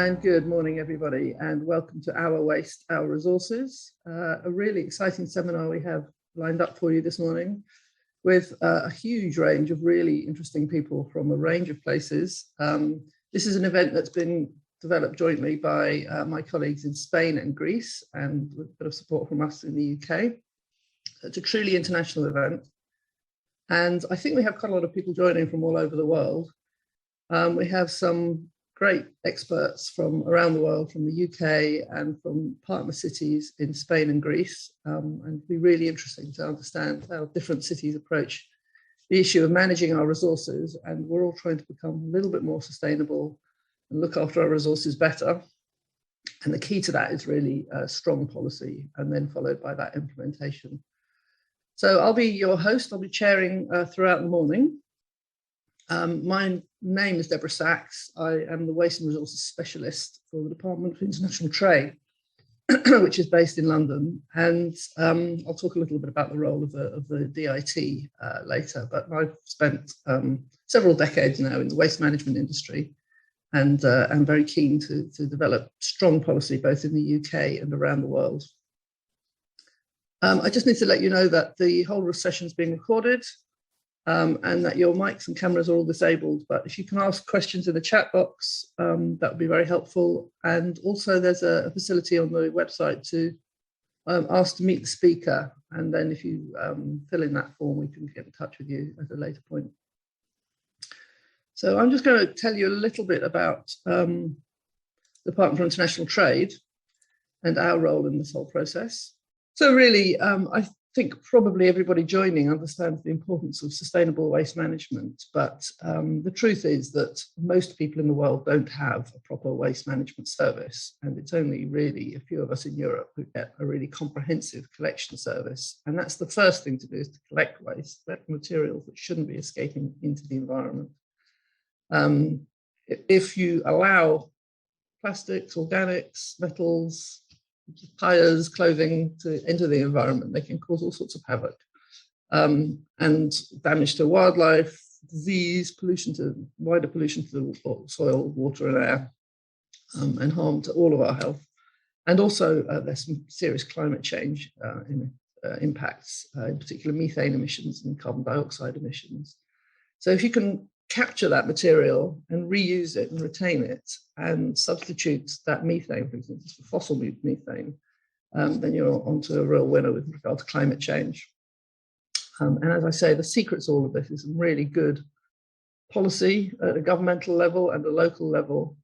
And good morning, everybody, and welcome to Our Waste, Our Resources, a really exciting seminar we have lined up for you this morning with a huge range of really interesting people from a range of places. This is an event that's been developed jointly by my colleagues in Spain and Greece, and with a bit of support from us in the UK. It's a truly international event. And I think we have quite a lot of people joining from all over the world. We have some great experts from around the world, from the UK and from partner cities in Spain and Greece. And it'll be really interesting to understand how different cities approach the issue of managing our resources. And we're all trying to become a little bit more sustainable and look after our resources better. And the key to that is really strong policy, and then followed by that implementation. So I'll be your host. I'll be chairing throughout the morning. My name is Deborah Sachs. I am the Waste and Resources Specialist for the Department for International Trade, which is based in London. And I'll talk a little bit about the role of the DIT later, but I've spent several decades now in the waste management industry, and I'm very keen to develop strong policy both in the UK and around the world. I just need to let you know that the whole session is being recorded. And that your mics and cameras are all disabled, but if you can ask questions in the chat box, that would be very helpful. And also there's a facility on the website to ask to meet the speaker, and then if you fill in that form, we can get in touch with you at a later point. So I'm just going to tell you a little bit about the Department for International Trade and our role in this whole process. So really, I think probably everybody joining understands the importance of sustainable waste management, but the truth is that most people in the world don't have a proper waste management service, and it's only really a few of us in Europe who get a really comprehensive collection service. And that's the first thing to do, is to collect waste, collect materials that shouldn't be escaping into the environment. If you allow plastics, organics, metals, tires, clothing to enter the environment, they can cause all sorts of havoc and damage to wildlife, disease, wider pollution to the soil, water and air, and harm to all of our health. And also there's some serious climate change impacts, in particular methane emissions and carbon dioxide emissions. So if you can capture that material and reuse it and retain it and substitute that methane, for instance, for fossil methane, then you're onto a real winner with regard to climate change. And as I say, the secret to all of this is some really good policy at a governmental level and a local level,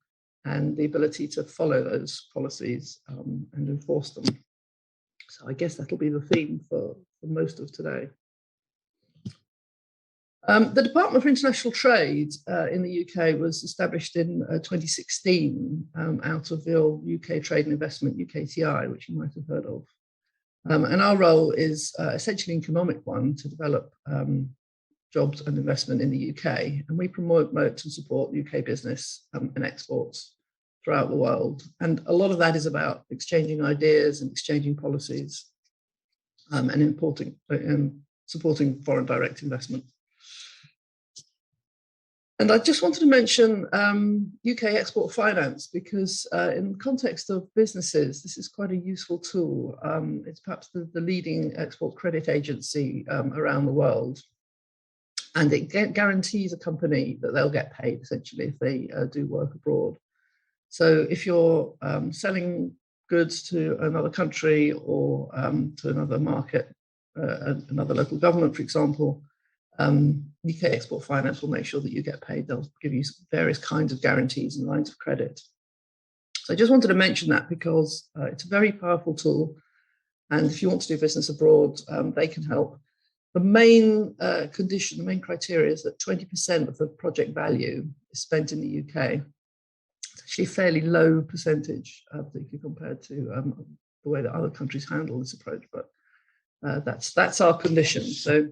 and the ability to follow those policies and enforce them. So I guess that'll be the theme for most of today. The Department for International Trade in the UK was established in 2016 out of the old UK Trade and Investment, UKTI, which you might have heard of. And our role is essentially an economic one, to develop jobs and investment in the UK. And we promote and support UK business and exports throughout the world. And a lot of that is about exchanging ideas and exchanging policies and supporting foreign direct investment. And I just wanted to mention UK export finance, because in the context of businesses, this is quite a useful tool. It's perhaps the leading export credit agency around the world. And it guarantees a company that they'll get paid, essentially, if they do work abroad. So if you're selling goods to another country or to another market, another local government, for example, UK Export Finance will make sure that you get paid. They'll give you various kinds of guarantees and lines of credit. So I just wanted to mention that because it's a very powerful tool. And if you want to do business abroad, they can help. The main condition, the main criteria is that 20% of the project value is spent in the UK. It's actually a fairly low percentage, particularly compared to the way that other countries handle this approach. But that's our condition. So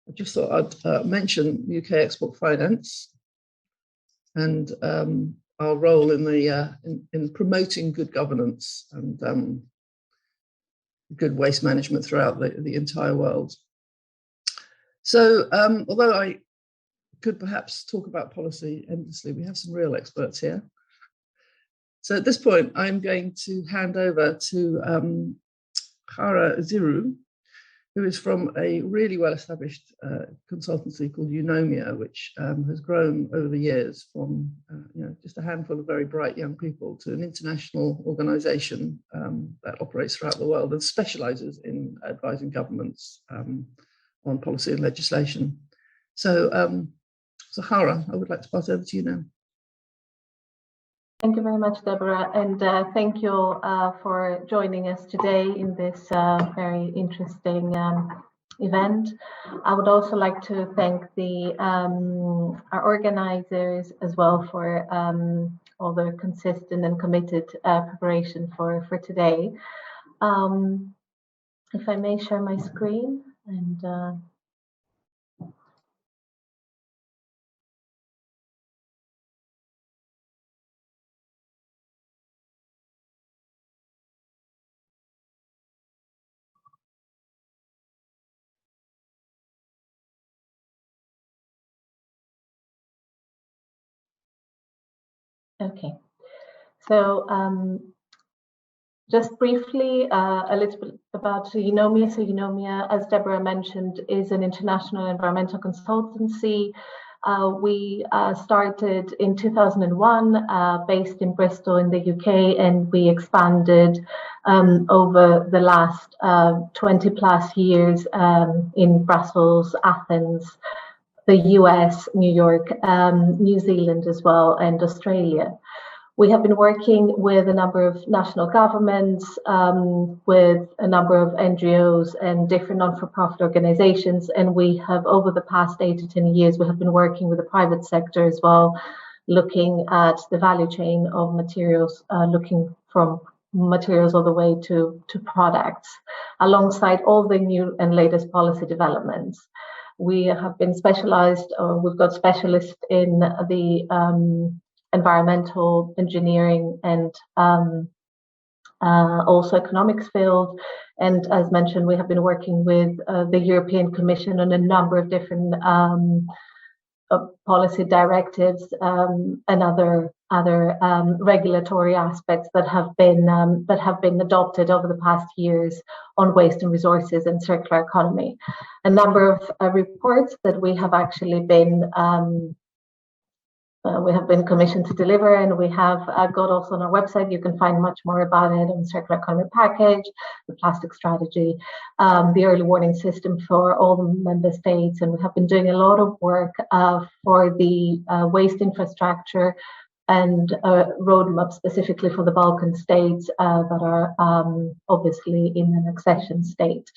I just thought I'd mention UK Export Finance and our role in promoting good governance and good waste management throughout the entire world. So although I could perhaps talk about policy endlessly, we have some real experts here. So at this point, I'm going to hand over to Hara Ziru, who is from a really well-established consultancy called Eunomia, which has grown over the years from just a handful of very bright young people to an international organization that operates throughout the world and specializes in advising governments on policy and legislation. So, Hara, I would like to pass over to you now. Thank you very much, Deborah, and thank you for joining us today in this very interesting event. I would also like to thank our organizers as well for all the consistent and committed preparation for today. If I may share my screen and okay, so just briefly, a little bit about Eunomia. So Eunomia, as Deborah mentioned, is an international environmental consultancy. We started in 2001, based in Bristol in the UK, and we expanded over the last 20 plus years in Brussels, Athens, the US, New York, New Zealand as well, and Australia. We have been working with a number of national governments, with a number of NGOs and different non-for-profit organizations. And we have, over the past 8 to 10 years, we have been working with the private sector as well, looking at the value chain of materials, looking from materials all the way to products, alongside all the new and latest policy developments. We have been specialized, or we've got specialists in the environmental engineering and also economics field. And as mentioned, we have been working with the European Commission on a number of different policy directives and other regulatory aspects that have been adopted over the past years on waste and resources and circular economy. A number of reports that we have actually been commissioned to deliver, and we have got also on our website. You can find much more about it on the circular economy package, the plastic strategy, the early warning system for all the member states, and we have been doing a lot of work for the waste infrastructure and roadmap specifically for the Balkan states that are obviously in an accession state.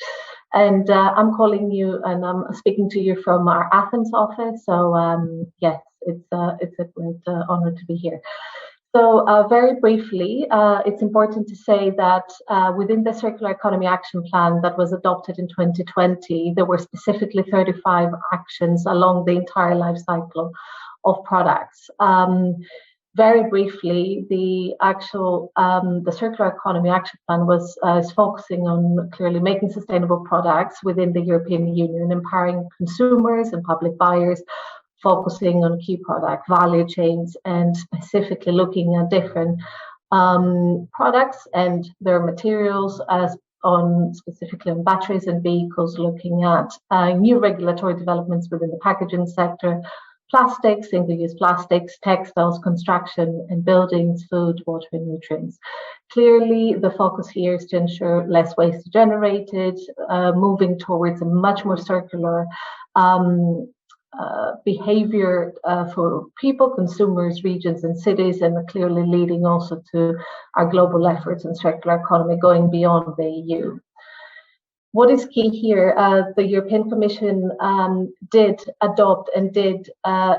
And I'm calling you, and I'm speaking to you from our Athens office. So yes, it's a great honor to be here. So very briefly, it's important to say that within the Circular Economy Action Plan that was adopted in 2020, there were specifically 35 actions along the entire life cycle of products. Very briefly, the Circular Economy Action Plan is focusing on clearly making sustainable products within the European Union, empowering consumers and public buyers, focusing on key product value chains, and specifically looking at different products and their materials, specifically on batteries and vehicles, looking at new regulatory developments within the packaging sector, plastics, single-use plastics, textiles, construction and buildings, food, water and nutrients. Clearly, the focus here is to ensure less waste generated, moving towards a much more circular behavior for people, consumers, regions and cities, and clearly leading also to our global efforts in circular economy going beyond the EU. What is key here, the European Commission did adopt and did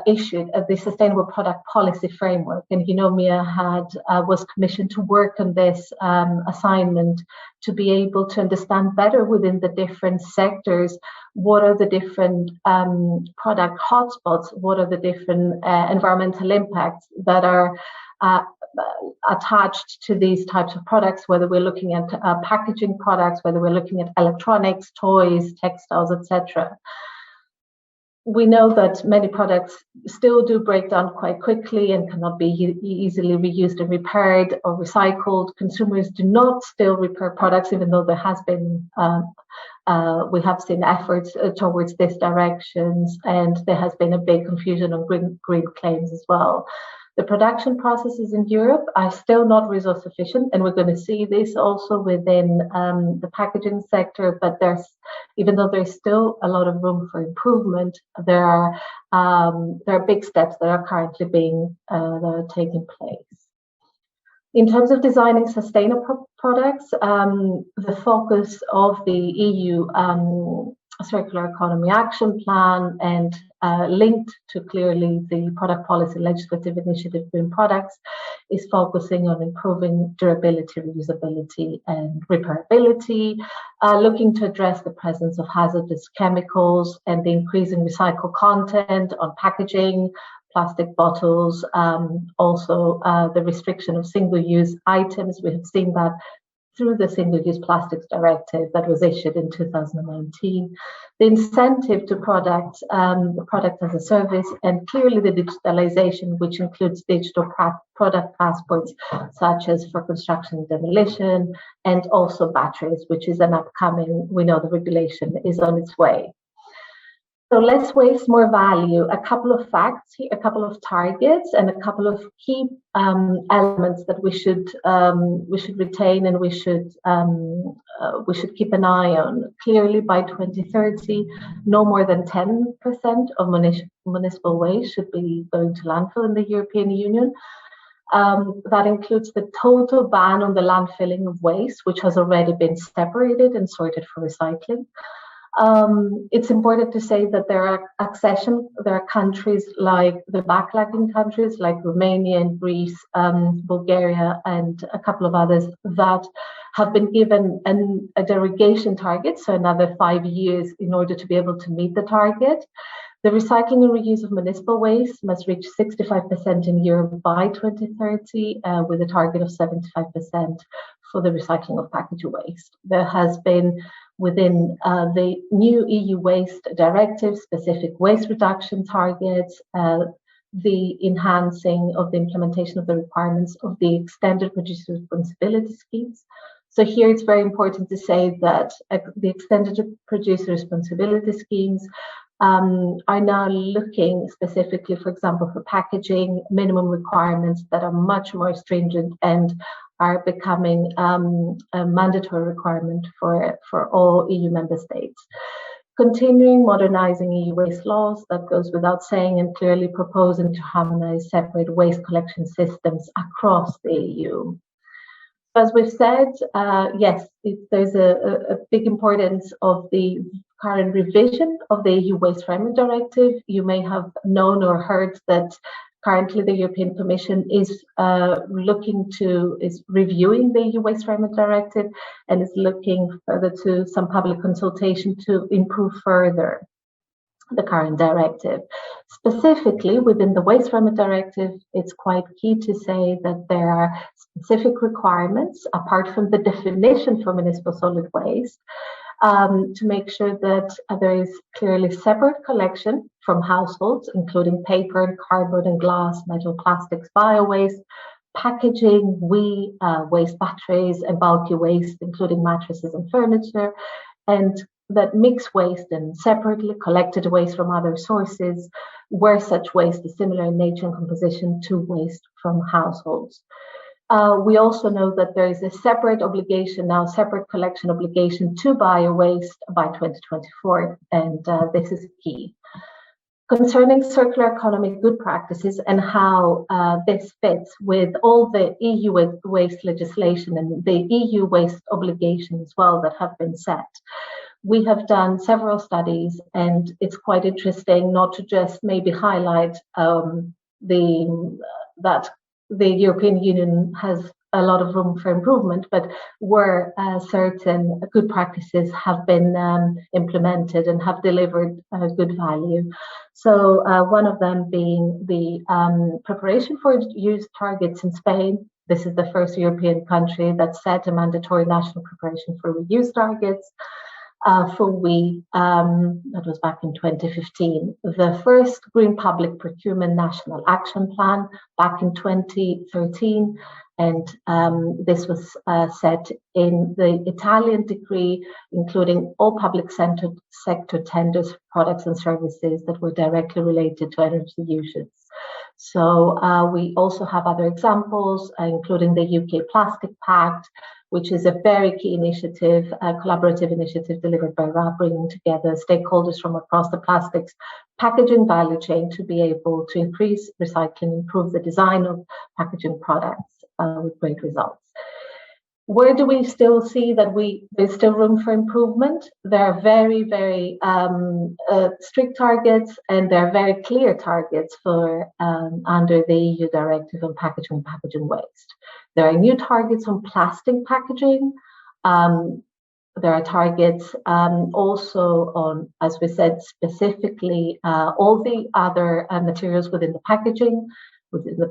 issue the Sustainable Product Policy Framework, and Eunomia was commissioned to work on this assignment to be able to understand better within the different sectors what are the different product hotspots, what are the different environmental impacts that are attached to these types of products, whether we're looking at packaging products, whether we're looking at electronics, toys, textiles, etc. we know that many products still do break down quite quickly and cannot be easily reused and repaired or recycled. Consumers do not still repair products, even though there has been, we have seen efforts towards this directions, and there has been a big confusion on green claims as well. The production processes in Europe are still not resource efficient, and we're going to see this also within the packaging sector. But even though there's still a lot of room for improvement, there are big steps that are currently taking place. In terms of designing sustainable products, the focus of the EU Circular Economy Action Plan and linked to clearly the product policy legislative initiative Green Products is focusing on improving durability, reusability and repairability, looking to address the presence of hazardous chemicals and the increasing recycled content on packaging, plastic bottles, also the restriction of single-use items. We have seen that through the Single-Use Plastics Directive that was issued in 2019. The incentive to product as a service, and clearly the digitalization, which includes digital product passports, such as for construction and demolition, and also batteries, which is an upcoming, we know the regulation is on its way. So less waste, more value. A couple of facts here, a couple of targets, and a couple of key elements that we should retain and we should keep an eye on. Clearly, by 2030, no more than 10% of municipal waste should be going to landfill in the European Union. That includes the total ban on the landfilling of waste, which has already been separated and sorted for recycling. It's important to say that there are countries like the backlagging countries like Romania and Greece, Bulgaria, and a couple of others that have been given a derogation target, so another 5 years in order to be able to meet the target. The recycling and reuse of municipal waste must reach 65% in Europe by 2030, with a target of 75% for the recycling of packaging waste. There has been within the new EU Waste Directive specific waste reduction targets, the enhancing of the implementation of the requirements of the extended producer responsibility schemes. So here it's very important to say that the extended producer responsibility schemes are now looking specifically, for example, for packaging minimum requirements that are much more stringent and are becoming a mandatory requirement for all EU member states. Continuing modernizing EU waste laws, that goes without saying, and clearly proposing to harmonize separate waste collection systems across the EU. As we've said, yes, there's a big importance of the current revision of the EU Waste Framework Directive. You may have known or heard that currently the European Commission is reviewing the EU Waste Framework Directive and is looking further to some public consultation to improve further the current directive. Specifically within the Waste Framework Directive, it's quite key to say that there are specific requirements apart from the definition for municipal solid waste, to make sure that there is clearly separate collection from households, including paper and cardboard and glass, metal, plastics, bio-waste, packaging, waste batteries, and bulky waste, including mattresses and furniture, and that mixed waste and separately collected waste from other sources, where such waste is similar in nature and composition to waste from households. We also know that there is a separate collection obligation to bio-waste by 2024, and this is key. Concerning circular economy good practices and how this fits with all the EU waste legislation and the EU waste obligations as well that have been set. We have done several studies, and it's quite interesting not to just maybe highlight that the European Union has a lot of room for improvement, but where certain good practices have been implemented and have delivered good value. So one of them being the preparation for use targets in Spain. This is the first European country that set a mandatory national preparation for reuse targets. for we, that was back in 2015, the first Green Public Procurement National Action Plan back in 2013, and this was set in the Italian decree, including all public sector tenders for products and services that were directly related to energy usage. So we also have other examples, including the UK Plastic Pact, which is a very key initiative, a collaborative initiative delivered by RAB, bringing together stakeholders from across the plastics packaging value chain to be able to increase recycling, improve the design of packaging products with great results. Where do we still see that there's still room for improvement? There are very, very strict targets, and there are very clear targets for under the EU Directive on Packaging and Packaging Waste. There are new targets on plastic packaging. There are targets also on, as we said, specifically all the other materials within the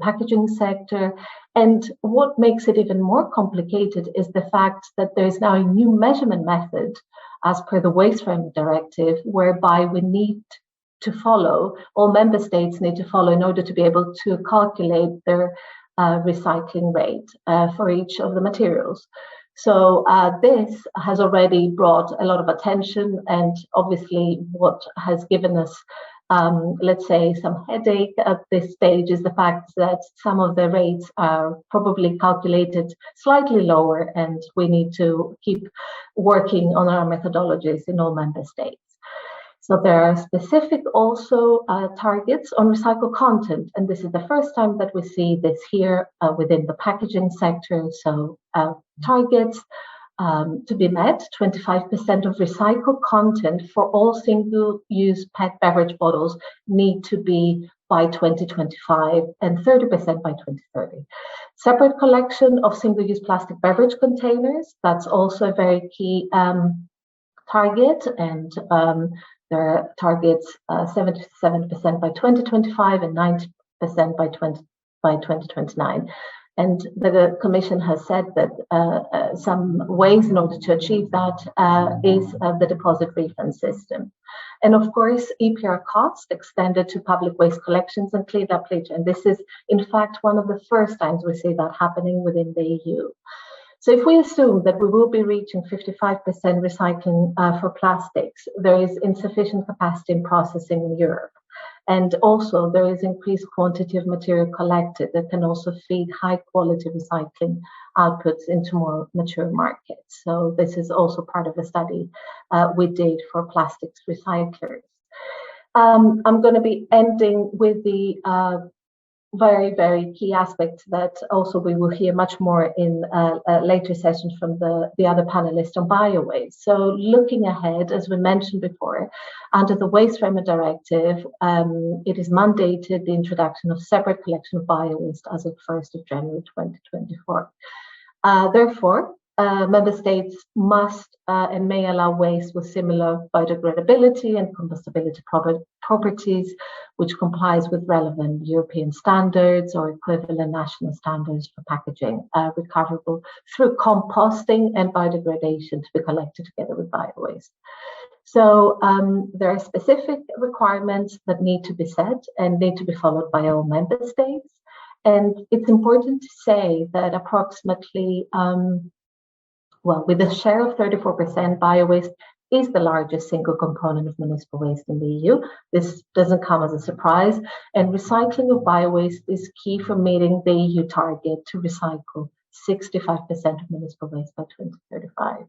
packaging sector. And what makes it even more complicated is the fact that there is now a new measurement method as per the Waste Framework Directive, whereby we need to follow, all member states need to follow in order to be able to calculate their recycling rate for each of the materials. So this has already brought a lot of attention, and obviously what has given us let's say some headache at this stage is the fact that some of the rates are probably calculated slightly lower, and we need to keep working on our methodologies in all member states. So there are specific also targets on recycled content, and this is the first time that we see this here within the packaging sector. So targets to be met, 25% of recycled content for all single-use PET beverage bottles need to be by 2025 and 30% by 2030. Separate collection of single-use plastic beverage containers, that's also a very key target, and there are targets 77% by 2025 and 90% by 2029. And the Commission has said that some ways in order to achieve that is the deposit refund system. And of course, EPR cost extended to public waste collections and clean-up later. And this is, in fact, one of the first times we see that happening within the EU. So if we assume that we will be reaching 55% recycling for plastics, there is insufficient capacity in processing in Europe. And also there is increased quantity of material collected that can also feed high quality recycling outputs into more mature markets. So this is also part of a study we did for plastics recyclers. I'm going to be ending with the very, very key aspect that also we will hear much more in later sessions from the other panelists on bio-waste. So looking ahead, as we mentioned before, under the Waste Framework Directive, it is mandated the introduction of separate collection of bio-waste as of 1st of January 2024. Therefore, member states must and may allow waste with similar biodegradability and combustibility properties, which complies with relevant European standards or equivalent national standards for packaging, recoverable through composting and biodegradation to be collected together with bio-waste. So there are specific requirements that need to be set and need to be followed by all member states. And it's important to say that approximately with a share of 34%, bio-waste is the largest single component of municipal waste in the EU. This doesn't come as a surprise, and recycling of bio-waste is key for meeting the EU target to recycle 65% of municipal waste by 2035.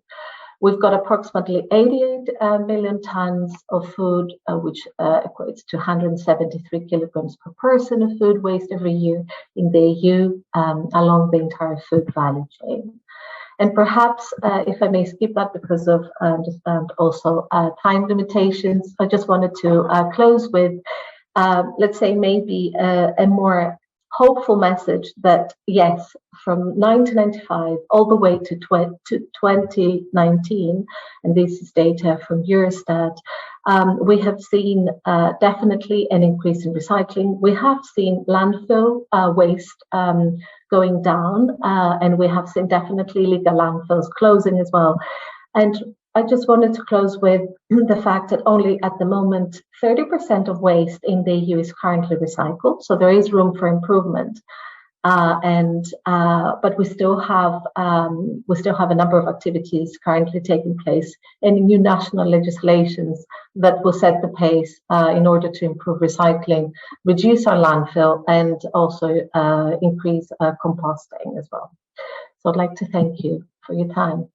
We've got approximately 88 million tons of food, which equates to 173 kilograms per person of food waste every year in the EU along the entire food value chain. And perhaps, if I may skip that because of also time limitations, I just wanted to close with, let's say, maybe a more hopeful message that, yes, from 1995 all the way to 2019, and this is data from Eurostat, we have seen definitely an increase in recycling. We have seen landfill waste going down, and we have seen definitely illegal landfills closing as well. And I just wanted to close with the fact that only at the moment 30% of waste in the EU is currently recycled, so there is room for improvement. But we still have a number of activities currently taking place in new national legislations that will set the pace in order to improve recycling, reduce our landfill, and also increase composting as well. So I'd like to thank you for your time.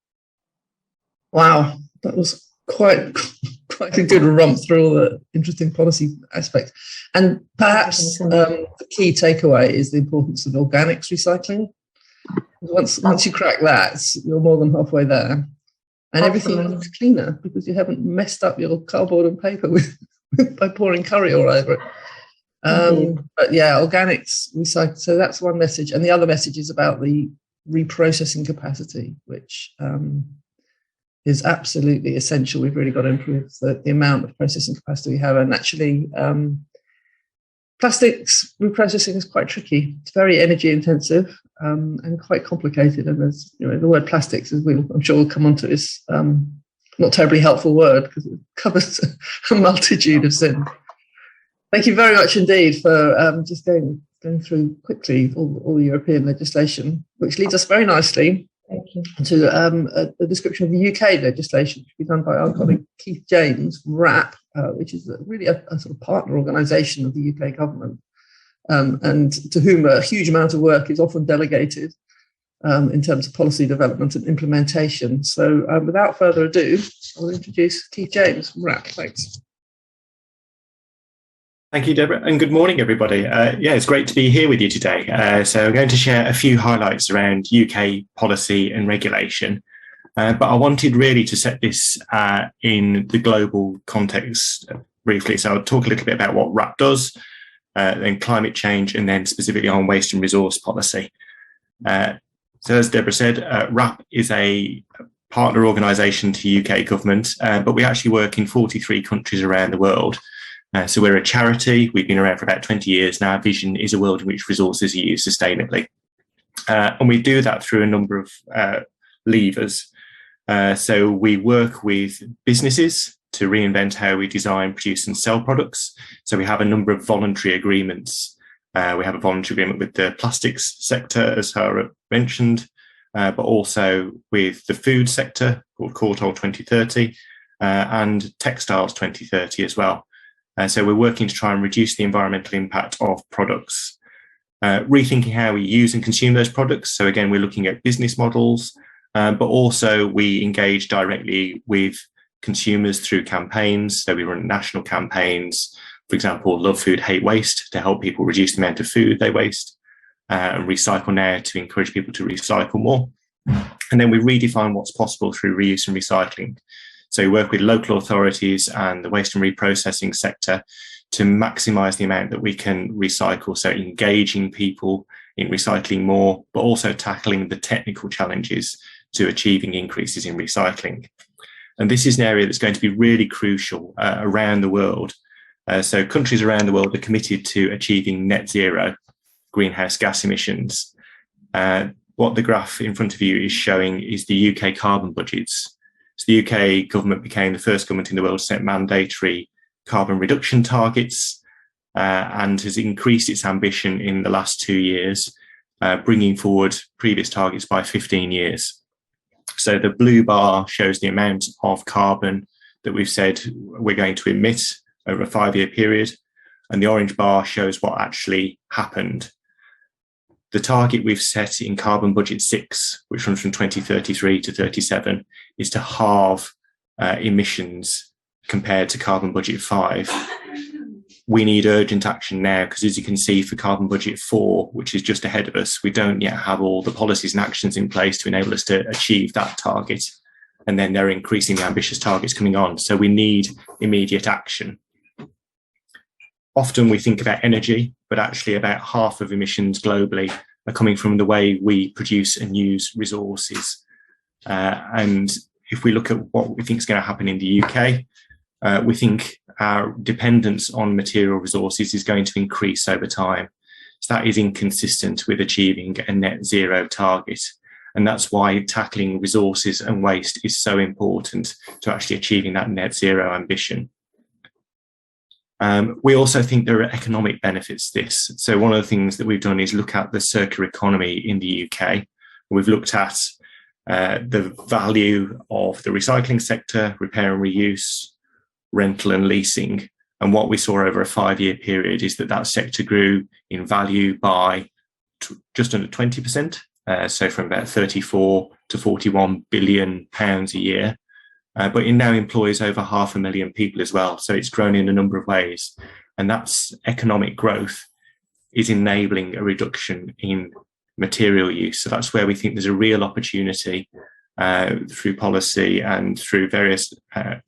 Wow, that was quite a good romp through all the interesting policy aspects. And perhaps the key takeaway is the importance of organics recycling. Once you crack that, you're more than halfway there. And everything looks cleaner because you haven't messed up your cardboard and paper by pouring curry all over it. But yeah, organics recycle. So that's one message. And the other message is about the reprocessing capacity, which is absolutely essential. We've really got to improve the amount of processing capacity we have. And actually, plastics reprocessing is quite tricky. It's very energy intensive and quite complicated. And there's, the word plastics, as I'm sure we'll come on to, is not terribly helpful word because it covers a multitude of sins. Thank you very much indeed for just going through quickly all the European legislation, which leads us very nicely to a description of the UK legislation, which will be done by our colleague Keith James from RAP, which is really a sort of partner organisation of the UK government, and to whom a huge amount of work is often delegated in terms of policy development and implementation. So without further ado, I'll introduce Keith James from RAP. Thanks. Thank you, Deborah, and good morning, everybody. It's great to be here with you today. So I'm going to share a few highlights around UK policy and regulation, but I wanted really to set this in the global context briefly. So I'll talk a little bit about what RAP does, then climate change, and then specifically on waste and resource policy. So as Deborah said, RAP is a partner organisation to UK government, but we actually work in 43 countries around the world. So we're a charity. We've been around for about 20 years now. Our vision is a world in which resources are used sustainably. And we do that through a number of levers. So we work with businesses to reinvent how we design, produce and sell products. So we have a number of voluntary agreements. We have a voluntary agreement with the plastics sector, as Sarah mentioned, but also with the food sector called Courtauld 2030 and Textiles 2030 as well. So we're working to try and reduce the environmental impact of products, rethinking how we use and consume those products. So again, we're looking at business models, but also we engage directly with consumers through campaigns. So we run national campaigns, for example, Love Food, Hate Waste, to help people reduce the amount of food they waste, and Recycle Now to encourage people to recycle more. And then we redefine what's possible through reuse and recycling. So we work with local authorities and the waste and reprocessing sector to maximise the amount that we can recycle. So engaging people in recycling more, but also tackling the technical challenges to achieving increases in recycling. And this is an area that's going to be really crucial around the world. So countries around the world are committed to achieving net zero greenhouse gas emissions. What the graph in front of you is showing is the UK carbon budgets. So the UK government became the first government in the world to set mandatory carbon reduction targets and has increased its ambition in the last 2 years, bringing forward previous targets by 15 years. So the blue bar shows the amount of carbon that we've said we're going to emit over a 5-year period, and the orange bar shows what actually happened. The target we've set in Carbon Budget 6, which runs from 2033 to 37, is to halve emissions compared to Carbon Budget 5. We need urgent action now because, as you can see, for Carbon Budget 4, which is just ahead of us, we don't yet have all the policies and actions in place to enable us to achieve that target. And then there are increasingly ambitious targets coming on. So we need immediate action. Often we think about energy, but actually about half of emissions globally are coming from the way we produce and use resources. And if we look at what we think is going to happen in the UK, we think our dependence on material resources is going to increase over time. So that is inconsistent with achieving a net zero target. And that's why tackling resources and waste is so important to actually achieving that net zero ambition. We also think there are economic benefits to this. So one of the things that we've done is look at the circular economy in the UK. We've looked at the value of the recycling sector, repair and reuse, rental and leasing. And what we saw over a 5-year period is that sector grew in value by just under 20%. So from about 34 to 41 billion pounds a year. But it now employs over 500,000 people as well. So it's grown in a number of ways. And that's economic growth is enabling a reduction in material use. So that's where we think there's a real opportunity through policy and through various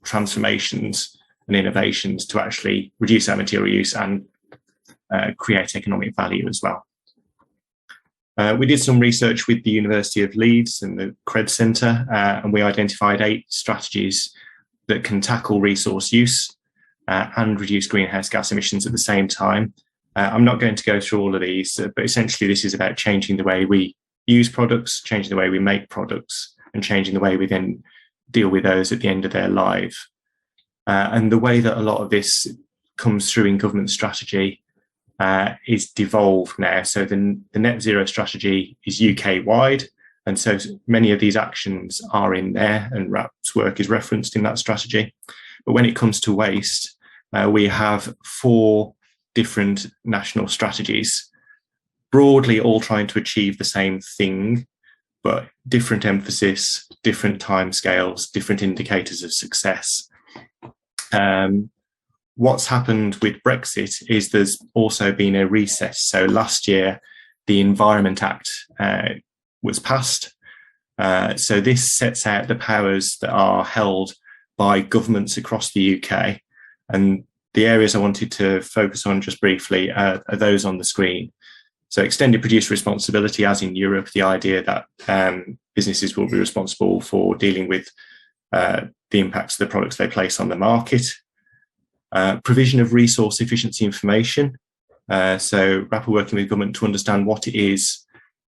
transformations and innovations to actually reduce our material use and create economic value as well. We did some research with the University of Leeds and the CRED Centre, and we identified 8 strategies that can tackle resource use and reduce greenhouse gas emissions at the same time. I'm not going to go through all of these, but essentially this is about changing the way we use products, changing the way we make products, and changing the way we then deal with those at the end of their life. And the way that a lot of this comes through in government strategy is devolved now. So the net zero strategy is UK wide. And so many of these actions are in there, and RAP's work is referenced in that strategy. But when it comes to waste, we have 4 different national strategies, broadly all trying to achieve the same thing, but different emphasis, different timescales, different indicators of success. What's happened with Brexit is there's also been a recess. So last year, the Environment Act was passed. So this sets out the powers that are held by governments across the UK. And the areas I wanted to focus on just briefly are those on the screen. So extended producer responsibility, as in Europe, the idea that businesses will be responsible for dealing with the impacts of the products they place on the market. Provision of resource efficiency information. So RAP are working with government to understand what it is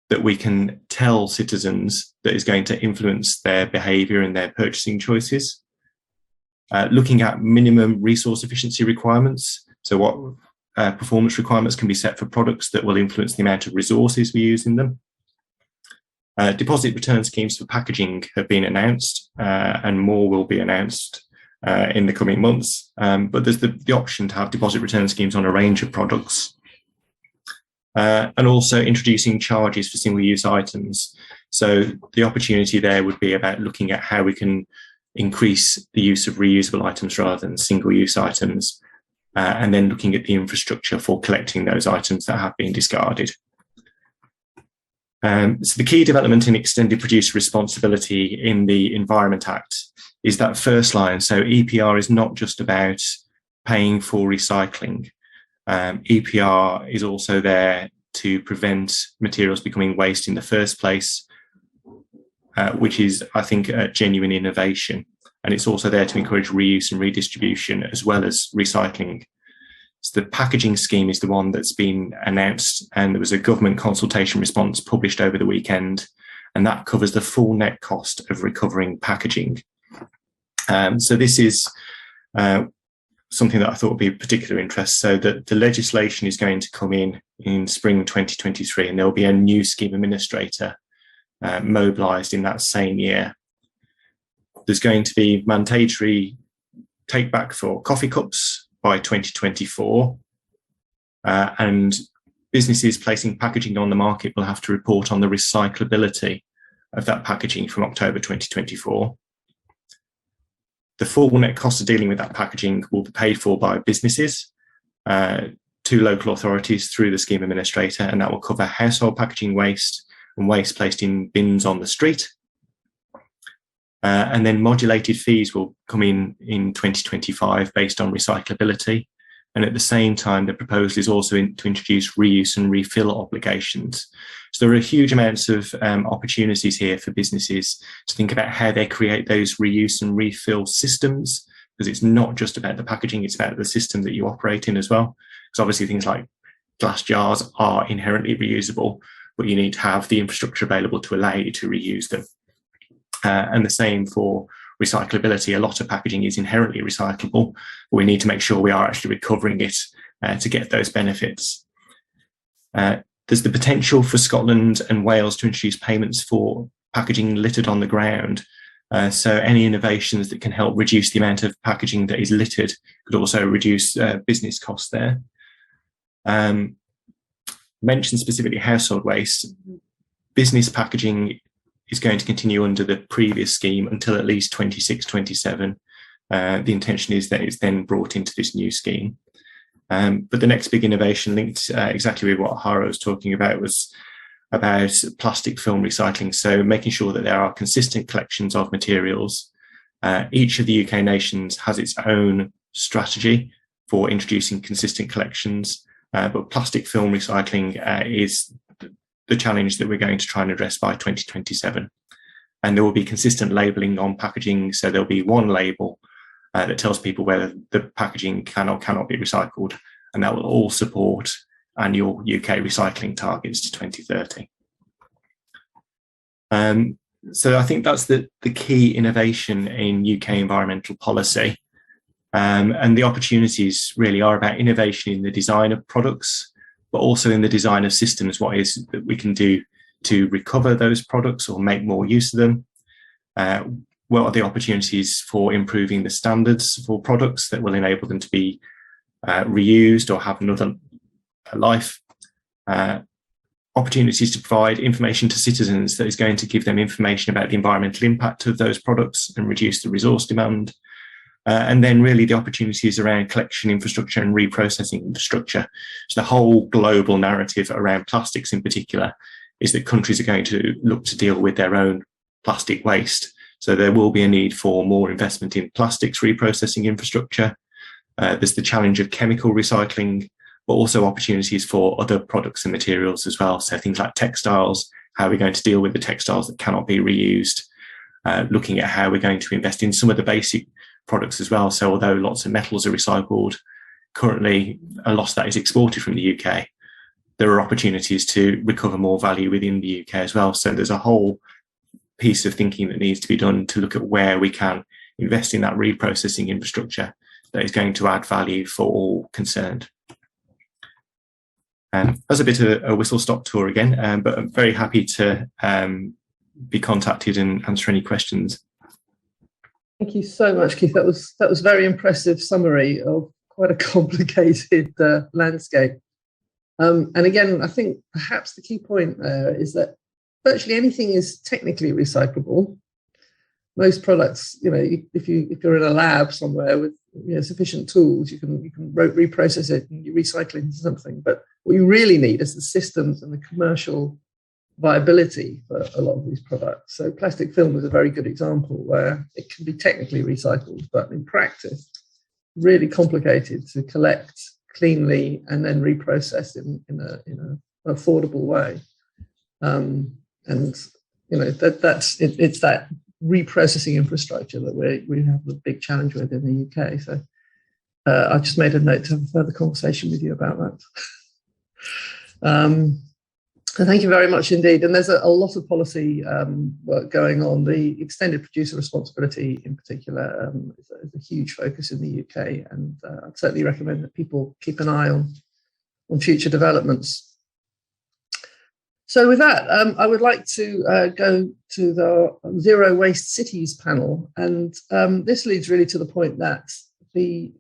that we can tell citizens that is going to influence their behaviour and their purchasing choices. Looking at minimum resource efficiency requirements. So what performance requirements can be set for products that will influence the amount of resources we use in them. Deposit return schemes for packaging have been announced, and more will be announced in the coming months, but there's the option to have deposit return schemes on a range of products, and also introducing charges for single-use items. So the opportunity there would be about looking at how we can increase the use of reusable items rather than single-use items, and then looking at the infrastructure for collecting those items that have been discarded. So the key development in extended producer responsibility in the Environment Act is that first line. So EPR is not just about paying for recycling. EPR is also there to prevent materials becoming waste in the first place, which is, I think, a genuine innovation. And it's also there to encourage reuse and redistribution as well as recycling. So the packaging scheme is the one that's been announced, and there was a government consultation response published over the weekend, and that covers the full net cost of recovering packaging. So this is something that I thought would be of particular interest. So that the legislation is going to come in spring 2023, and there will be a new scheme administrator mobilised in that same year. There's going to be mandatory take back for coffee cups by 2024, and businesses placing packaging on the market will have to report on the recyclability of that packaging from October 2024. The full net cost of dealing with that packaging will be paid for by businesses to local authorities through the scheme administrator, and that will cover household packaging waste and waste placed in bins on the street. And then modulated fees will come in 2025 based on recyclability. And at the same time, the proposal is also to introduce reuse and refill obligations. So there are huge amounts of opportunities here for businesses to think about how they create those reuse and refill systems, because it's not just about the packaging, it's about the system that you operate in as well. Because obviously things like glass jars are inherently reusable, but you need to have the infrastructure available to allow you to reuse them. And the same for recyclability. A lot of packaging is inherently recyclable, but we need to make sure we are actually recovering it to get those benefits. There's the potential for Scotland and Wales to introduce payments for packaging littered on the ground. So any innovations that can help reduce the amount of packaging that is littered could also reduce business costs there. Mentioned specifically household waste. Business packaging is going to continue under the previous scheme until at least 26-27. The intention is that it's then brought into this new scheme. But the next big innovation linked exactly with what Hara was talking about was about plastic film recycling. So making sure that there are consistent collections of materials. Each of the UK nations has its own strategy for introducing consistent collections, but plastic film recycling is the challenge that we're going to try and address by 2027. And there will be consistent labelling on packaging. So there'll be one label that tells people whether the packaging can or cannot be recycled. And that will all support annual UK recycling targets to 2030. So I think that's the key innovation in UK environmental policy. And the opportunities really are about innovation in the design of products, but also in the design of systems, what is that we can do to recover those products or make more use of them. What are the opportunities for improving the standards for products that will enable them to be reused or have another life. Opportunities to provide information to citizens that is going to give them information about the environmental impact of those products and reduce the resource demand. And then really the opportunities around collection infrastructure and reprocessing infrastructure. So the whole global narrative around plastics in particular is that countries are going to look to deal with their own plastic waste. So there will be a need for more investment in plastics reprocessing infrastructure. There's the challenge of chemical recycling, but also opportunities for other products and materials as well. So things like textiles, how are we going to deal with the textiles that cannot be reused? Looking at how we're going to invest in some of the basic products as well. So although lots of metals are recycled, currently a lot of that is exported from the UK. There are opportunities to recover more value within the UK as well. So there's a whole piece of thinking that needs to be done to look at where we can invest in that reprocessing infrastructure that is going to add value for all concerned. That's a bit of a whistle-stop tour again, but I'm very happy to be contacted and answer any questions. Thank you so much, Keith. That was a very impressive summary of quite a complicated landscape. And again, I think perhaps the key point there is that virtually anything is technically recyclable. Most products, if you're in a lab somewhere with sufficient tools, you can reprocess it and you recycle it into something. But what you really need is the systems and the commercial viability for a lot of these products. So plastic film is a very good example where it can be technically recycled, but in practice, really complicated to collect cleanly and then reprocess in an affordable way. It's that reprocessing infrastructure that we have a big challenge with in the UK. So I just made a note to have a further conversation with you about that. And thank you very much indeed. And there's a lot of policy work going on. The extended producer responsibility in particular is a huge focus in the UK. And I'd certainly recommend that people keep an eye on future developments. So with that, I would like to go to the Zero Waste Cities panel. And this leads really to the point that the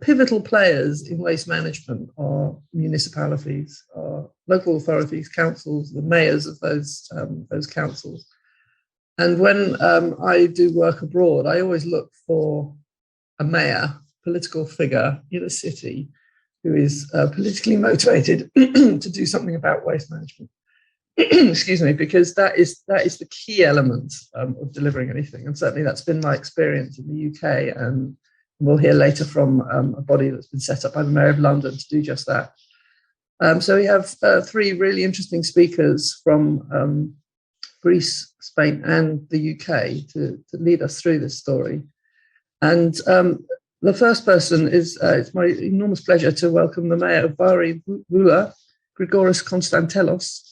pivotal players in waste management are municipalities, are local authorities, councils, the mayors of those councils. And when I do work abroad, I always look for a mayor, political figure in a city who is politically motivated to do something about waste management. Excuse me, because that is the key element of delivering anything. And certainly that's been my experience in the UK. And we'll hear later from a body that's been set up by the Mayor of London to do just that. So we have three really interesting speakers from Greece, Spain, and the UK to lead us through this story. And the first person is, it's my enormous pleasure to welcome the Mayor of Bari Vula, Grigoris Konstantelos.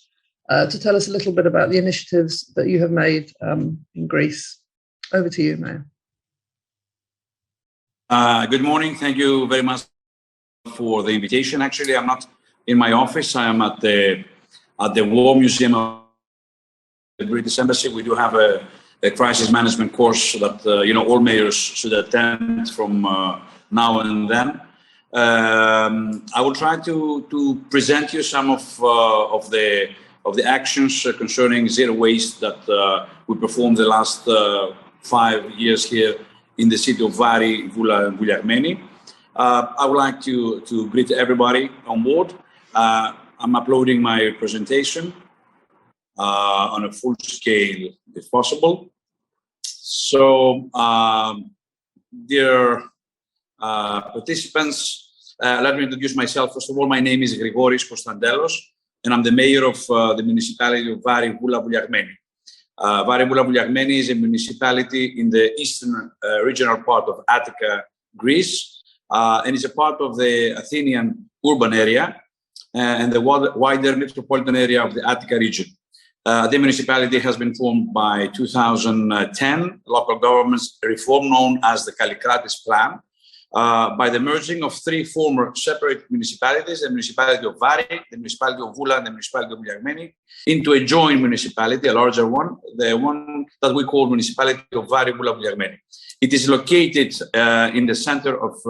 to tell us a little bit about the initiatives that you have made in Greece. Over to you, Mayor. Good morning. Thank you very much for the invitation. Actually, I'm not in my office. I am at the War Museum of the British Embassy. We do have a crisis management course that all mayors should attend from now and then. I will try to present you some of the actions concerning zero waste that we performed the last 5 years here in the city of Vari, Voula, and Vouliagmeni. I would like to greet everybody on board. I'm uploading my presentation on a full scale, if possible. So, dear participants, let me introduce myself. First of all, my name is Grigoris Konstantelos, and I'm the mayor of the municipality of Vari, Voula, Vouliagmeni. Vari, Voula, Vouliagmeni is a municipality in the eastern regional part of Attica, Greece, and is a part of the Athenian urban area and the wider metropolitan area of the Attica region. The municipality has been formed by 2010 local government's reform known as the Kallikratis Plan, by the merging of 3 former separate municipalities, the municipality of Vari, the municipality of Voula, and the municipality of Vouliagmeni, into a joint municipality, a larger one, the one that we call municipality of Vari, Voula, Vouliagmeni. It is located in the center of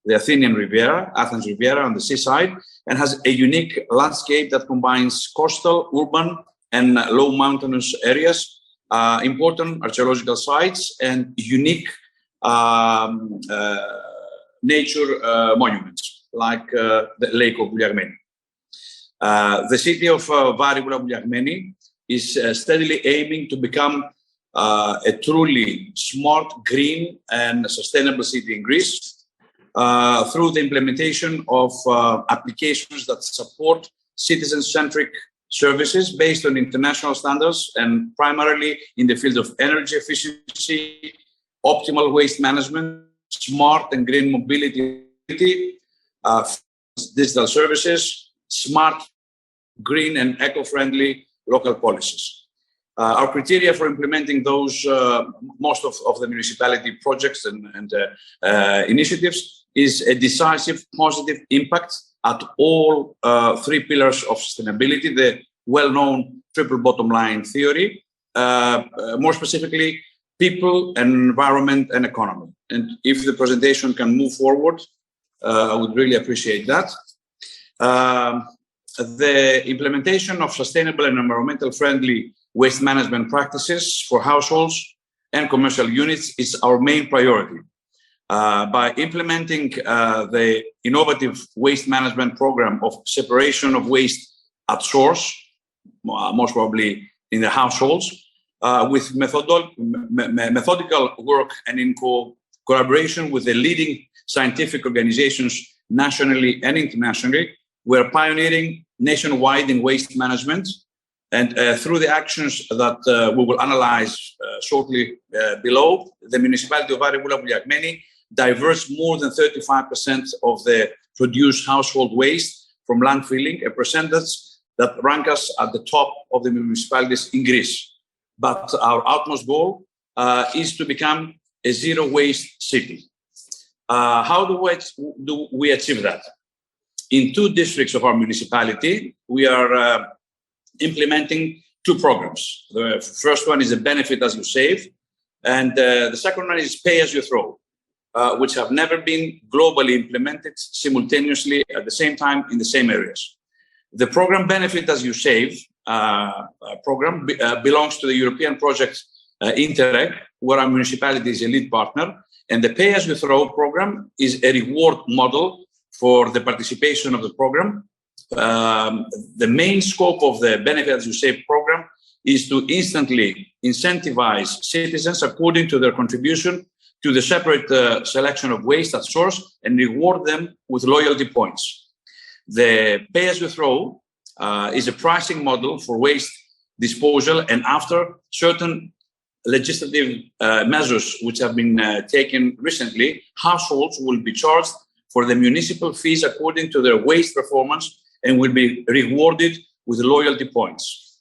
the Athenian Riviera, Athens Riviera on the seaside, and has a unique landscape that combines coastal, urban, and low mountainous areas, important archaeological sites, and unique nature monuments, like the Lake of Vouliagmeni. The city of Vari, Voula, Vouliagmeni is steadily aiming to become a truly smart, green, and sustainable city in Greece through the implementation of applications that support citizen-centric services based on international standards and primarily in the field of energy efficiency, optimal waste management, smart and green mobility, digital services, smart, green, and eco-friendly local policies. Our criteria for implementing those, most of the municipality projects and initiatives is a decisive positive impact at all 3 pillars of sustainability, the well-known triple bottom line theory, more specifically, people, environment, and economy. And if the presentation can move forward, I would really appreciate that. The implementation of sustainable and environmental friendly waste management practices for households and commercial units is our main priority. By implementing the innovative waste management program of separation of waste at source, most probably in the households, with methodical work and in collaboration with the leading scientific organizations nationally and internationally, we're pioneering nationwide in waste management. And through the actions that we will analyze shortly below, the municipality of Vari, Voula, Vouliagmeni diverts more than 35% of the produced household waste from landfilling, a percentage that rank us at the top of the municipalities in Greece. But our utmost goal is to become a zero waste city. How do we achieve that? In 2 districts of our municipality, we are implementing 2 programs. The first one is a benefit as you save, and the second one is pay as you throw, which have never been globally implemented simultaneously at the same time in the same areas. The program benefit as you save program belongs to the European project Interreg, where our municipality is a lead partner, and the pay as you throw program is a reward model for the participation of the program. The main scope of the benefit as you save program is to instantly incentivize citizens according to their contribution to the separate selection of waste at source and reward them with loyalty points. The pay as you throw is a pricing model for waste disposal, and after certain legislative measures which have been taken recently, households will be charged for the municipal fees according to their waste performance and will be rewarded with loyalty points.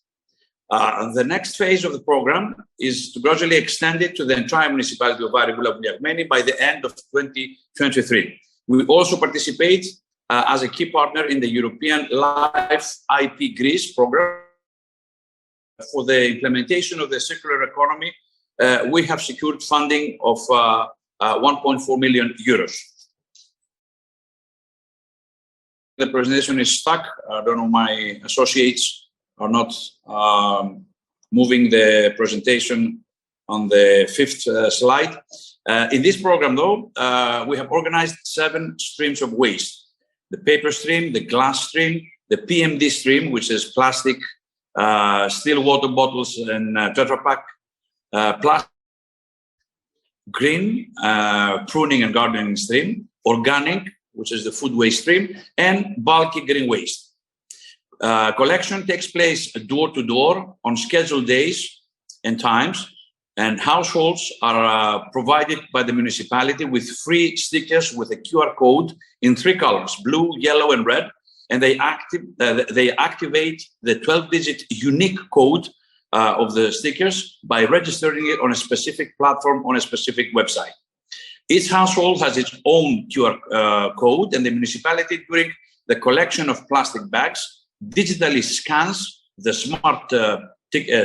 The next phase of the program is to gradually extend it to the entire municipality of Varigula-Vouliagmeni by the end of 2023. We also participate as a key partner in the European Life IP Greece program. For the implementation of the circular economy, we have secured funding of 1.4 million euros. The presentation is stuck. I don't know, my associates are not moving the presentation on the fifth slide. In this program, though, we have organized 7 streams of waste: the paper stream, the glass stream, the PMD stream, which is plastic, still water bottles and Tetra Pak, plastic, green, pruning and gardening stream, organic, which is the food waste stream, and bulky green waste. Collection takes place door to door on scheduled days and times, and households are provided by the municipality with free stickers with a QR code in 3 colors, blue, yellow, and red, and they activate the 12-digit unique code of the stickers by registering it on a specific platform on a specific website. Each household has its own QR code, and the municipality, during the collection of plastic bags, digitally scans the smart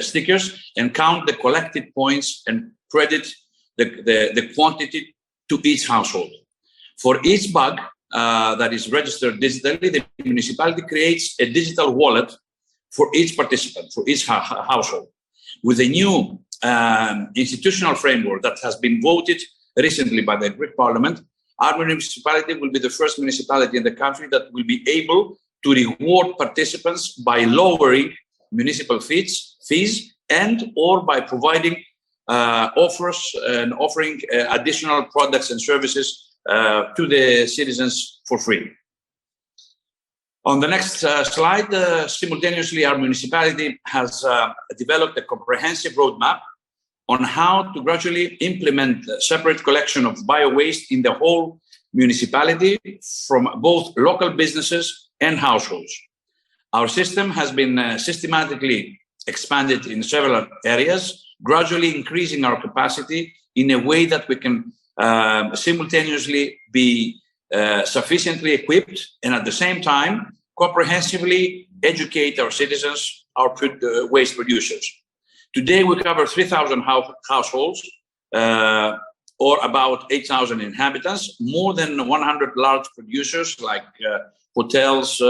stickers and count the collected points and credit the quantity to each household. For each bag that is registered digitally, the municipality creates a digital wallet for each participant, for each household. With a new institutional framework that has been voted recently by the Greek Parliament, our municipality will be the first municipality in the country that will be able to reward participants by lowering municipal fees and or by providing offers and offering additional products and services to the citizens for free. On the next slide, simultaneously, our municipality has developed a comprehensive roadmap on how to gradually implement separate collection of bio-waste in the whole municipality from both local businesses and households. Our system has been systematically expanded in several areas, gradually increasing our capacity in a way that we can simultaneously be sufficiently equipped and at the same time comprehensively educate our citizens, our waste producers. Today we cover 3,000 households or about 8,000 inhabitants, more than 100 large producers like hotels,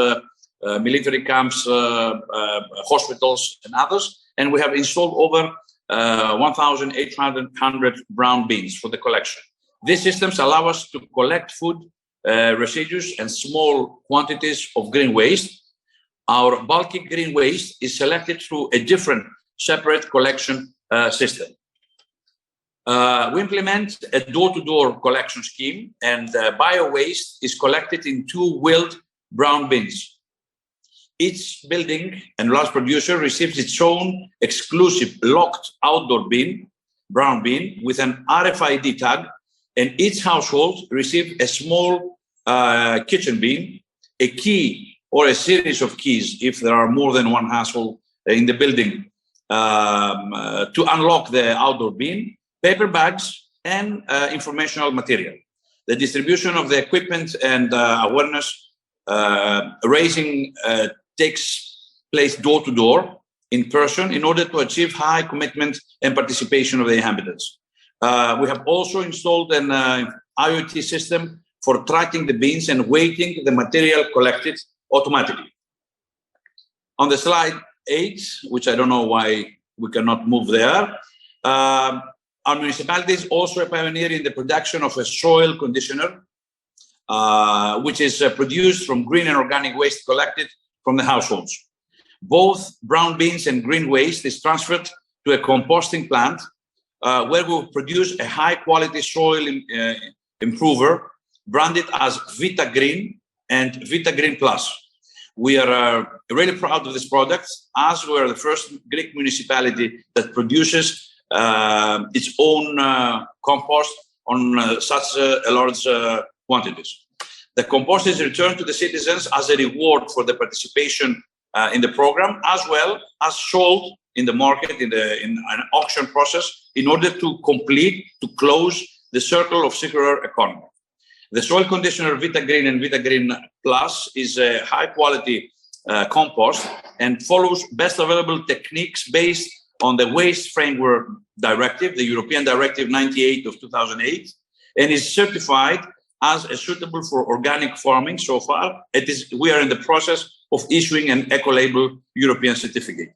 military camps, hospitals, and others. And we have installed over 1,800 brown bins for the collection. These systems allow us to collect food residues and small quantities of green waste. Our bulky green waste is selected through a different separate collection system. We implement a door-to-door collection scheme, and bio-waste is collected in 2 wheeled brown bins. Each building and large producer receives its own exclusive locked outdoor bin, brown bin, with an RFID tag, and each household receives a small kitchen bin, a key or a series of keys if there are more than one household in the building to unlock the outdoor bin, paper bags, and informational material. The distribution of the equipment and awareness raising takes place door to door in person in order to achieve high commitment and participation of the inhabitants. We have also installed an IoT system for tracking the bins and weighting the material collected automatically. On the slide 8, which I don't know why we cannot move there, our municipality is also a pioneer in the production of a soil conditioner, which is produced from green and organic waste collected from the households. Both brown bins and green waste is transferred to a composting plant where we will produce a high-quality soil improver branded as Vita Green and Vita Green Plus. We are really proud of this product, as we are the first Greek municipality that produces its own compost on such large quantities. The compost is returned to the citizens as a reward for the participation in the program, as well as sold in the market, in an auction process, in order to close the circle of circular economy. The soil conditioner Vitagreen and Vitagreen Plus is a high quality compost and follows best available techniques based on the Waste Framework Directive, the European Directive 98 of 2008, and is certified as suitable for organic farming so far. We are in the process of issuing an eco-label European certificate.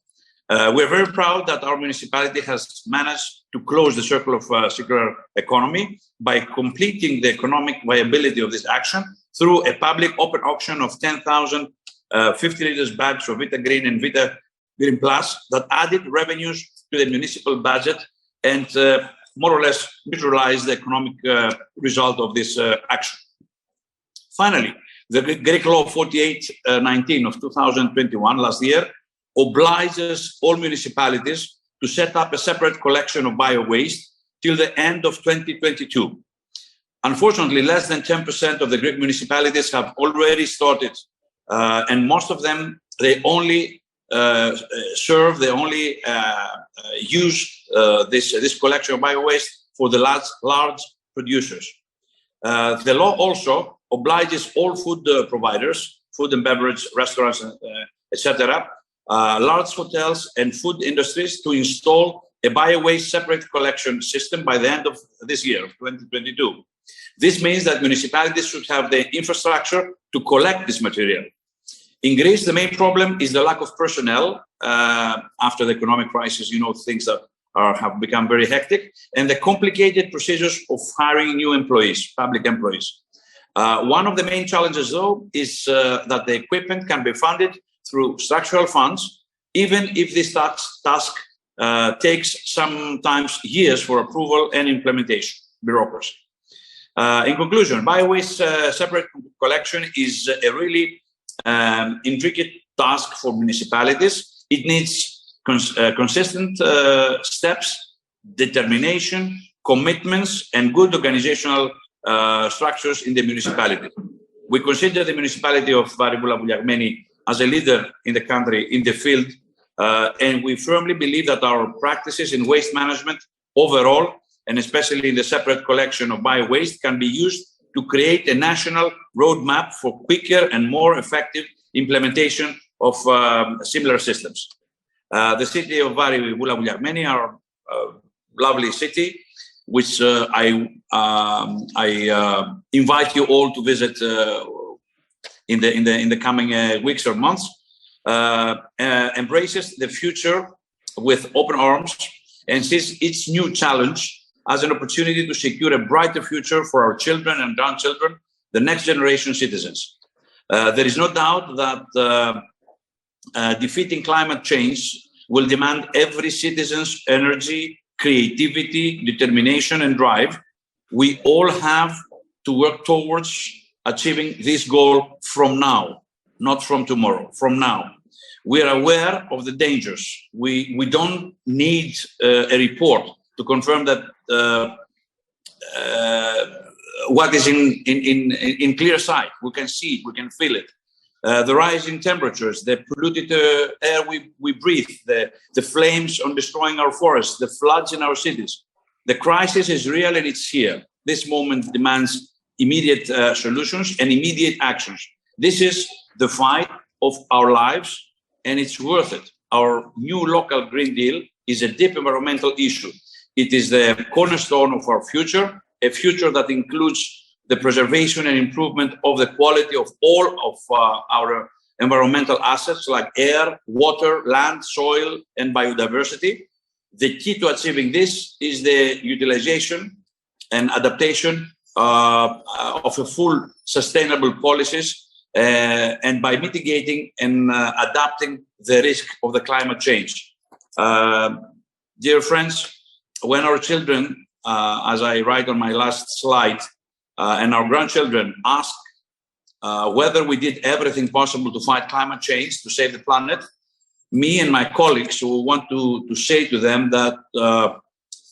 We're very proud that our municipality has managed to close the circle of circular economy by completing the economic viability of this action through a public open auction of 10,000 50 liters bags of Vitagreen and Vitagreen Plus that added revenues to the municipal budget and more or less neutralized the economic result of this action. Finally, the Greek law 4819 of 2021 last year obliges all municipalities to set up a separate collection of bio-waste till the end of 2022. Unfortunately, less than 10% of the Greek municipalities have already started, and most of them, they only use this collection of bio-waste for the large producers. The law also obliges all food providers, food and beverage, restaurants, etc., large hotels and food industries to install a bio-waste separate collection system by the end of this year, 2022. This means that municipalities should have the infrastructure to collect this material. In Greece, the main problem is the lack of personnel. After the economic crisis, things that have become very hectic, and the complicated procedures of hiring new employees, public employees. One of the main challenges, though, is that the equipment can be funded through structural funds, even if this task takes sometimes years for approval and implementation, bureaucracy. In conclusion, bio-waste separate collection is a really intricate task for municipalities. It needs consistent steps, determination, commitments, and good organizational structures in the municipality. We consider the municipality of Varivoulia-Vouliagmeni as a leader in the country, in the field, and we firmly believe that our practices in waste management overall, and especially in the separate collection of bio-waste, can be used to create a national roadmap for quicker and more effective implementation of similar systems. The city of Varivoulia-Vouliagmeni, our lovely city, which I invite you all to visit in the coming weeks or months, embraces the future with open arms and sees its new challenge as an opportunity to secure a brighter future for our children and grandchildren, the next generation citizens. There is no doubt that defeating climate change will demand every citizen's energy, creativity, determination, and drive. We all have to work towards achieving this goal from now, not from tomorrow, from now. We are aware of the dangers. We don't need a report to confirm that what is in clear sight. We can see it, we can feel it. The rising temperatures, the polluted air we breathe, the flames on destroying our forests, the floods in our cities. The crisis is real and it's here. This moment demands immediate solutions and immediate actions. This is the fight of our lives, and it's worth it. Our new local Green Deal is a deep environmental issue. It is the cornerstone of our future, a future that includes the preservation and improvement of the quality of all of our environmental assets like air, water, land, soil, and biodiversity. The key to achieving this is the utilization and adaptation of a full sustainable policies and by mitigating and adapting the risk of the climate change. Dear friends, when our children, as I write on my last slide, and our grandchildren ask whether we did everything possible to fight climate change, to save the planet, me and my colleagues will want to say to them that,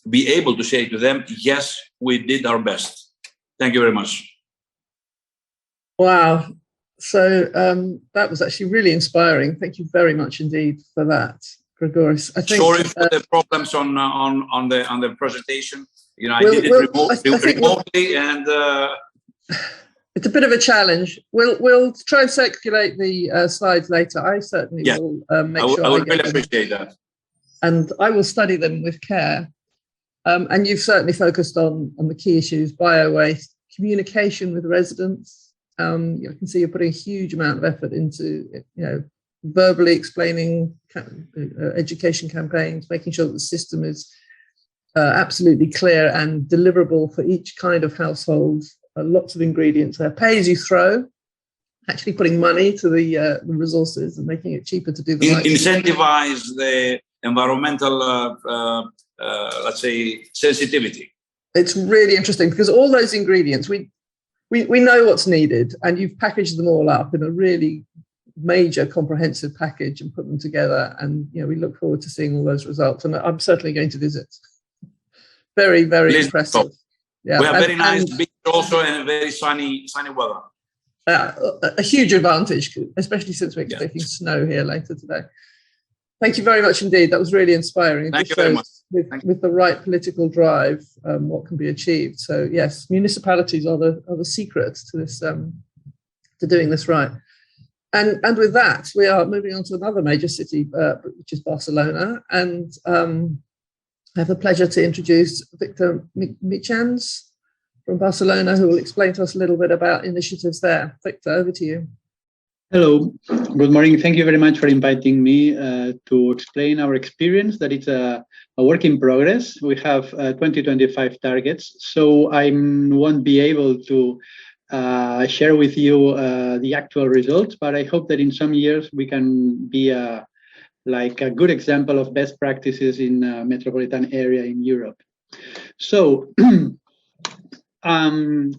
be able to say to them, yes, we did our best. Thank you very much. Wow. So that was actually really inspiring. Thank you very much indeed for that. Grigoris. I think, sorry for the problems on the presentation. You know, I did it remotely, and it's a bit of a challenge. We'll try and circulate the slides later. I certainly will make sure I would really appreciate that. And I will study them with care. And you've certainly focused on the key issues: bio-waste, communication with residents. You can see you're putting a huge amount of effort into, verbally explaining education campaigns, making sure that the system is absolutely clear and deliverable for each kind of household. Lots of ingredients there. Pay as you throw, actually putting money to the resources and making it cheaper to do the right incentivize the environmental, let's say, sensitivity. It's really interesting because all those ingredients, we know what's needed, and you've packaged them all up in a really major comprehensive package and put them together. And we look forward to seeing all those results. And I'm certainly going to visit. Very, very impressive. Yeah, we have very nice beach also and very sunny weather. A huge advantage, especially since we're expecting snow here later today. Thank you very much indeed. That was really inspiring. Thank you very much. With the right political drive, what can be achieved. So yes, municipalities are the secrets to this, to doing this right. And with that, we are moving on to another major city, which is Barcelona. And I have the pleasure to introduce Victor Michans from Barcelona, who will explain to us a little bit about initiatives there. Victor, over to you. Hello, good morning. Thank you very much for inviting me to explain our experience. That it's a work in progress. We have 2025 targets, so I won't be able to share with you the actual results, but I hope that in some years we can be like a good example of best practices in metropolitan area in Europe. So I'm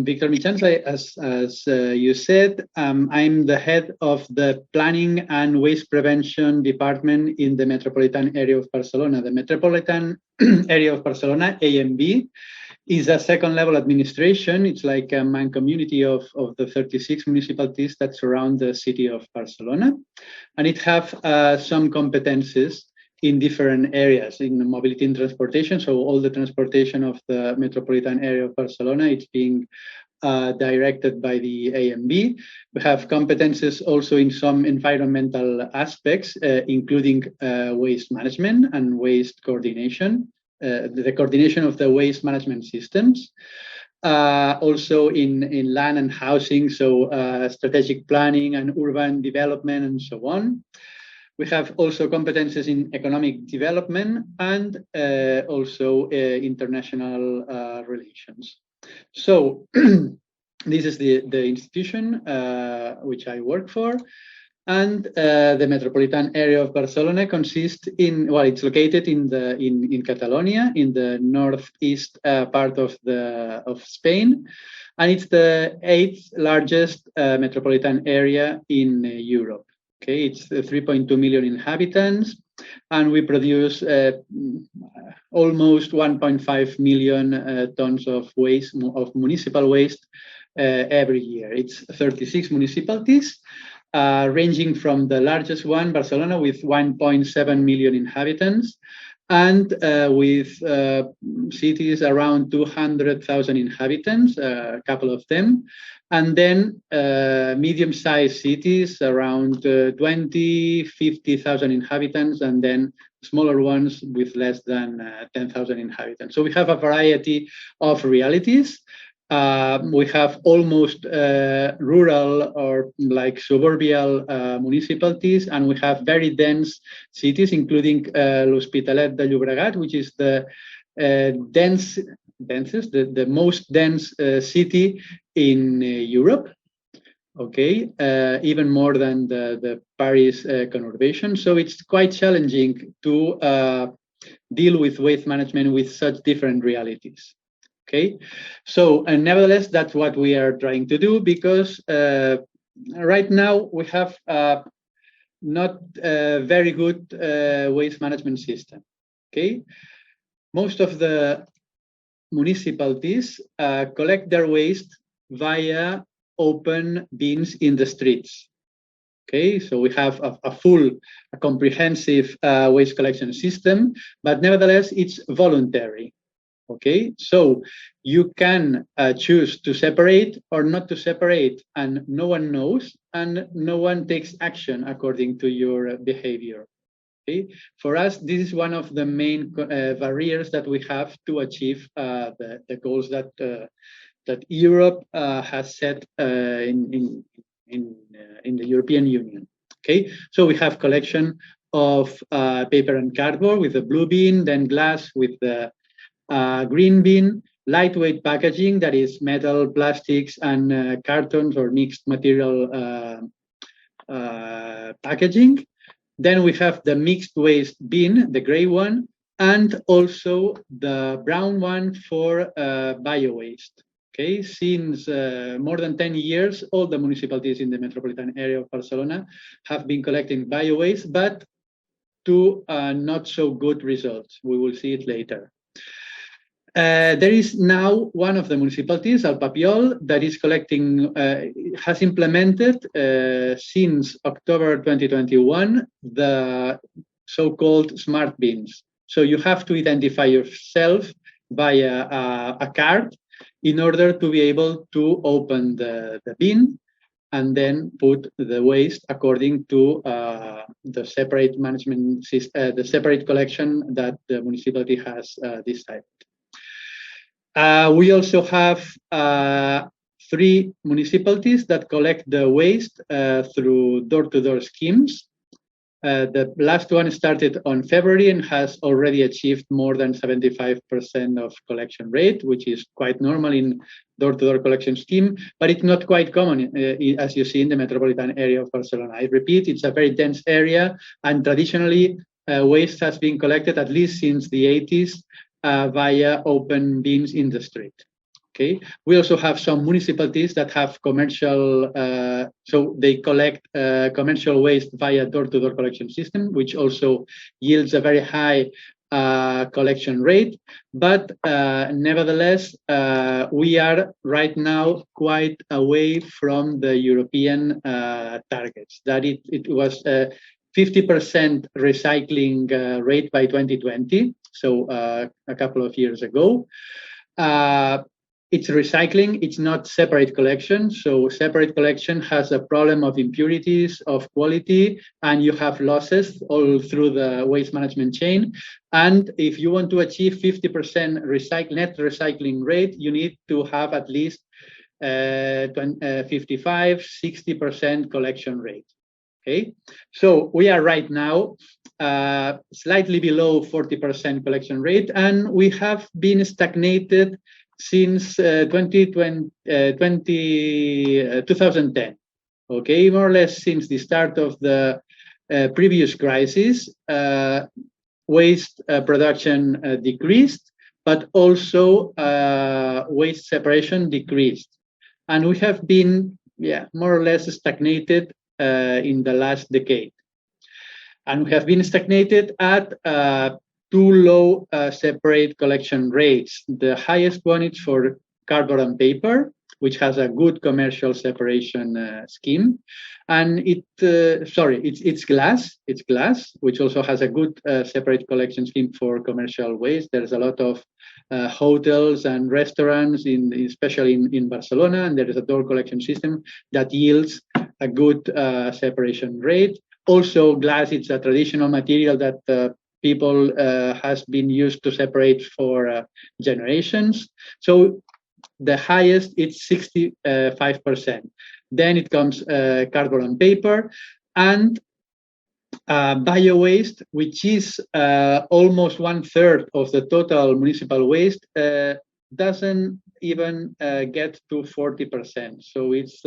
Victor Michans, as you said. I'm the head of the Planning and Waste Prevention Department in the Metropolitan Area of Barcelona. The Metropolitan Area of Barcelona, AMB, is a second-level administration. It's like a mancomunity of the 36 municipalities that surround the city of Barcelona. And it have some competences in different areas in mobility and transportation. So all the transportation of the metropolitan area of Barcelona, it's being directed by the AMB. We have competences also in some environmental aspects, including waste management and waste coordination, the coordination of the waste management systems. Also in land and housing, so strategic planning and urban development and so on. We have also competences in economic development and also international relations. So this is the institution which I work for. And the metropolitan area of Barcelona consists in, well, it's located in Catalonia, in the northeast part of Spain, and it's the 8th largest metropolitan area in Europe. Okay, it's 3.2 million inhabitants, and we produce almost 1.5 million tons of waste, of municipal waste every year. It's 36 municipalities. Ranging from the largest one, Barcelona, with 1.7 million inhabitants, and with cities around 200,000 inhabitants, a couple of them, and then medium-sized cities around 50,000 inhabitants, and then smaller ones with less than 10,000 inhabitants. So we have a variety of realities. We have almost rural or like suburban municipalities, and we have very dense cities, including L'Hospitalet de Llobregat, which is the the most dense city in Europe. Okay, even more than the Paris conurbation. So it's quite challenging to deal with waste management with such different realities. Okay, so nevertheless, that's what we are trying to do, because right now we have not a very good waste management system. Okay, most of the municipalities collect their waste via open bins in the streets. Okay, so we have a comprehensive waste collection system, but nevertheless, it's voluntary. Okay, so you can choose to separate or not to separate, and no one knows, and no one takes action according to your behavior. Okay, for us, this is one of the main barriers that we have to achieve the goals that Europe has set in the European Union. Okay, so we have collection of paper and cardboard with the blue bin, then glass with the green bin, lightweight packaging, that is metal, plastics, and cartons or mixed material packaging. Then we have the mixed waste bin, the gray one, and also the brown one for bio-waste. Okay, since more than 10 years, all the municipalities in the metropolitan area of Barcelona have been collecting bio-waste, but to not so good results. We will see it later. There is now one of the municipalities, El Papiol, that is collecting, has implemented since October 2021 the so-called smart bins. So you have to identify yourself via a card in order to be able to open the bin and then put the waste according to the separate management system, the separate collection that the municipality has decided. We also have 3 municipalities that collect the waste through door-to-door schemes. The last one started on February and has already achieved more than 75% of collection rate, which is quite normal in door-to-door collection scheme, but it's not quite common, as you see in the metropolitan area of Barcelona. I repeat, it's a very dense area, and traditionally, waste has been collected at least since the 80s via open bins in the street. Okay. We also have some municipalities that have commercial, so they collect commercial waste via door-to-door collection system, which also yields a very high collection rate. But nevertheless, we are right now quite away from the European targets. That it was 50% recycling rate by 2020, so a couple of years ago. It's recycling, it's not separate collection. So separate collection has a problem of impurities, of quality, and you have losses all through the waste management chain. And if you want to achieve 50% net recycling rate, you need to have at least 55, 60% collection rate. Okay, so we are right now slightly below 40% collection rate, and we have been stagnated since 2010, okay, more or less since the start of the previous crisis, waste production decreased, but also waste separation decreased. And we have been, more or less stagnated in the last decade. And we have been stagnated at too low separate collection rates. The highest one is for cardboard and paper, which has a good commercial separation scheme. And it's glass. It's glass, which also has a good separate collection scheme for commercial waste. There's a lot of hotels and restaurants, especially in Barcelona, and there is a door collection system that yields a good separation rate. Also, glass, it's a traditional material that people has been used to separate for generations. So the highest it's 65%. Then it comes cardboard and paper, and bio waste, which is almost 1/3 of the total municipal waste, doesn't even get to 40%. So it's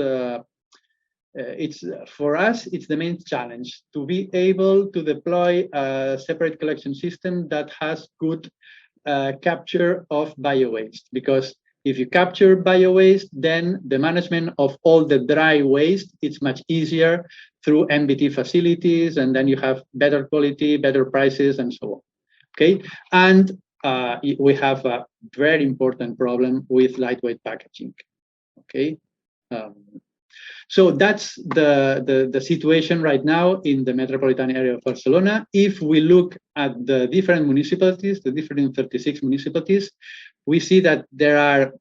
for us, it's the main challenge to be able to deploy a separate collection system that has good capture of bio-waste. Because if you capture bio-waste, then the management of all the dry waste, it's much easier through MBT facilities, and then you have better quality, better prices, and so on. Okay, and we have a very important problem with lightweight packaging. Okay. So that's the situation right now in the metropolitan area of Barcelona. If we look at the different municipalities, the different 36 municipalities, we see that there are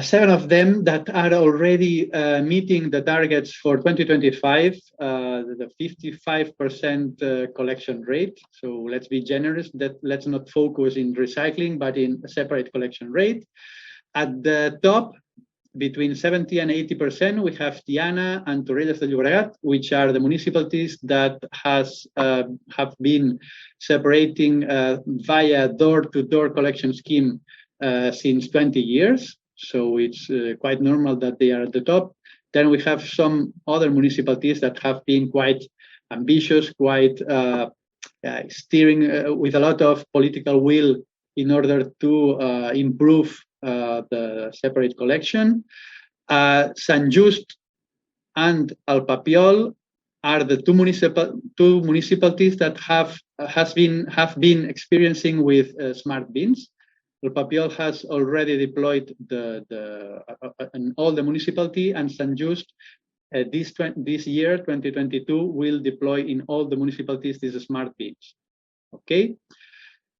7 of them that are already meeting the targets for 2025, the 55% collection rate. So let's be generous, that let's not focus in recycling, but in a separate collection rate. At the top, between 70 and 80%, we have Tiana and Torrelles de Llobregat, which are the municipalities that have been separating via door-to-door collection scheme since 20 years. So it's quite normal that they are at the top. Then we have some other municipalities that have been quite ambitious, quite steering with a lot of political will in order to improve the separate collection. Sant Just and El Papiol are the two municipalities that have been experiencing with smart bins. El Papiol has already deployed in all the municipality, and Sant Just this year, 2022, will deploy in all the municipalities these smart bins. Okay.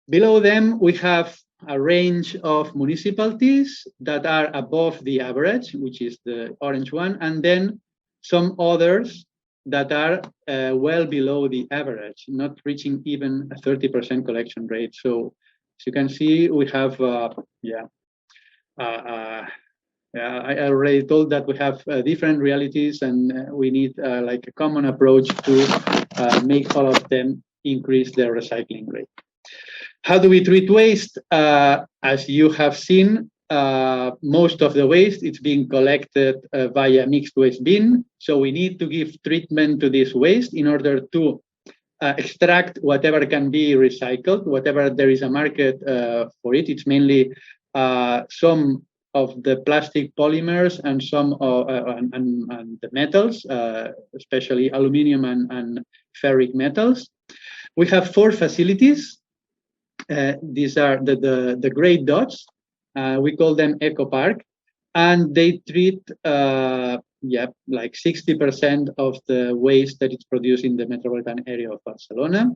Below them, we have a range of municipalities that are above the average, which is the orange one, and then some others that are well below the average, not reaching even a 30% collection rate. So as you can see, we have, I already told that we have different realities, and we need like a common approach to make all of them increase their recycling rate. How do we treat waste? As you have seen, most of the waste is being collected via mixed waste bin. So we need to give treatment to this waste in order to extract whatever can be recycled, whatever there is a market for it. It's mainly some of the plastic polymers and some and the metals, especially aluminum and ferric metals. We have 4 facilities. These are the gray dots. We call them Eco Park, and they treat like 60% of the waste that is produced in the metropolitan area of Barcelona.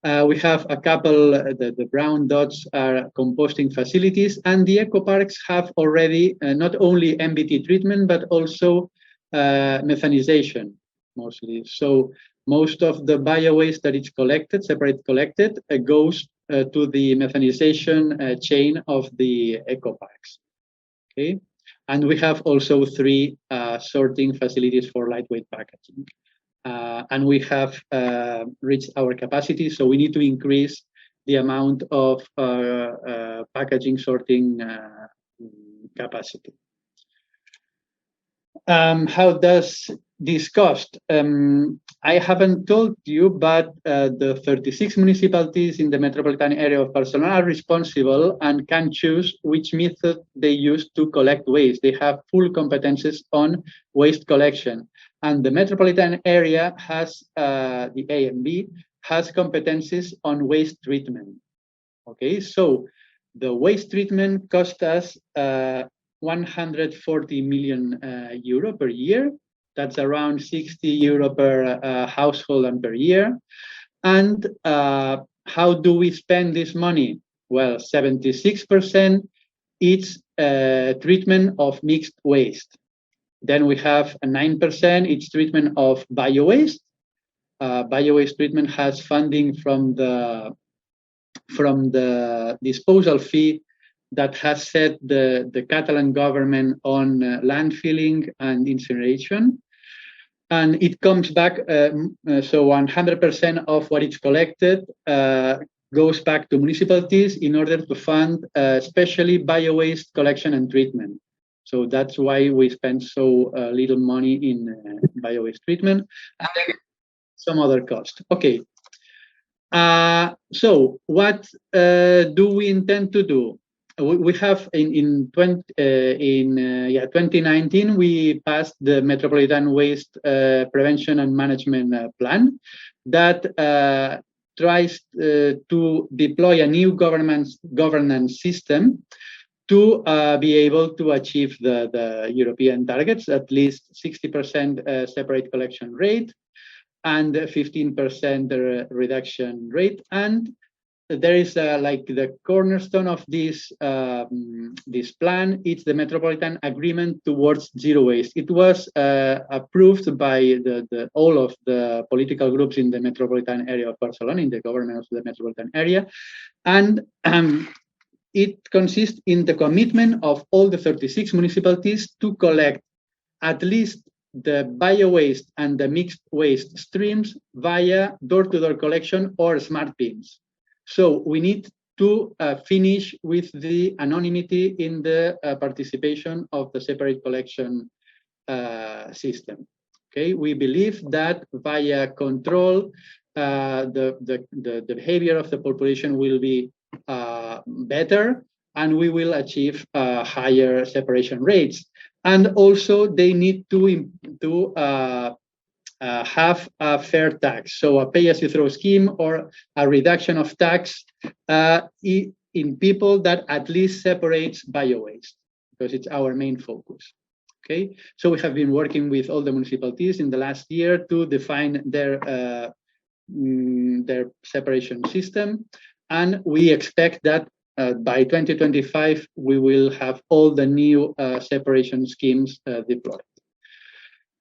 We have a couple, the brown dots are composting facilities, and the Eco Parks have already not only MBT treatment, but also methanization mostly. So most of the bio waste that is collected, collected, goes to the methanization chain of the Eco Parks. Okay, and we have also 3 sorting facilities for lightweight packaging. And we have reached our capacity, so we need to increase the amount of packaging sorting capacity. How does this cost? I haven't told you, but the 36 municipalities in the metropolitan area of Barcelona are responsible and can choose which method they use to collect waste. They have full competences on waste collection. And the metropolitan area has, the A and B, has competences on waste treatment. Okay, so the waste treatment cost us 140 million euro per year. That's around 60 euro per household and per year. And how do we spend this money? Well, 76% is treatment of mixed waste. Then we have a 9%, it's treatment of bio-waste. Bio-waste treatment has funding from the disposal fee that has set the Catalan government on landfilling and incineration. And it comes back, so 100% of what is collected goes back to municipalities in order to fund especially bio-waste collection and treatment. So that's why we spend so little money in bio-waste treatment, and then some other cost. Okay. So what do we intend to do? We have in 2019 we passed the Metropolitan Waste Prevention and Management Plan that tries to deploy a new governance system to be able to achieve the European targets, at least 60% separate collection rate and 15% reduction rate. And there is like the cornerstone of this this plan. It's the Metropolitan Agreement towards Zero Waste. It was approved by all of the political groups in the metropolitan area of Barcelona, in the government of the metropolitan area, and it consists in the commitment of all the 36 municipalities to collect at least the bio-waste and the mixed waste streams via door-to-door collection or smart bins. So we need to finish with the anonymity in the participation of the separate collection system. Okay, we believe that via control, the behavior of the population will be better, and we will achieve higher separation rates. And also, they need to have a fair tax, so a pay-as-you-throw scheme or a reduction of tax in people that at least separates bio-waste, because it's our main focus. Okay, so we have been working with all the municipalities in the last year to define their separation system, and we expect that by 2025 we will have all the new separation schemes deployed.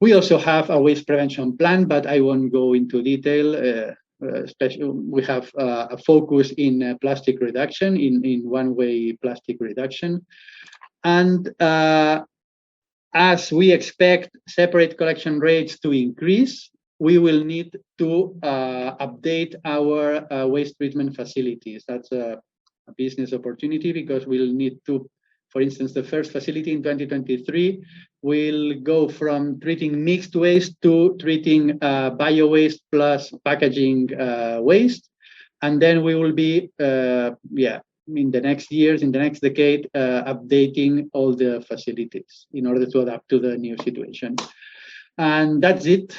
We also have a waste prevention plan, but I won't go into detail. Especially, we have a focus in plastic reduction, in one-way plastic reduction. And as we expect separate collection rates to increase, we will need to update our waste treatment facilities. That's a business opportunity, because we'll need to, for instance, the first facility in 2023 will go from treating mixed waste to treating bio-waste plus packaging waste. And then we will be, in the next years, in the next decade, updating all the facilities in order to adapt to the new situation. And that's it.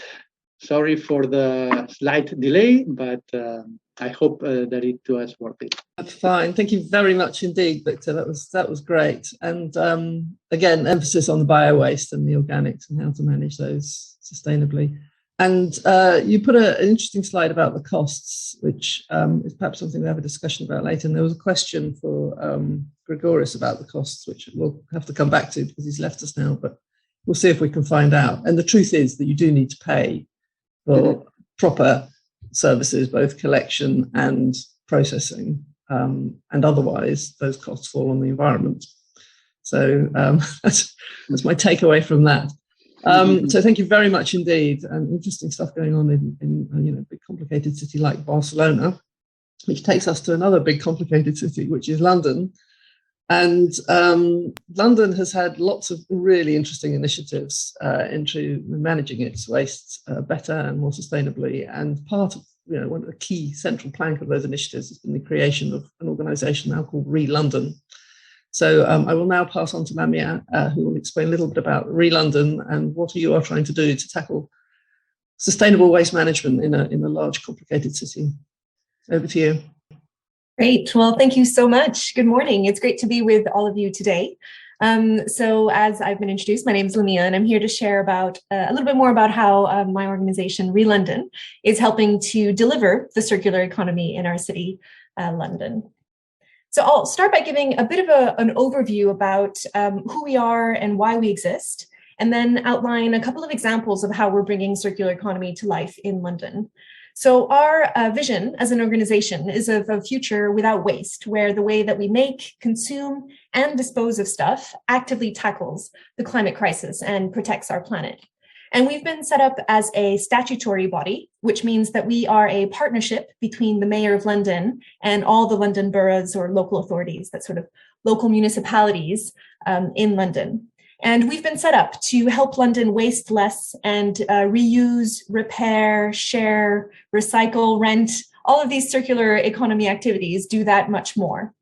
Sorry for the slight delay, but I hope that it was worth it. That's fine. Thank you very much indeed, Victor. That was great. And again, emphasis on the bio-waste and the organics and how to manage those sustainably. And you put an interesting slide about the costs, which is perhaps something we have a discussion about later. And there was a question for Grigoris about the costs, which we'll have to come back to because he's left us now, but we'll see if we can find out. And the truth is that you do need to pay for proper services, both collection and processing, and otherwise those costs fall on the environment. So that's my takeaway from that. So thank you very much indeed, and interesting stuff going on in a big complicated city like Barcelona, which takes us to another big complicated city, which is London. And London has had lots of really interesting initiatives into managing its waste better and more sustainably. And part of one of the key central plank of those initiatives has been the creation of an organisation now called Re-London. So I will now pass on to Lamia, who will explain a little bit about Re-London and what you are trying to do to tackle sustainable waste management in a large, complicated city. Over to you. Great. Well, thank you so much. Good morning. It's great to be with all of you today. So as I've been introduced, my name is Lamia, and I'm here to share about a little bit more about how my organization, Re-London, is helping to deliver the circular economy in our city, London. So I'll start by giving a bit of an overview about who we are and why we exist, and then outline a couple of examples of how we're bringing circular economy to life in London. So our vision as an organization is of a future without waste, where the way that we make, consume, and dispose of stuff actively tackles the climate crisis and protects our planet. And we've been set up as a statutory body, which means that we are a partnership between the Mayor of London and all the London boroughs or local authorities, that sort of local municipalities in London. And we've been set up to help London waste less and reuse, repair, share, recycle, rent, all of these circular economy activities, do that much more.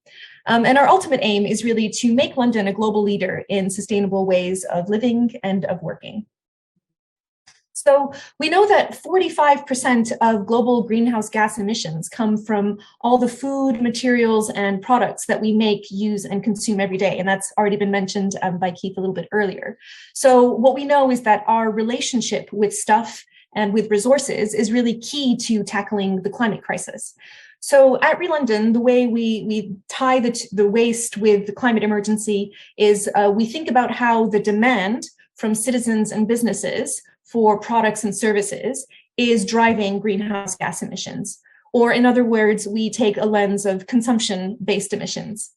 And our ultimate aim is really to make London a global leader in sustainable ways of living and of working. So we know that 45% of global greenhouse gas emissions come from all the food, materials, and products that we make, use, and consume every day. And that's already been mentioned by Keith a little bit earlier. So what we know is that our relationship with stuff and with resources is really key to tackling the climate crisis. So at ReLondon, the way we tie the waste with the climate emergency is we think about how the demand from citizens and businesses for products and services is driving greenhouse gas emissions. Or in other words, we take a lens of consumption-based emissions.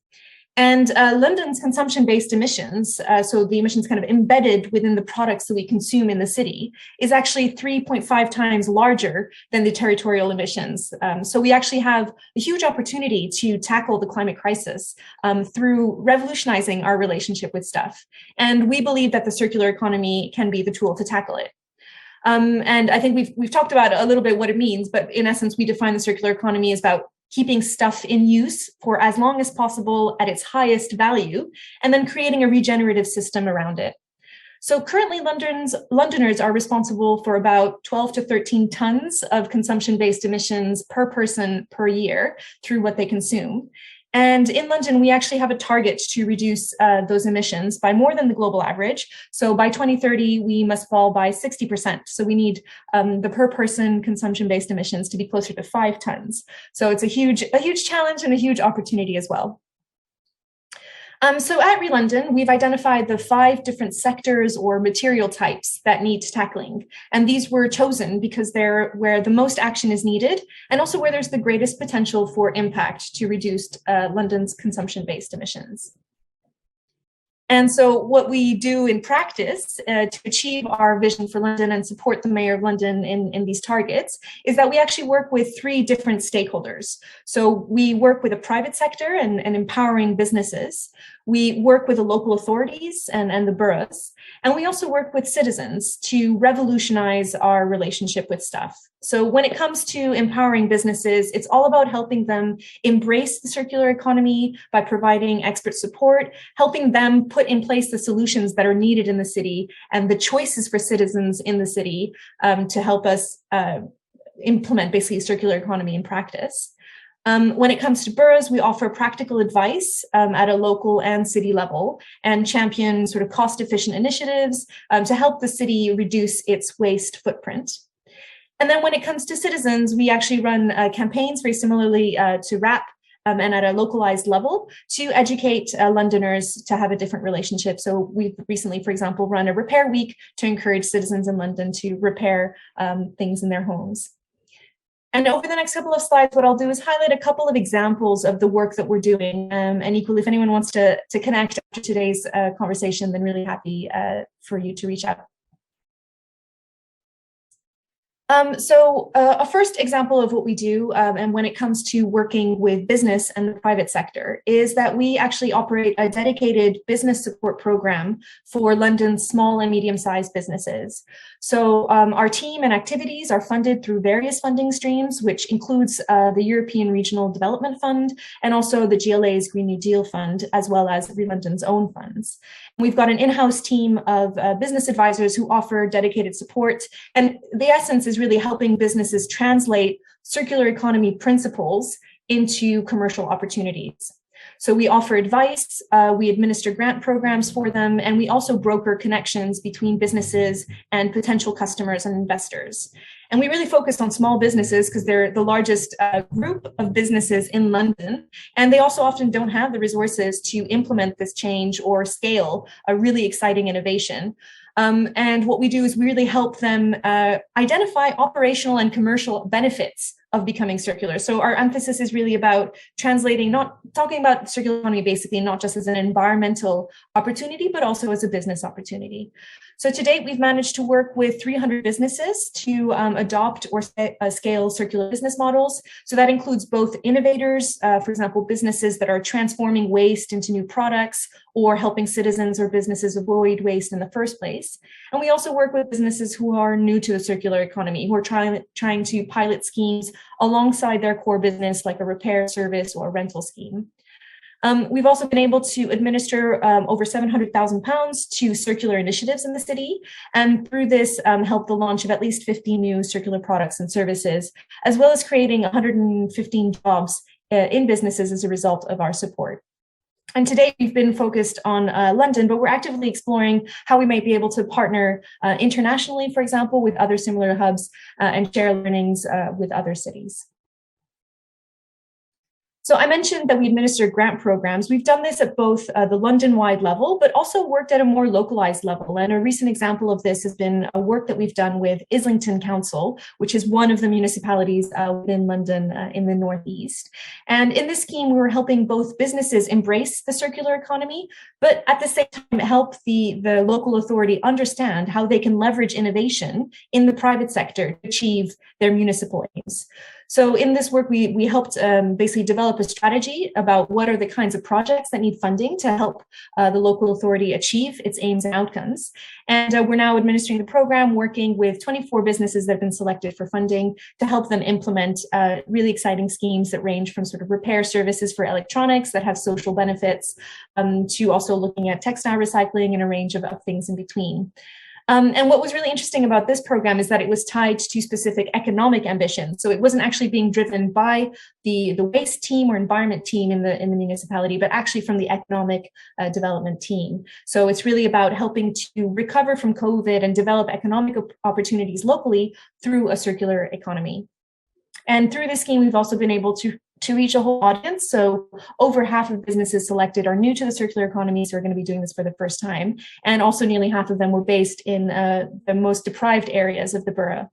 And London's consumption-based emissions, so the emissions kind of embedded within the products that we consume in the city, is actually 3.5 times larger than the territorial emissions. So we actually have a huge opportunity to tackle the climate crisis through revolutionizing our relationship with stuff. And we believe that the circular economy can be the tool to tackle it. And I think we've talked about a little bit what it means, but in essence, we define the circular economy as about keeping stuff in use for as long as possible at its highest value, and then creating a regenerative system around it. So currently, Londoners are responsible for about 12 to 13 tons of consumption-based emissions per person per year through what they consume. And in London, we actually have a target to reduce those emissions by more than the global average. So by 2030, we must fall by 60%. So we need the per person consumption-based emissions to be closer to 5 tons. So it's a huge challenge and a huge opportunity as well. So at ReLondon, we've identified the 5 different sectors or material types that need tackling. And these were chosen because they're where the most action is needed and also where there's the greatest potential for impact to reduce London's consumption-based emissions. And so what we do in practice to achieve our vision for London and support the Mayor of London in these targets is that we actually work with 3 different stakeholders. So we work with the private sector and empowering businesses. We work with the local authorities and the boroughs. And we also work with citizens to revolutionize our relationship with stuff. So when it comes to empowering businesses, it's all about helping them embrace the circular economy by providing expert support, helping them put in place the solutions that are needed in the city and the choices for citizens in the city to help us implement basically circular economy in practice. When it comes to boroughs, we offer practical advice at a local and city level and champion sort of cost-efficient initiatives to help the city reduce its waste footprint. And then when it comes to citizens, we actually run campaigns very similarly to RAP and at a localized level to educate Londoners to have a different relationship. So we've recently, for example, run a repair week to encourage citizens in London to repair things in their homes. And over the next couple of slides, what I'll do is highlight a couple of examples of the work that we're doing. And equally, if anyone wants to connect after today's conversation, then really happy for you to reach out. So a first example of what we do, and when it comes to working with business and the private sector, is that we actually operate a dedicated business support program for London's small and medium-sized businesses. So our team and activities are funded through various funding streams, which includes the European Regional Development Fund and also the GLA's Green New Deal Fund, as well as ReLondon's own funds. We've got an in-house team of business advisors who offer dedicated support. And the essence is really helping businesses translate circular economy principles into commercial opportunities. So we offer advice, we administer grant programs for them, and we also broker connections between businesses and potential customers and investors. And we really focus on small businesses because they're the largest group of businesses in London. And they also often don't have the resources to implement this change or scale a really exciting innovation. And what we do is we really help them identify operational and commercial benefits of becoming circular. So our emphasis is really about translating, not talking about circular economy basically, not just as an environmental opportunity, but also as a business opportunity. So to date, we've managed to work with 300 businesses to adopt or scale circular business models. So that includes both innovators, for example, businesses that are transforming waste into new products or helping citizens or businesses avoid waste in the first place. And we also work with businesses who are new to the circular economy, who are trying to pilot schemes alongside their core business, like a repair service or a rental scheme. We've also been able to administer over £700,000 to circular initiatives in the city, and through this help the launch of at least 50 new circular products and services, as well as creating 115 jobs in businesses as a result of our support. And today we've been focused on London, but we're actively exploring how we might be able to partner internationally, for example, with other similar hubs and share learnings with other cities. So I mentioned that we administer grant programs. We've done this at both the London-wide level, but also worked at a more localized level. And a recent example of this has been a work that we've done with Islington Council, which is one of the municipalities within London in the Northeast. And in this scheme, we were helping both businesses embrace the circular economy, but at the same time help the local authority understand how they can leverage innovation in the private sector to achieve their municipal aims. So in this work, we helped basically develop a strategy about what are the kinds of projects that need funding to help the local authority achieve its aims and outcomes. And we're now administering the program, working with 24 businesses that have been selected for funding to help them implement really exciting schemes that range from sort of repair services for electronics that have social benefits to also looking at textile recycling and a range of things in between. And what was really interesting about this program is that it was tied to specific economic ambitions. So it wasn't actually being driven by the waste team or environment team in the municipality, but actually from the economic development team. So it's really about helping to recover from COVID and develop economic opportunities locally through a circular economy. And through this scheme, we've also been able to reach a whole audience. So over half of businesses selected are new to the circular economy, so we're going to be doing this for the first time. And also nearly half of them were based in the most deprived areas of the borough.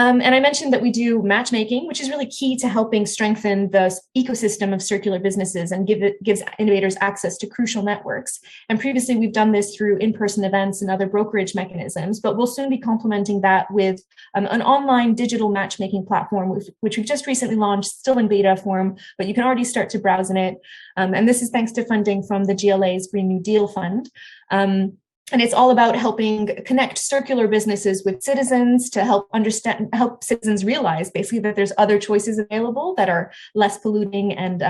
And I mentioned that we do matchmaking, which is really key to helping strengthen the ecosystem of circular businesses and gives innovators access to crucial networks. And previously, we've done this through in-person events and other brokerage mechanisms, but we'll soon be complementing that with an online digital matchmaking platform, which we've just recently launched, still in beta form, but you can already start to browse in it. And this is thanks to funding from the GLA's Green New Deal Fund. And it's all about helping connect circular businesses with citizens to help citizens realize basically that there's other choices available that are less polluting and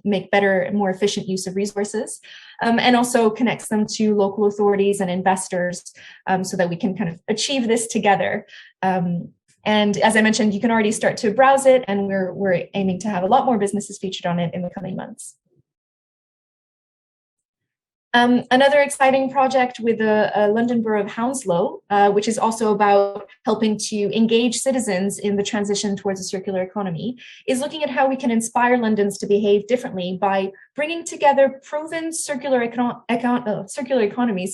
make better, more efficient use of resources. And also connects them to local authorities and investors so that we can kind of achieve this together. And as I mentioned, you can already start to browse it, and we're aiming to have a lot more businesses featured on it in the coming months. Another exciting project with the London Borough of Hounslow, which is also about helping to engage citizens in the transition towards a circular economy, is looking at how we can inspire Londoners to behave differently by bringing together proven circular economy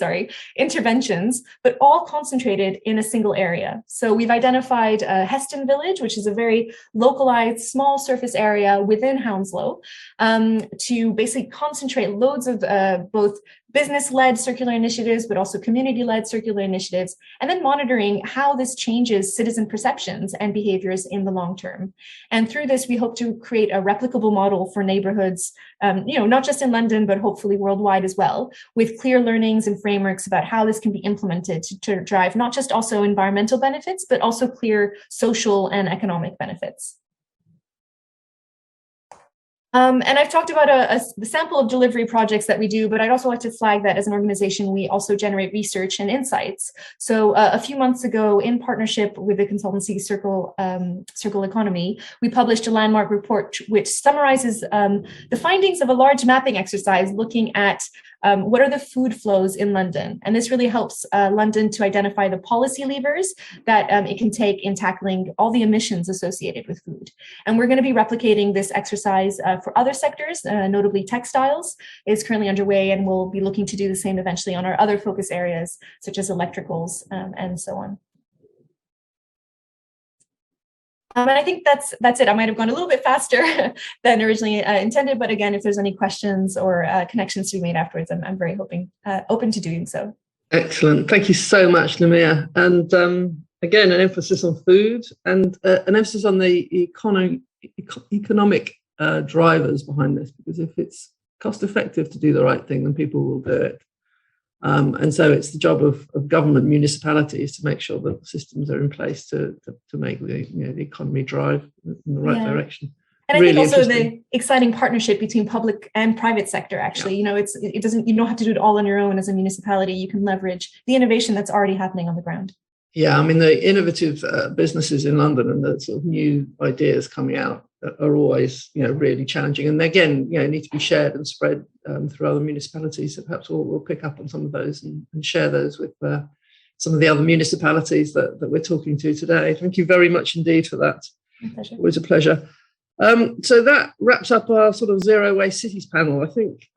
interventions, but all concentrated in a single area. So we've identified Heston Village, which is a very localized small surface area within Hounslow, to basically concentrate loads of both business-led circular initiatives, but also community-led circular initiatives, and then monitoring how this changes citizen perceptions and behaviors in the long term. And through this, we hope to create a replicable model for neighborhoods, not just in London, but hopefully worldwide as well, with clear learnings and frameworks about how this can be implemented to drive not just also environmental benefits, but also clear social and economic benefits. And I've talked about the sample of delivery projects that we do, but I'd also like to flag that as an organization, we also generate research and insights. So a few months ago, in partnership with the consultancy Circle Economy, we published a landmark report which summarizes the findings of a large mapping exercise looking at what are the food flows in London. And this really helps London to identify the policy levers that it can take in tackling all the emissions associated with food. And we're going to be replicating this exercise for other sectors, notably textiles is currently underway, and we'll be looking to do the same eventually on our other focus areas, such as electricals and so on. And I think that's it. I might have gone a little bit faster than originally intended, but again, if there's any questions or connections to be made afterwards, I'm very open to doing so. Excellent. Thank you so much, Lamia. And again, an emphasis on food and an emphasis on the economic drivers behind this, because if it's cost effective to do the right thing, then people will do it. And so it's the job of government, municipalities, to make sure that the systems are in place to make the economy drive in the right direction. And really I think also interesting. the exciting partnership between public and private sector, actually, you know, you don't have to do it all on your own as a municipality. You can leverage the innovation that's already happening on the ground. Yeah, I mean, the innovative businesses in London and the sort of new ideas coming out are always, you know, really challenging. And again, you know, need to be shared and spread through other municipalities. So perhaps we'll pick up on some of those and share those with some of the other municipalities that we're talking to today. Thank you very much indeed for that. My pleasure. Always a pleasure. So that wraps up our sort of zero waste cities panel. I think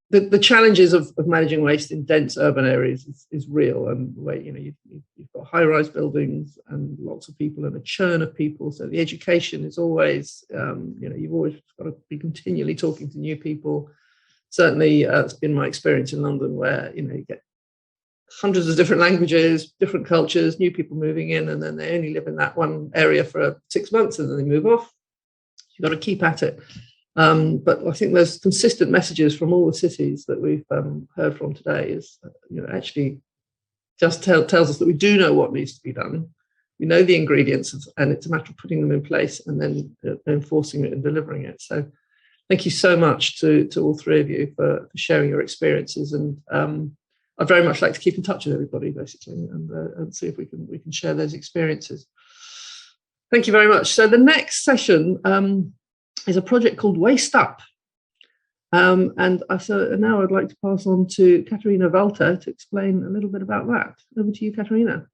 the challenges of managing waste in dense urban areas is real, and where, you know, you've got high-rise buildings and lots of people and a churn of people. So the education is always, you know, you've always got to be continually talking to new people. Certainly, it's been my experience in London, where, you know, you get hundreds of different languages, different cultures, new people moving in, and then they only live in that one area for 6 months and then they move off. You've got to keep at it. But I think there's consistent messages from all the cities that we've heard from today is, you know, actually just tells us that we do know what needs to be done. We know the ingredients, and it's a matter of putting them in place and then enforcing it and delivering it. So thank you so much to all three of you for sharing your experiences. And I'd very much like to keep in touch with everybody, basically, and see if we can share those experiences. Thank you very much. So the next session is a project called Waste Up. And so now I'd like to pass on to Katerina Walter to explain a little bit about that. Over to you, Katerina.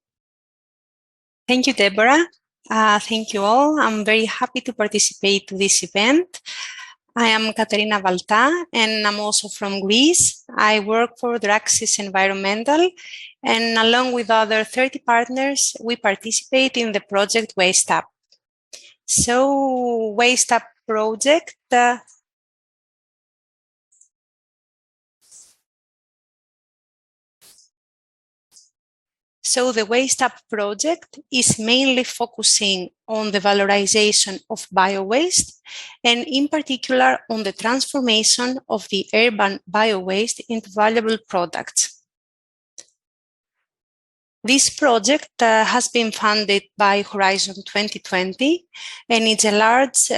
Thank you, Deborah. Thank you all. I'm very happy to participate in this event. I am Katerina Valta, and I'm also from Greece. I work for Draxis Environmental, and along with other 30 partners, we participate in the project Waste Up. So, Waste Up project So the Waste Up project is mainly focusing on the valorization of bio-waste, and in particular on the transformation of the urban bio-waste into valuable products. This project has been funded by Horizon 2020, and it's a large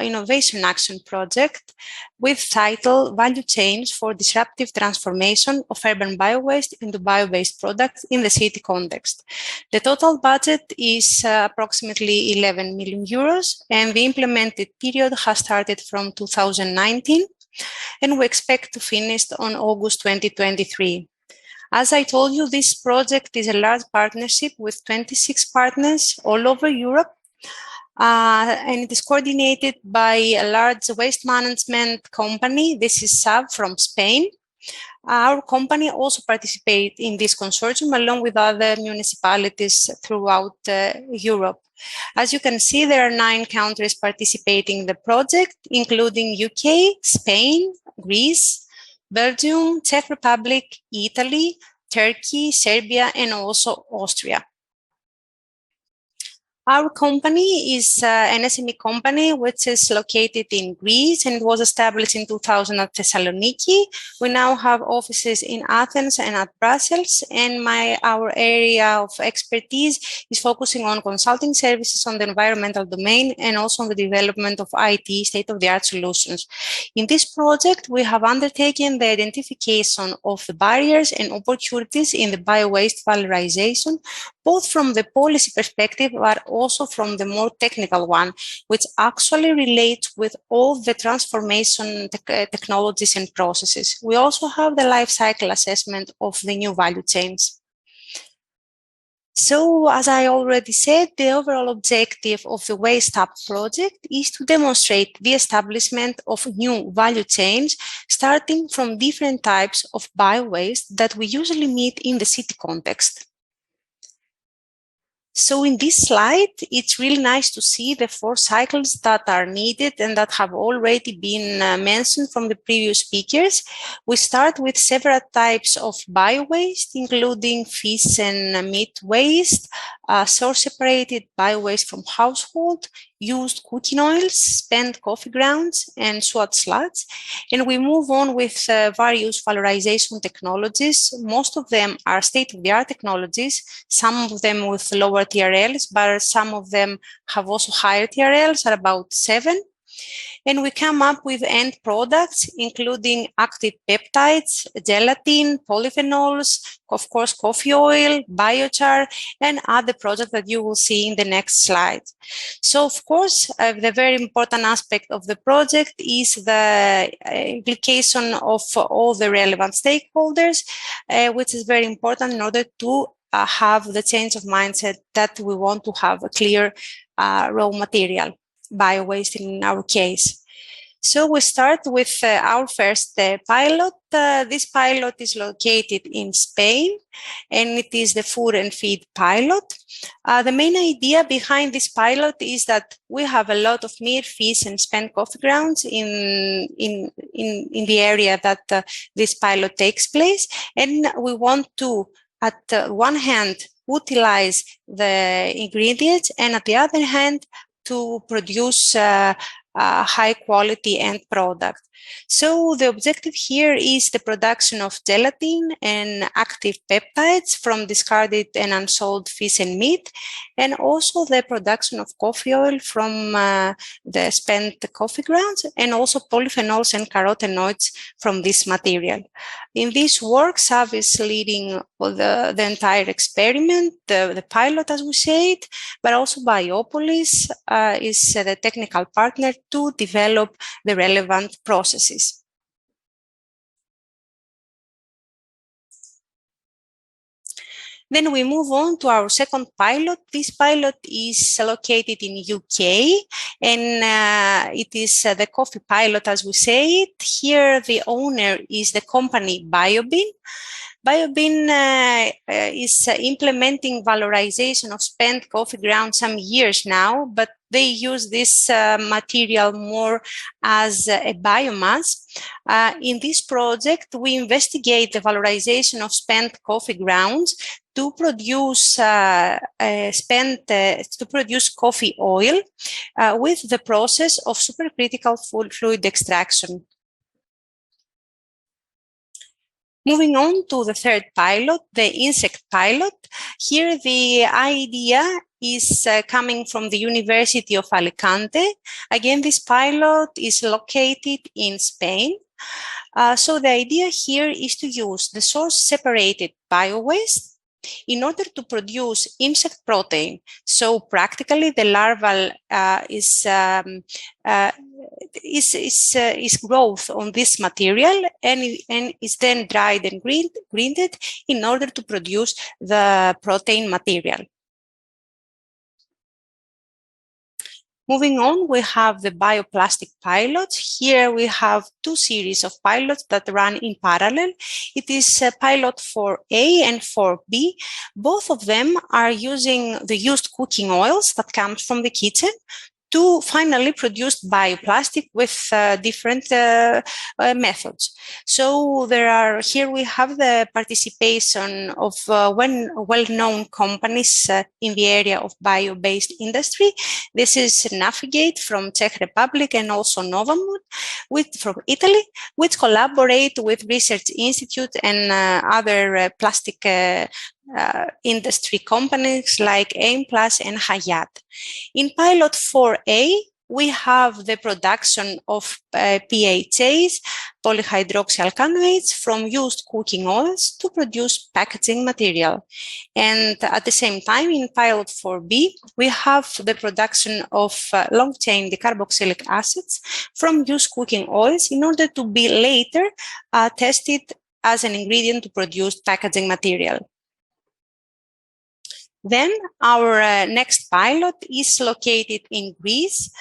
innovation action project with title Value Chains for Disruptive Transformation of Urban Bio-Waste into Bio-Based Products in the City Context. The total budget is approximately 11 million euros, and the implemented period has started from 2019, and we expect to finish on August 2023. As I told you, this project is a large partnership with 26 partners all over Europe, and it is coordinated by a large waste management company. This is SAB from Spain. Our company also participates in this consortium along with other municipalities throughout Europe. As you can see, there are 9 countries participating in the project, including UK, Spain, Greece, Belgium, Czech Republic, Italy, Turkey, Serbia, and also Austria. Our company is an SME company which is located in Greece and was established in 2000 at Thessaloniki. We now have offices in Athens and at Brussels, and our area of expertise is focusing on consulting services on the environmental domain and also on the development of IT state-of-the-art solutions. In this project, we have undertaken the identification of the barriers and opportunities in the bio-waste valorization, both from the policy perspective, but also from the more technical one, which actually relates with all the transformation technologies and processes. We also have the life cycle assessment of the new value chains. So, as I already said, the overall objective of the Waste Up project is to demonstrate the establishment of new value chains, starting from different types of bio-waste that we usually meet in the city context. So in this slide, it's really nice to see the 4 cycles that are needed and that have already been mentioned from the previous speakers. We start with several types of bio-waste, including fish and meat waste, source-separated bio-waste from household, used cooking oils, spent coffee grounds, and SWAT slugs. And we move on with various valorization technologies. Most of them are state-of-the-art technologies, some of them with lower TRLs, but some of them have also higher TRLs, at about 7. And we come up with end products, including active peptides, gelatin, polyphenols, of course, coffee oil, biochar, and other products that you will see in the next slide. So, of course, the very important aspect of the project is the implication of all the relevant stakeholders, which is very important in order to have the change of mindset that we want to have a clear raw material, bio-waste in our case. So we start with our first pilot. This pilot is located in Spain, and it is the food and feed pilot. The main idea behind this pilot is that we have a lot of meat, fish, and spent coffee grounds in the area that this pilot takes place, and we want to, at one hand, utilize the ingredients, and at the other hand, to produce high quality end product. So the objective here is the production of gelatin and active peptides from discarded and unsold fish and meat, and also the production of coffee oil from the spent coffee grounds, and also polyphenols and carotenoids from this material. In this work, SAV is leading the entire experiment, the pilot, as we said, but also Biopolis is the technical partner to develop the relevant processes. Then we move on to our second pilot. This pilot is located in UK, and it is the coffee pilot, as we say it. Here, the owner is the company BioBean. BioBean is implementing valorization of spent coffee grounds some years now, but they use this material more as a biomass. In this project, we investigate the valorization of spent coffee grounds to produce coffee oil with the process of supercritical fluid extraction. Moving on to the third pilot, the insect pilot. Here the idea is coming from the University of Alicante. Again, this pilot is located in Spain. So the idea here is to use the source-separated bio-waste in order to produce insect protein. So practically the larval is growth on this material, and is then dried and grinded in order to produce the protein material. Moving on, we have the bioplastic pilots. Here we have two series of pilots that run in parallel. It is pilot 4A and 4B. Both of them are using the used cooking oils that comes from the kitchen to finally produce bioplastic with different methods. So here we have the participation of well-known companies in the area of bio-based industry. This is Navigate from Czech Republic and also Novamut from Italy, which collaborate with Research Institute and other plastic industry companies like AIMPlus and Hayat. In pilot 4A, we have the production of PHAs, polyhydroxyalkanoates, from used cooking oils to produce packaging material. And at the same time, in pilot 4B, we have the production of long-chain decarboxylic acids from used cooking oils in order to be later tested as an ingredient to produce packaging material. Then our next pilot is located in Greece,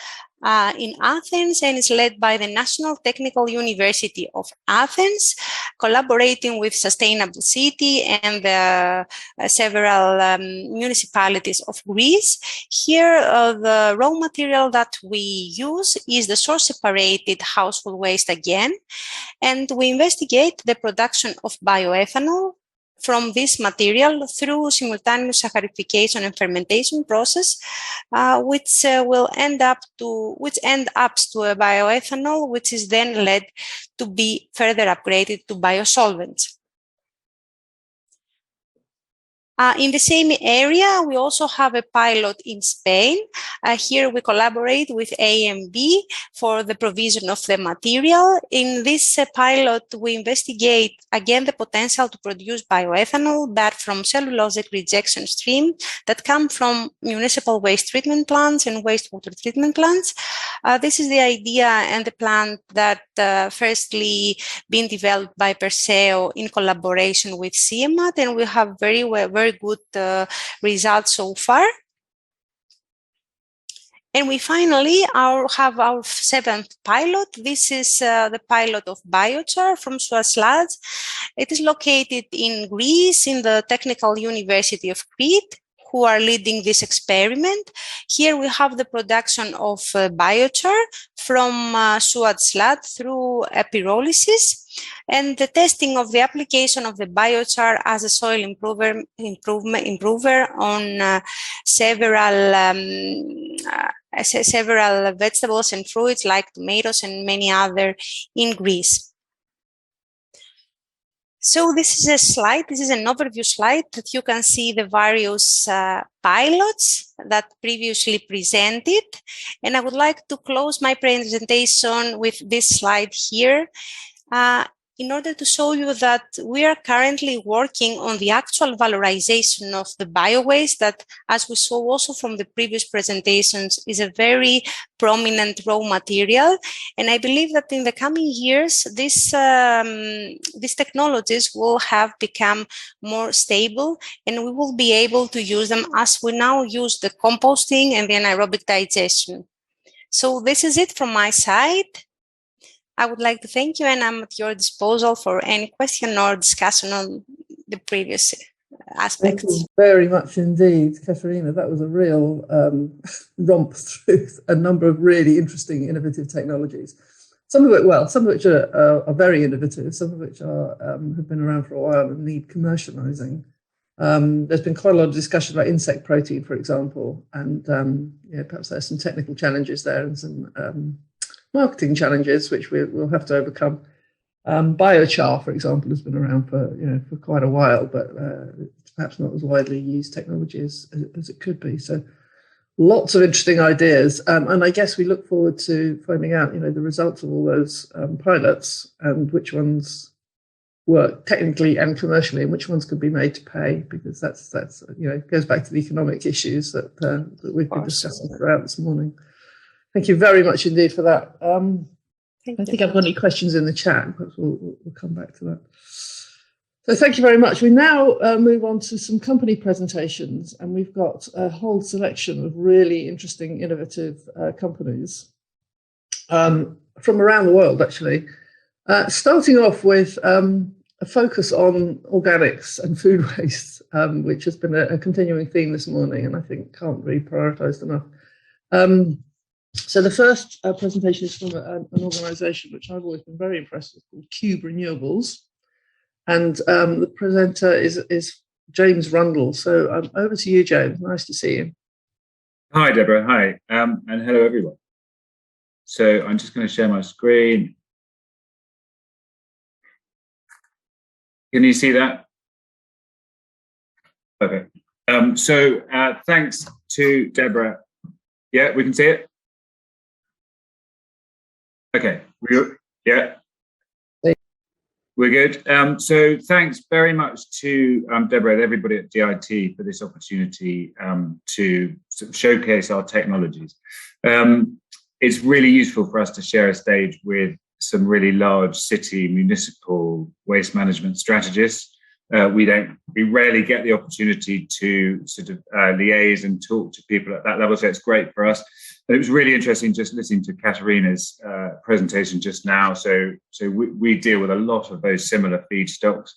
in Athens, and is led by the National Technical University of Athens, collaborating with Sustainable City and several municipalities of Greece. Here, the raw material that we use is the source-separated household waste again, and we investigate the production of bioethanol from this material through simultaneous saccharification and fermentation process, which end up to a bioethanol, which is then led to be further upgraded to biosolvents. In the same area, we also have a pilot in Spain. Here we collaborate with AMB for the provision of the material. In this pilot, we investigate again the potential to produce bioethanol, but from cellulosic rejection stream that come from municipal waste treatment plants and wastewater treatment plants. This is the idea and the plant that firstly been developed by Perseo in collaboration with CIEMAT, and we have very good results so far. And we finally have our 7th pilot. This is the pilot of biochar from Suaslads. It is located in Greece, in the Technical University of Crete, who are leading this experiment. Here we have the production of biochar from suad slag through pyrolysis, and the testing of the application of the biochar as a soil improver on several vegetables and fruits like tomatoes and many other in Greece. So this is a slide, this is an overview slide that you can see the various pilots that previously presented. And I would like to close my presentation with this slide here in order to show you that we are currently working on the actual valorization of the bio-waste that, as we saw also from the previous presentations, is a very prominent raw material. And I believe that in the coming years, these technologies will have become more stable, and we will be able to use them as we now use the composting and the anaerobic digestion. So this is it from my side. I would like to thank you, and I'm at your disposal for any question or discussion on the previous aspects. Thank you very much indeed, Katerina. That was a real romp through a number of really interesting, innovative technologies. Some of which are very innovative, some of which are have been around for a while and need commercializing. There's been quite a lot of discussion about insect protein, for example, and perhaps there's some technical challenges there and some marketing challenges which we'll have to overcome. Biochar, for example, has been around for quite a while, but it's perhaps not as widely used technology as it could be. So lots of interesting ideas, and I guess we look forward to finding out the results of all those pilots and which ones work technically and commercially, and which ones could be made to pay, because that's goes back to the economic issues that we've been discussing throughout this morning. Thank you very much indeed for that. I think I've got any questions in the chat. Perhaps we'll come back to that. So thank you very much. We now move on to some company presentations, and we've got a whole selection of really interesting, innovative companies from around the world, actually. Starting off with a focus on organics and food waste, which has been a continuing theme this morning, and I think can't be prioritised enough. So the first presentation is from an organisation which I've always been very impressed with, called Cube Renewables. And the presenter is James Rundle. So over to you, James. Nice to see you. Hi, Deborah. Hi. And hello, everyone. So I'm just going to share my screen. Can you see that? Okay. So thanks to Deborah. Yeah, we can see it. Okay, yeah, we're good. So thanks very much to Deborah and everybody at DIT for this opportunity to sort of showcase our technologies. It's really useful for us to share a stage with some really large city municipal waste management strategists. We rarely get the opportunity to sort of liaise and talk to people at that level, so it's great for us. And it was really interesting just listening to Katerina's presentation just now. So we deal with a lot of those similar feedstocks.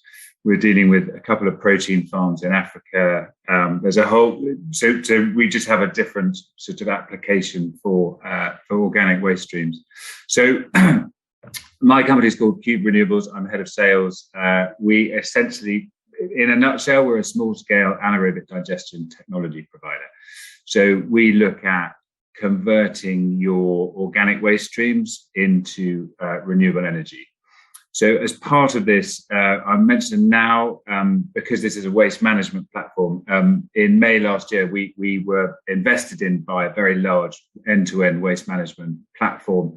We're dealing with a couple of protein farms in Africa. There's a whole, so we just have a different sort of application for organic waste streams. So my company is called Cube Renewables. I'm head of sales. We essentially, in a nutshell, we're a small-scale anaerobic digestion technology provider. So we look at converting your organic waste streams into renewable energy. So as part of this, I mentioned now, because this is a waste management platform, in May last year, we were invested in by a very large end-to-end waste management platform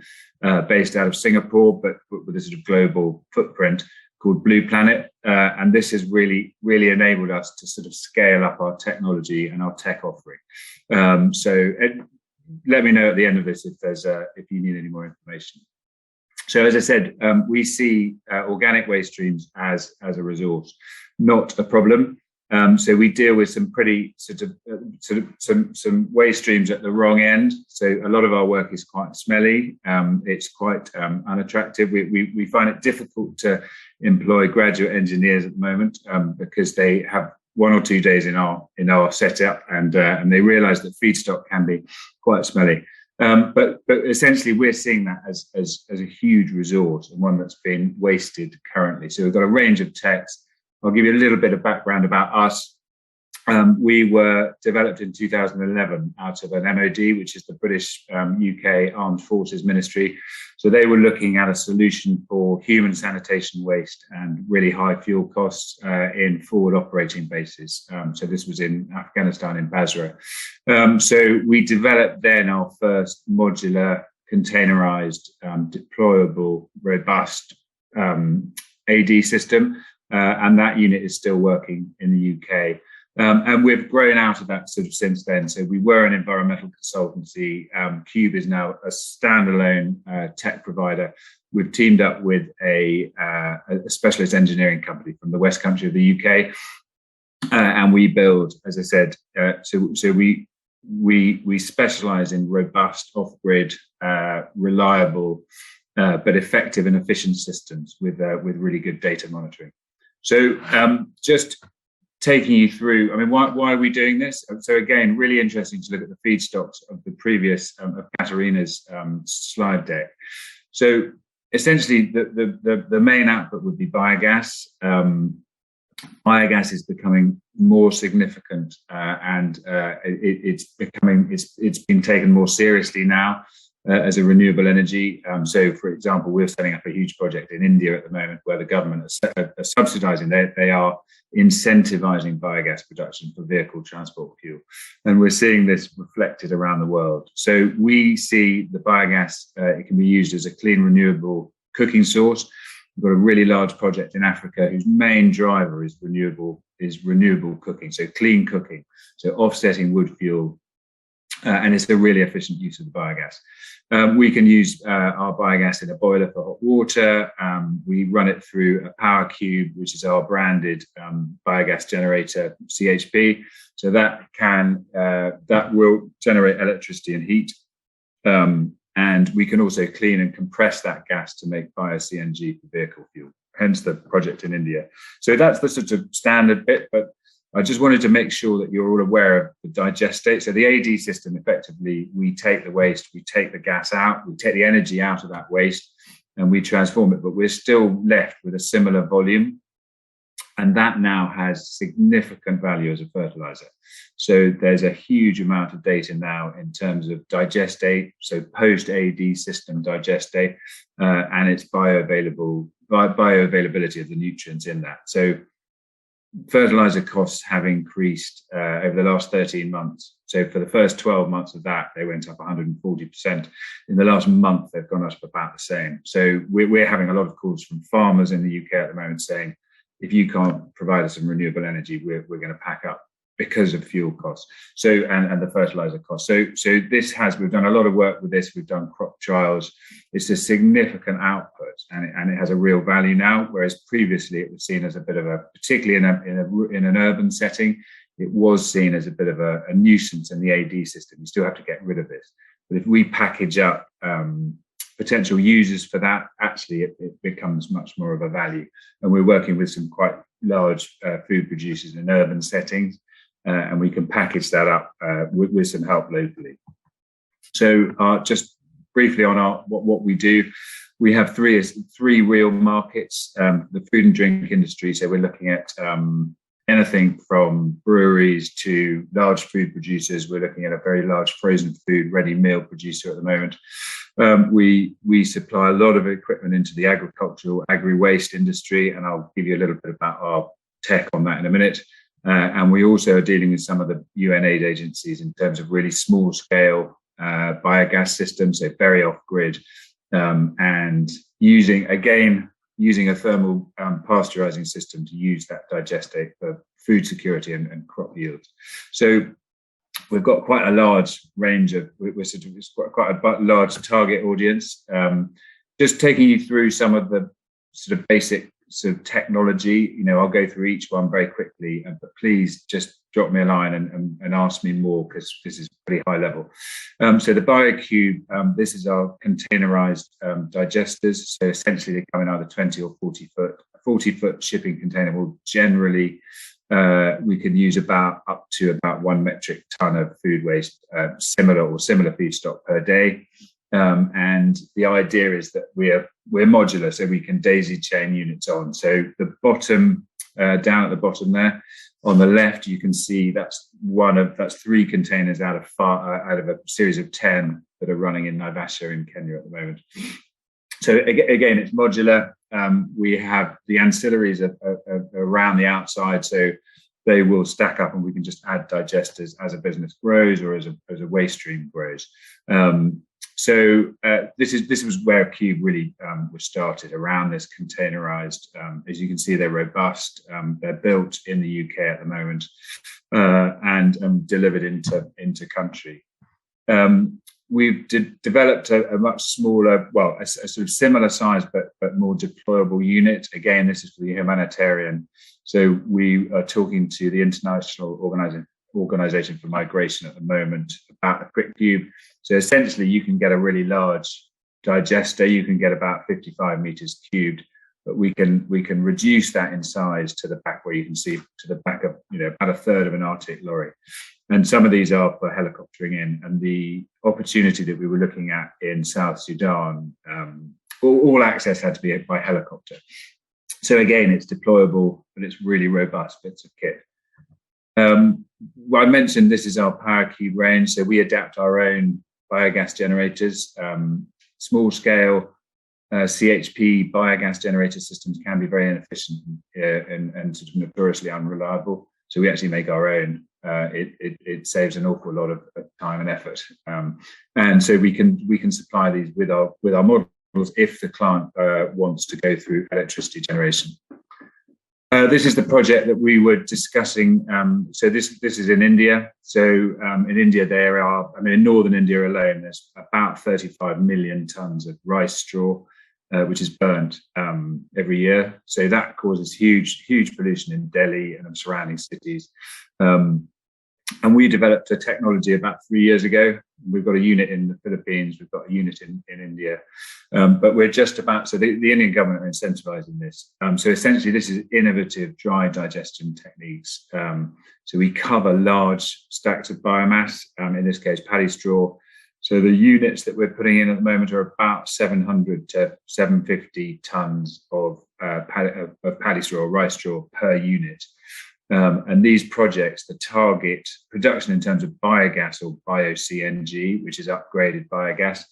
based out of Singapore, but with a sort of global footprint, called Blue Planet. And this has really enabled us to sort of scale up our technology and our tech offering. Let me know at the end of this if you need any more information. So as I said, we see organic waste streams as a resource, not a problem. So we deal with some pretty some waste streams at the wrong end. So a lot of our work is quite smelly. It's quite unattractive. We find it difficult to employ graduate engineers at the moment because they have 1 or 2 days in our setup, and they realise that feedstock can be quite smelly. But essentially, we're seeing that as a huge resource and one that's been wasted currently. So we've got a range of techs. I'll give you a little bit of background about us. We were developed in 2011 out of an MOD, which is the British UK Armed Forces Ministry. So they were looking at a solution for human sanitation waste and really high fuel costs in forward operating bases. So this was in Afghanistan, in Basra. So we developed then our first modular, containerized, deployable, robust AD system. And that unit is still working in the UK. And we've grown out of that sort of since then. So we were an environmental consultancy. Cube is now a standalone tech provider. We've teamed up with a specialist engineering company from the West Country of the UK. And we build, as I said, so we specialize in robust, off-grid, reliable, but effective and efficient systems with really good data monitoring. So just taking you through, I mean, why are we doing this? So again, really interesting to look at the feedstocks of the previous, of Katarina's slide deck. So essentially, the main output would be biogas. Biogas is becoming more significant, and it's been taken more seriously now as a renewable energy. So, for example, we're setting up a huge project in India at the moment where the government are subsidising. They are incentivizing biogas production for vehicle transport fuel, and we're seeing this reflected around the world. So we see the biogas; it can be used as a clean, renewable cooking source. We've got a really large project in Africa whose main driver is renewable cooking, so clean cooking, so offsetting wood fuel, and it's a really efficient use of the biogas. We can use our biogas in a boiler for hot water. We run it through a power cube, which is our branded biogas generator, CHP. So that will generate electricity and heat. And we can also clean and compress that gas to make bio-CNG for vehicle fuel, hence the project in India. So that's the sort of standard bit, but I just wanted to make sure that you're all aware of the digestate. So the AD system, effectively, we take the waste, we take the gas out, we take the energy out of that waste, and we transform it, but we're still left with a similar volume. And that now has significant value as a fertilizer. So there's a huge amount of data now in terms of digestate, so post-AD system digestate, and its bioavailability of the nutrients in that. So fertilizer costs have increased over the last 13 months. So for the first 12 months of that, they went up 140%. In the last month, they've gone up about the same. So we're having a lot of calls from farmers in the UK at the moment saying, if you can't provide us some renewable energy, we're going to pack up because of fuel costs. So and the fertilizer costs. So we've done a lot of work with this. We've done crop trials. It's a significant output, and it has a real value now. Whereas previously it was seen as a bit of a, particularly in an urban setting, it was seen as a bit of a nuisance in the AD system. You still have to get rid of this. But if we package up potential users for that, actually it becomes much more of a value. And we're working with some quite large food producers in urban settings, and we can package that up with some help locally. So just briefly on what we do, we have three real markets. The food and drink industry, so we're looking at anything from breweries to large food producers. We're looking at a very large frozen food ready meal producer at the moment. We supply a lot of equipment into the agricultural agri-waste industry, and I'll give you a little bit about our tech on that in a minute. And we also are dealing with some of the UN aid agencies in terms of really small scale biogas systems, so very off grid, and using a thermal pasteurizing system to use that digestate for food security and crop yield. So we've got quite a large range of, it's quite a large target audience. Just taking you through some of the sort of basic sort of technology, I'll go through each one very quickly, but please just drop me a line and ask me more, because this is pretty high level. So the BioCube, this is our containerized digesters. So essentially they come in either 20 or 40 foot. A 40-foot shipping container will generally, we can use up to about 1 metric ton of food waste, similar feedstock per day. And the idea is that we're modular, so we can daisy chain units on. So the bottom, down at the bottom there, on the left, you can see that's 3 containers out of a series of 10 that are running in Naivasha in Kenya at the moment. So again, it's modular. We have the ancillaries around the outside, so they will stack up, and we can just add digesters as a business grows or as a waste stream grows. So this was where Cube really was started, around this containerized. As you can see, they're robust. They're built in the UK at the moment and delivered into country. We've developed a much smaller, a sort of similar size but more deployable unit. Again, this is for the humanitarian. So we are talking to the International Organization for Migration at the moment about a quick cube. So essentially, you can get a really large digester. You can get about 55 meters cubed, but we can reduce that in size to the back, where you can see to the back of about a third of an Arctic lorry. And some of these are for helicoptering in. And the opportunity that we were looking at in South Sudan, all access had to be by helicopter. So again, it's deployable, but it's really robust bits of kit. Well, I mentioned this is our PowerCube range, so we adapt our own biogas generators. Small scale CHP biogas generator systems can be very inefficient and sort of notoriously unreliable. So we actually make our own. It saves an awful lot of time and effort, and so we can supply these with our models if the client wants to go through electricity generation. This is the project that we were discussing. So this is in India. So in India, in northern India alone, there's about 35 million tons of rice straw, which is burnt every year. So that causes huge pollution in Delhi and surrounding cities. And we developed a technology about 3 years ago. We've got a unit in the Philippines, we've got a unit in India, but we're just about, so the Indian government are incentivizing this. So essentially this is innovative dry digestion techniques. So we cover large stacks of biomass, in this case, paddy straw. So the units that we're putting in at the moment are about 700 to 750 tons of paddy straw, rice straw per unit. And these projects, the target production in terms of biogas or bio-CNG, which is upgraded biogas,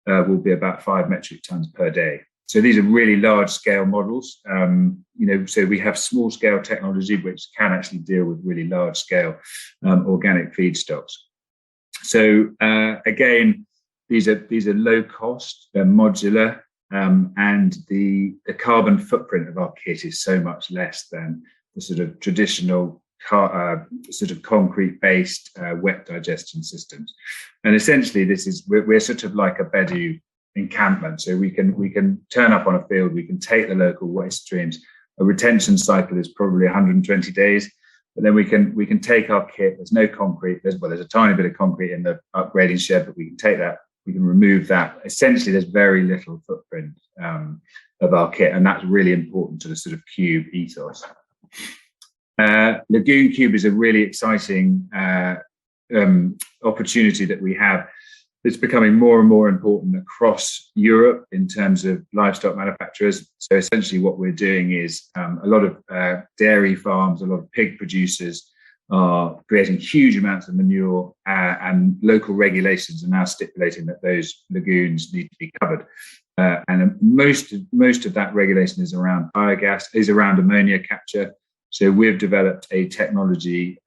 will be about 5 metric tons per day. So these are really large scale models. So we have small scale technology which can actually deal with really large scale organic feedstocks. So again, these are low cost, they're modular, and the carbon footprint of our kit is so much less than the sort of traditional sort of concrete-based wet digestion systems. And essentially, we're sort of like a Bedu encampment. So we can turn up on a field, we can take the local waste streams. A retention cycle is probably 120 days, but then we can take our kit. There's no concrete. There's a tiny bit of concrete in the upgrading shed, but we can take that. We can remove that. Essentially, there's very little footprint of our kit, and that's really important to the sort of cube ethos. Lagoon Cube is a really exciting opportunity that we have. It's becoming more and more important across Europe in terms of livestock manufacturers. So essentially what we're doing is a lot of dairy farms, a lot of pig producers are creating huge amounts of manure, and local regulations are now stipulating that those lagoons need to be covered. And most of that regulation is around biogas, is around ammonia capture. So we've developed a technology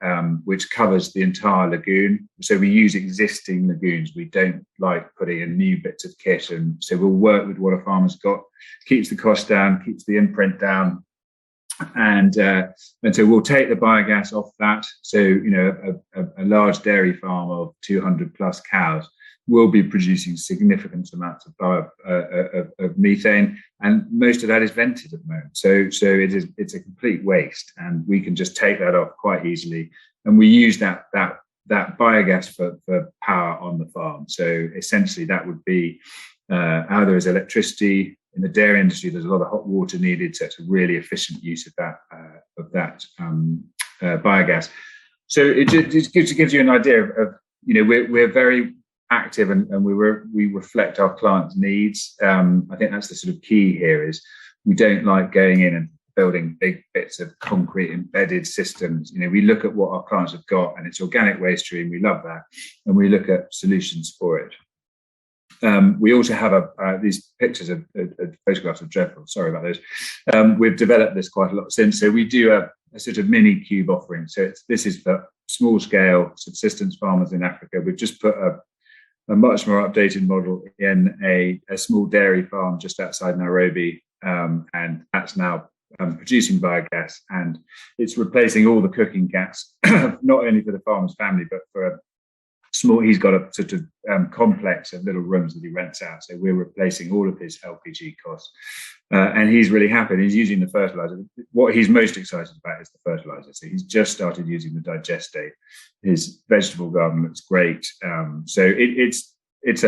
which covers the entire lagoon. So we use existing lagoons. We don't like putting in new bits of kit. And so we'll work with what a farmer's got, keeps the cost down, keeps the imprint down. And so we'll take the biogas off that. So, a large dairy farm of 200 plus cows will be producing significant amounts of methane, and most of that is vented at the moment. So it's a complete waste, and we can just take that off quite easily. And we use that biogas for power on the farm. So essentially, that would be either as electricity. In the dairy industry, there's a lot of hot water needed, so it's a really efficient use of that biogas. So it just gives you an idea of we're very active and we reflect our clients' needs. I think that's the sort of key here is we don't like going in and building big bits of concrete embedded systems. We look at what our clients have got, and it's organic waste stream. We love that, and we look at solutions for it. We also have these pictures of photographs of dreadful. Sorry about those. We've developed this quite a lot since. So we do a sort of mini cube offering. So this is for small scale subsistence farmers in Africa. We've just put a much more updated model in a small dairy farm just outside Nairobi, and that's now producing biogas, and it's replacing all the cooking gas, not only for the farmer's family but for he's got a sort of complex of little rooms that he rents out. So we're replacing all of his LPG costs. And he's really happy. He's using the fertilizer. What he's most excited about is the fertilizer. So he's just started using the digestate. His vegetable garden looks great. So it's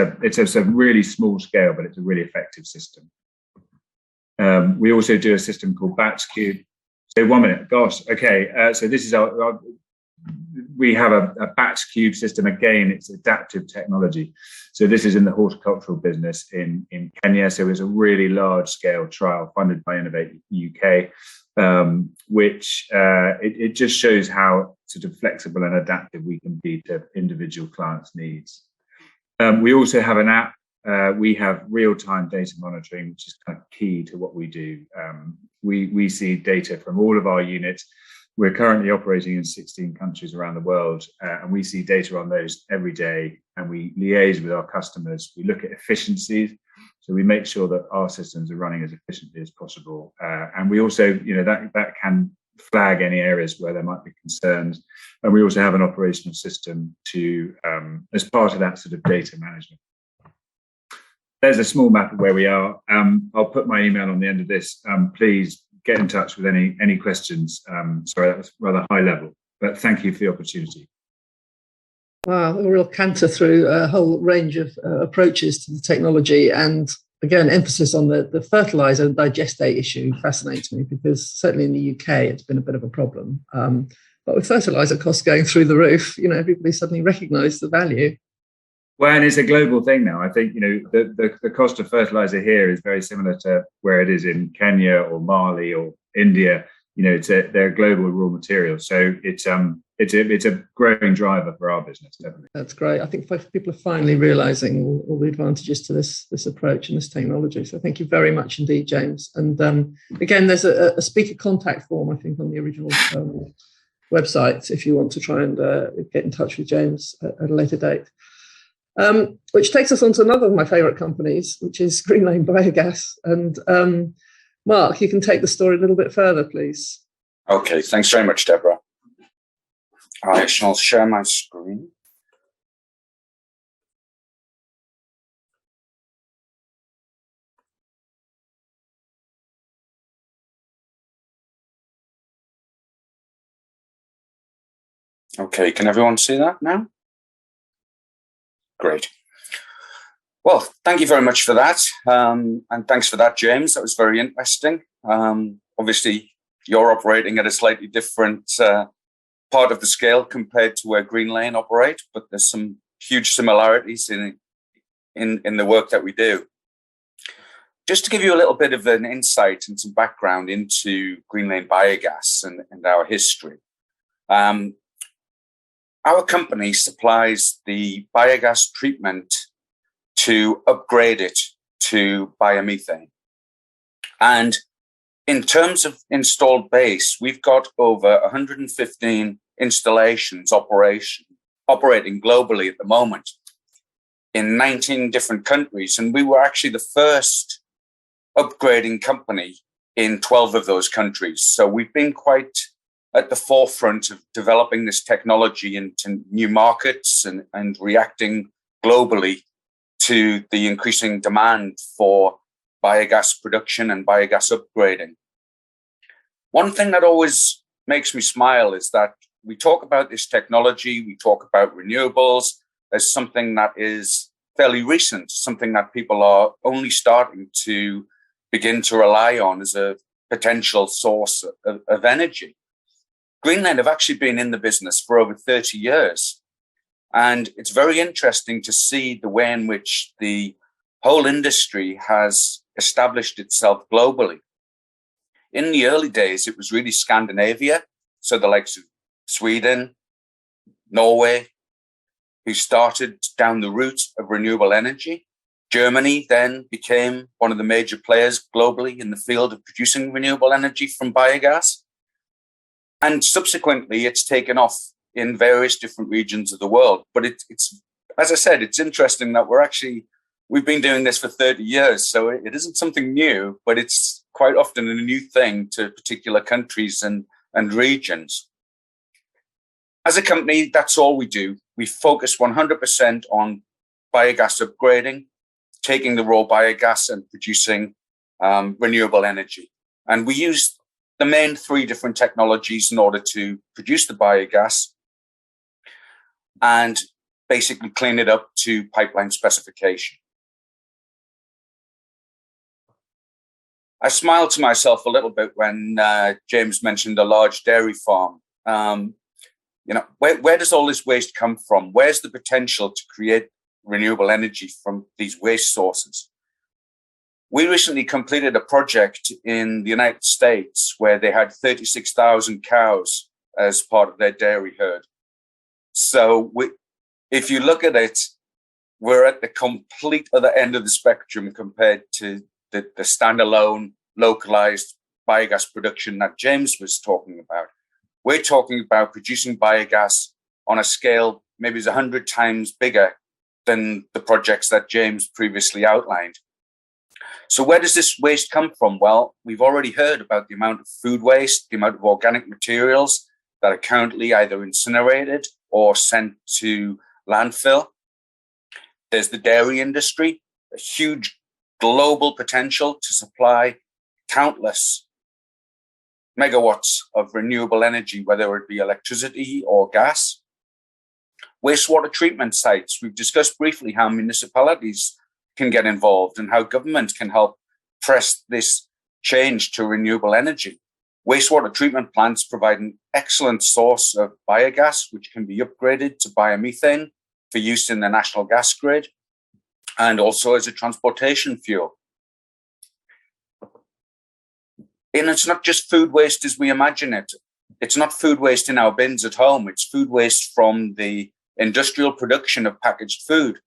a really small scale, but it's a really effective system. We also do a system called Batch Cube. So 1 minute, gosh, okay. So this is we have a batch cube system. Again, it's adaptive technology. So this is in the horticultural business in Kenya. So it's a really large scale trial funded by Innovate UK, which it just shows how sort of flexible and adaptive we can be to individual clients' needs. We also have an app. We have real-time data monitoring, which is kind of key to what we do. We see data from all of our units. We're currently operating in 16 countries around the world, and we see data on those every day, and we liaise with our customers. We look at efficiencies, so we make sure that our systems are running as efficiently as possible. And we also, that can flag any areas where there might be concerns. And we also have an operational system to, as part of that sort of data management. There's a small map of where we are. I'll put my email on the end of this. Please get in touch with any questions. Sorry, that was rather high level, but thank you for the opportunity. Wow, a real canter through a whole range of approaches to the technology, and again, emphasis on the fertilizer and digestate issue fascinates me, because certainly in the UK it's been a bit of a problem. But with fertilizer costs going through the roof, everybody suddenly recognised the value. Well, and it's a global thing now. I think, the cost of fertilizer here is very similar to where it is in Kenya or Mali or India. They're global raw materials. So it's a growing driver for our business, definitely. That's great. I think people are finally realising all the advantages to this approach and this technology. So thank you very much indeed, James. And again, there's a speaker contact form, I think, on the original website if you want to try and get in touch with James at a later date. Which takes us on to another of my favourite companies, which is Green Lane Biogas. And Mark, you can take the story a little bit further, please. Okay, thanks very much, Deborah. I shall share my screen. Okay, can everyone see that now? Great. Well, thank you very much for that. And thanks for that, James. That was very interesting. Obviously, you're operating at a slightly different part of the scale compared to where Green Lane operate, but there's some huge similarities in the work that we do. Just to give you a little bit of an insight and some background into Green Lane Biogas and our history. Our company supplies the biogas treatment to upgrade it to biomethane. And In terms of installed base, we've got over 115 installations operating globally at the moment in 19 different countries. And we were actually the first upgrading company in 12 of those countries. So we've been quite at the forefront of developing this technology into new markets and reacting globally to the increasing demand for biogas production and biogas upgrading. One thing that always makes me smile is that we talk about this technology, we talk about renewables as something that is fairly recent, something that people are only starting to begin to rely on as a potential source of energy. Greenland have actually been in the business for over 30 years. And it's very interesting to see the way in which the whole industry has established itself globally. In the early days, it was really Scandinavia, so the likes of Sweden, Norway, who started down the route of renewable energy. Germany then became one of the major players globally in the field of producing renewable energy from biogas. And subsequently, it's taken off in various different regions of the world. But it's, as I said, it's interesting that we've been doing this for 30 years. So it isn't something new, but it's quite often a new thing to particular countries and regions. As a company, that's all we do. We focus 100% on biogas upgrading, taking the raw biogas and producing renewable energy. And we use the main three different technologies in order to produce the biogas and basically clean it up to pipeline specification. I smiled to myself a little bit when James mentioned a large dairy farm. Where does all this waste come from? Where's the potential to create renewable energy from these waste sources? We recently completed a project in the United States where they had 36,000 cows as part of their dairy herd. So if you look at it, we're at the complete other end of the spectrum compared to the standalone localized biogas production that James was talking about. We're talking about producing biogas on a scale maybe 100 times bigger than the projects that James previously outlined. So where does this waste come from? Well, we've already heard about the amount of food waste, the amount of organic materials that are currently either incinerated or sent to landfill. There's the dairy industry, a huge global potential to supply countless megawatts of renewable energy, whether it be electricity or gas. Wastewater treatment sites. We've discussed briefly how municipalities can get involved and how government can help press this change to renewable energy. Wastewater treatment plants provide an excellent source of biogas, which can be upgraded to biomethane for use in the national gas grid and also as a transportation fuel. And it's not just food waste as we imagine it. It's not food waste in our bins at home. It's food waste from the industrial production of packaged food.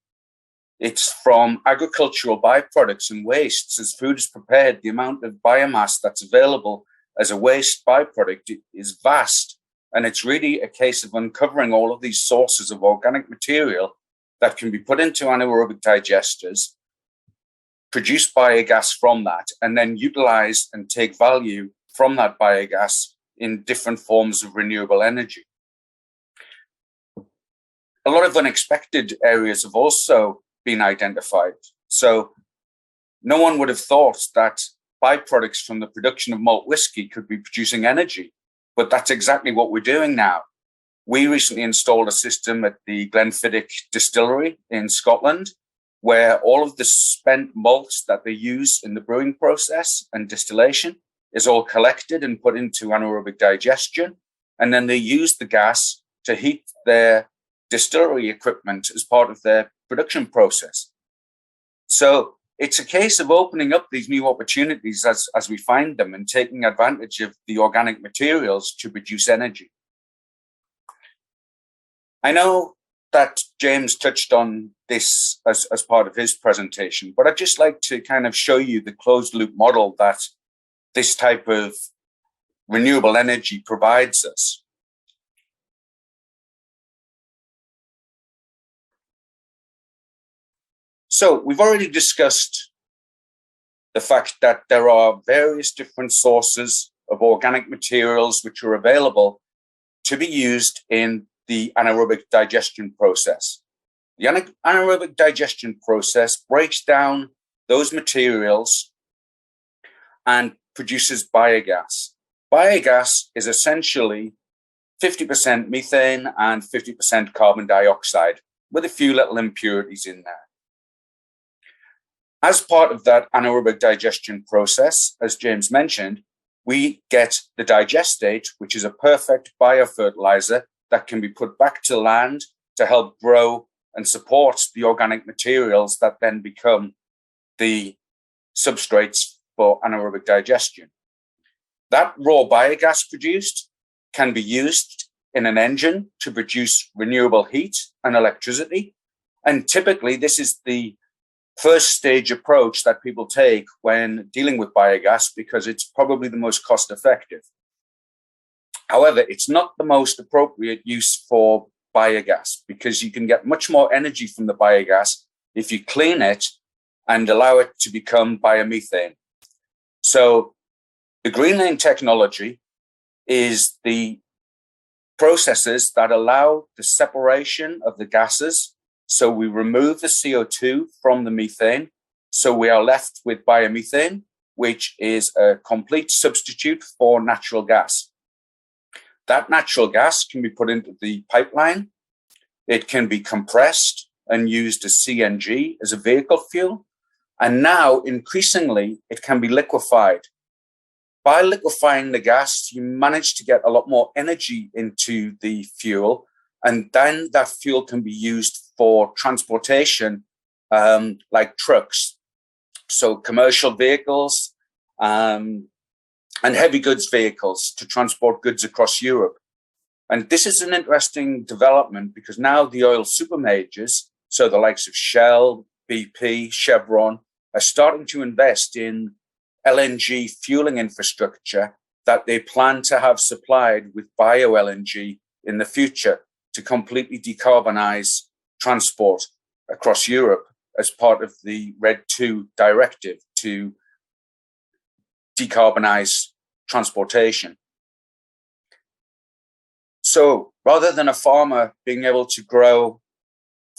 It's from agricultural byproducts and wastes. As food is prepared, the amount of biomass that's available as a waste byproduct is vast. And it's really a case of uncovering all of these sources of organic material that can be put into anaerobic digesters, produce biogas from that, and then utilize and take value from that biogas in different forms of renewable energy. A lot of unexpected areas have also been identified. So no one would have thought that byproducts from the production of malt whiskey could be producing energy, but that's exactly what we're doing now. We recently installed a system at the Glenfiddich distillery in Scotland, where all of the spent malts that they use in the brewing process and distillation is all collected and put into anaerobic digestion. And then they use the gas to heat their distillery equipment as part of their production process. So it's a case of opening up these new opportunities as we find them and taking advantage of the organic materials to produce energy. I know that James touched on this as part of his presentation, but I'd just like to kind of show you the closed loop model that this type of renewable energy provides us. So we've already discussed the fact that there are various different sources of organic materials which are available to be used in the anaerobic digestion process. The anaerobic digestion process breaks down those materials and produces biogas. Biogas is essentially 50% methane and 50% carbon dioxide with a few little impurities in there. As part of that anaerobic digestion process, as James mentioned, we get the digestate, which is a perfect biofertilizer that can be put back to land to help grow and support the organic materials that then become the substrates for anaerobic digestion. That raw biogas produced can be used in an engine to produce renewable heat and electricity. And typically, this is the first stage approach that people take when dealing with biogas because it's probably the most cost effective. However, it's not the most appropriate use for biogas because you can get much more energy from the biogas if you clean it and allow it to become biomethane. So the Green Lane technology is the processes that allow the separation of the gases. So we remove the CO2 from the methane. So we are left with biomethane, which is a complete substitute for natural gas. That natural gas can be put into the pipeline. It can be compressed and used as CNG, as a vehicle fuel. And now, increasingly, it can be liquefied. By liquefying the gas, you manage to get a lot more energy into the fuel, and then that fuel can be used for transportation, like trucks. So commercial vehicles and heavy goods vehicles to transport goods across Europe. And this is an interesting development because now the oil super majors, so the likes of Shell, BP, Chevron, are starting to invest in LNG fueling infrastructure that they plan to have supplied with bio-LNG in the future to completely decarbonize transport across Europe as part of the RED II directive to decarbonize transportation. So rather than a farmer being able to grow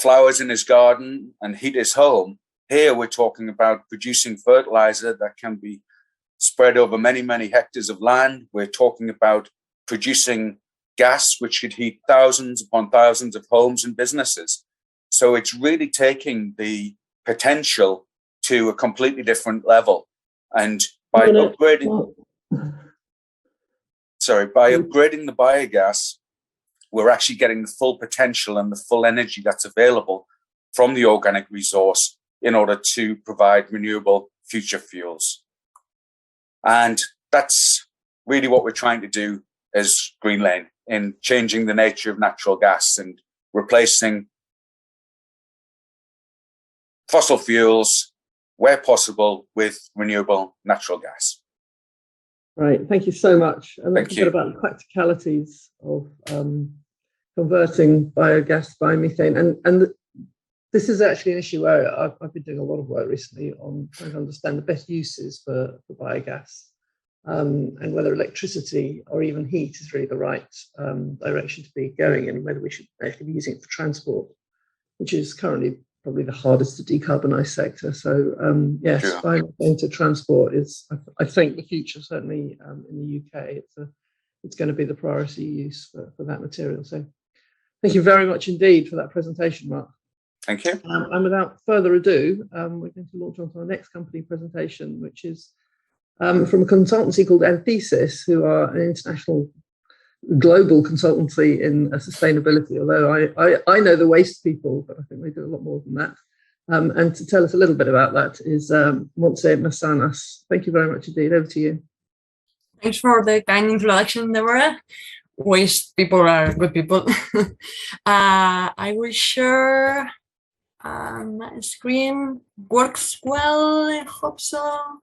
flowers in his garden and heat his home, here we're talking about producing fertilizer that can be spread over many, many hectares of land. We're talking about producing gas, which could heat thousands upon thousands of homes and businesses. So it's really taking the potential to a completely different level. And by upgrading the biogas, we're actually getting the full potential and the full energy that's available from the organic resource in order to provide renewable future fuels. And that's really what we're trying to do as Green Lane in changing the nature of natural gas and replacing fossil fuels where possible with renewable natural gas. Right, thank you so much. And let's forget about the practicalities of converting biogas to biomethane. And this is actually an issue where I've been doing a lot of work recently on trying to understand the best uses for biogas and whether electricity or even heat is really the right direction to be going in, whether we should actually be using it for transport, which is currently probably the hardest to decarbonize sector. So yes, biomethane to transport is, I think, the future, certainly in the UK. It's going to be the priority use for that material. So thank you very much indeed for that presentation, Mark. Thank you. And without further ado, we're going to launch on to our next company presentation, which is from a consultancy called Anthesis, who are an international global consultancy in sustainability, although I know the waste people, but I think they do a lot more than that. And to tell us a little bit about that is Montse Massanas. Thank you very much indeed. Over to you. Thanks for the kind introduction, Deborah. Waste people are good people. I will share my screen. Works well, I hope so.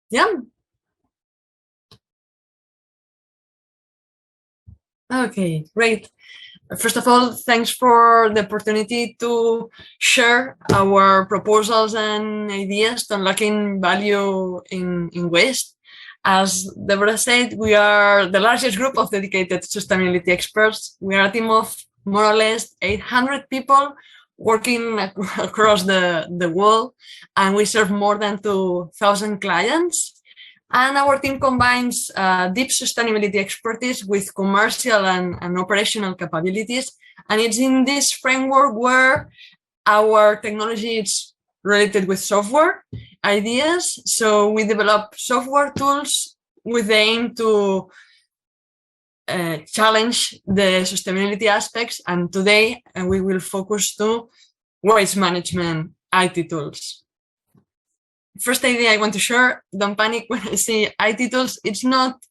Yeah. Okay, great. First of all, thanks for the opportunity to share our proposals and ideas to unlocking value in waste. As Deborah said, we are the largest group of dedicated sustainability experts. We are a team of more or less 800 people working across the world, and we serve more than 2,000 clients. And our team combines deep sustainability expertise with commercial and operational capabilities. And it's in this framework where our technology is related with software ideas. So we develop software tools with the aim to challenge the sustainability aspects. And today we will focus to waste management IT tools. First idea I want to share, don't panic when I say IT tools. It's not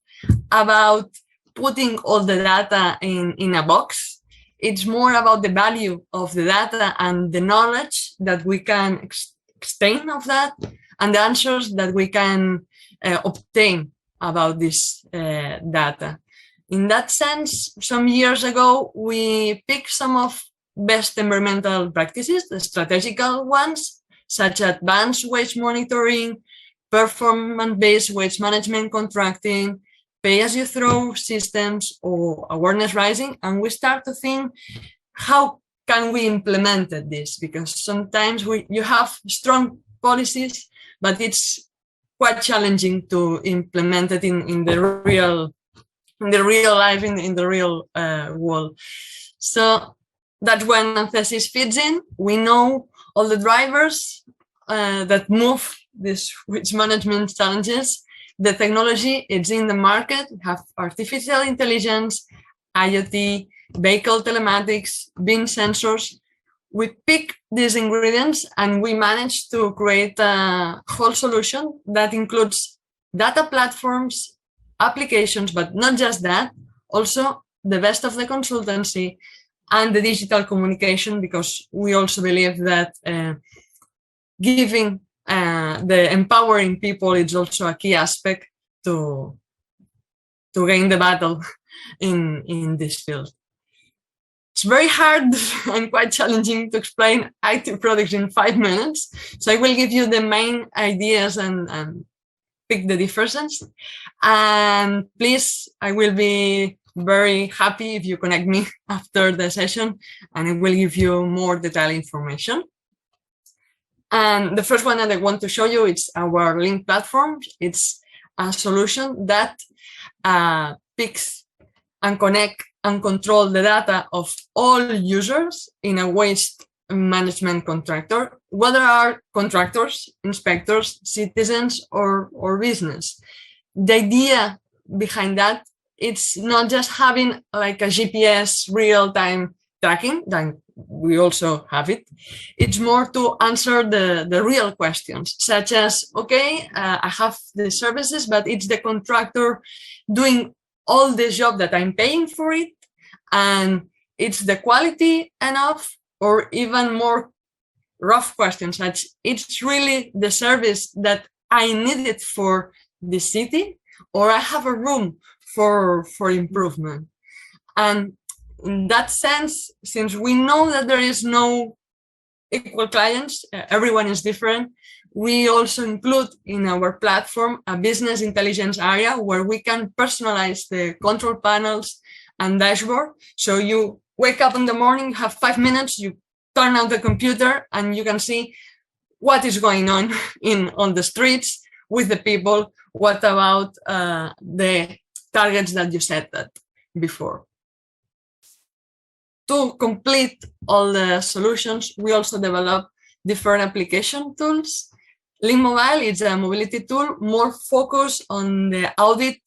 about putting all the data in a box. It's more about the value of the data and the knowledge that we can extrain of that and the answers that we can obtain about this data. In that sense, some years ago, we picked some of best environmental practices, the strategical ones, such as advanced waste monitoring, performance-based waste management contracting, pay-as-you-throw systems, or awareness raising. And we start to think, how can we implement this? Because sometimes you have strong policies, but it's quite challenging to implement it in the real life, in the real world. So that's when Anthesis fits in. We know all the drivers that move these waste management challenges. The technology is in the market. We have artificial intelligence, IoT, vehicle telematics, bin sensors. We pick these ingredients and we manage to create a whole solution that includes data platforms, applications, but not just that, also the best of the consultancy and the digital communication, because we also believe that giving the empowering people is also a key aspect to gain the battle in this field. It's very hard and quite challenging to explain IT products in 5 minutes. So I will give you the main ideas and pick the differences. And please, I will be very happy if you connect me after the session and I will give you more detailed information. And the first one that I want to show you is our link platform. It's a solution that picks and connect and control the data of all users in a waste management contractor, whether are contractors, inspectors, citizens, or business. The idea behind that, it's not just having like a GPS real-time tracking, that we also have it. It's more to answer the real questions, such as, okay, I have the services, but it's the contractor doing all the job that I'm paying for it, and it's the quality enough, or even more rough questions, such it's really the service that I needed for the city, or I have a room for improvement. And in that sense, since we know that there is no equal clients, everyone is different, we also include in our platform a business intelligence area where we can personalize the control panels and dashboard. So you wake up in the morning, have 5 minutes, you turn on the computer and you can see what is going on on the streets with the people. What about the targets that you set that before? To complete all the solutions, we also develop different application tools. Link Mobile is a mobility tool more focused on the audit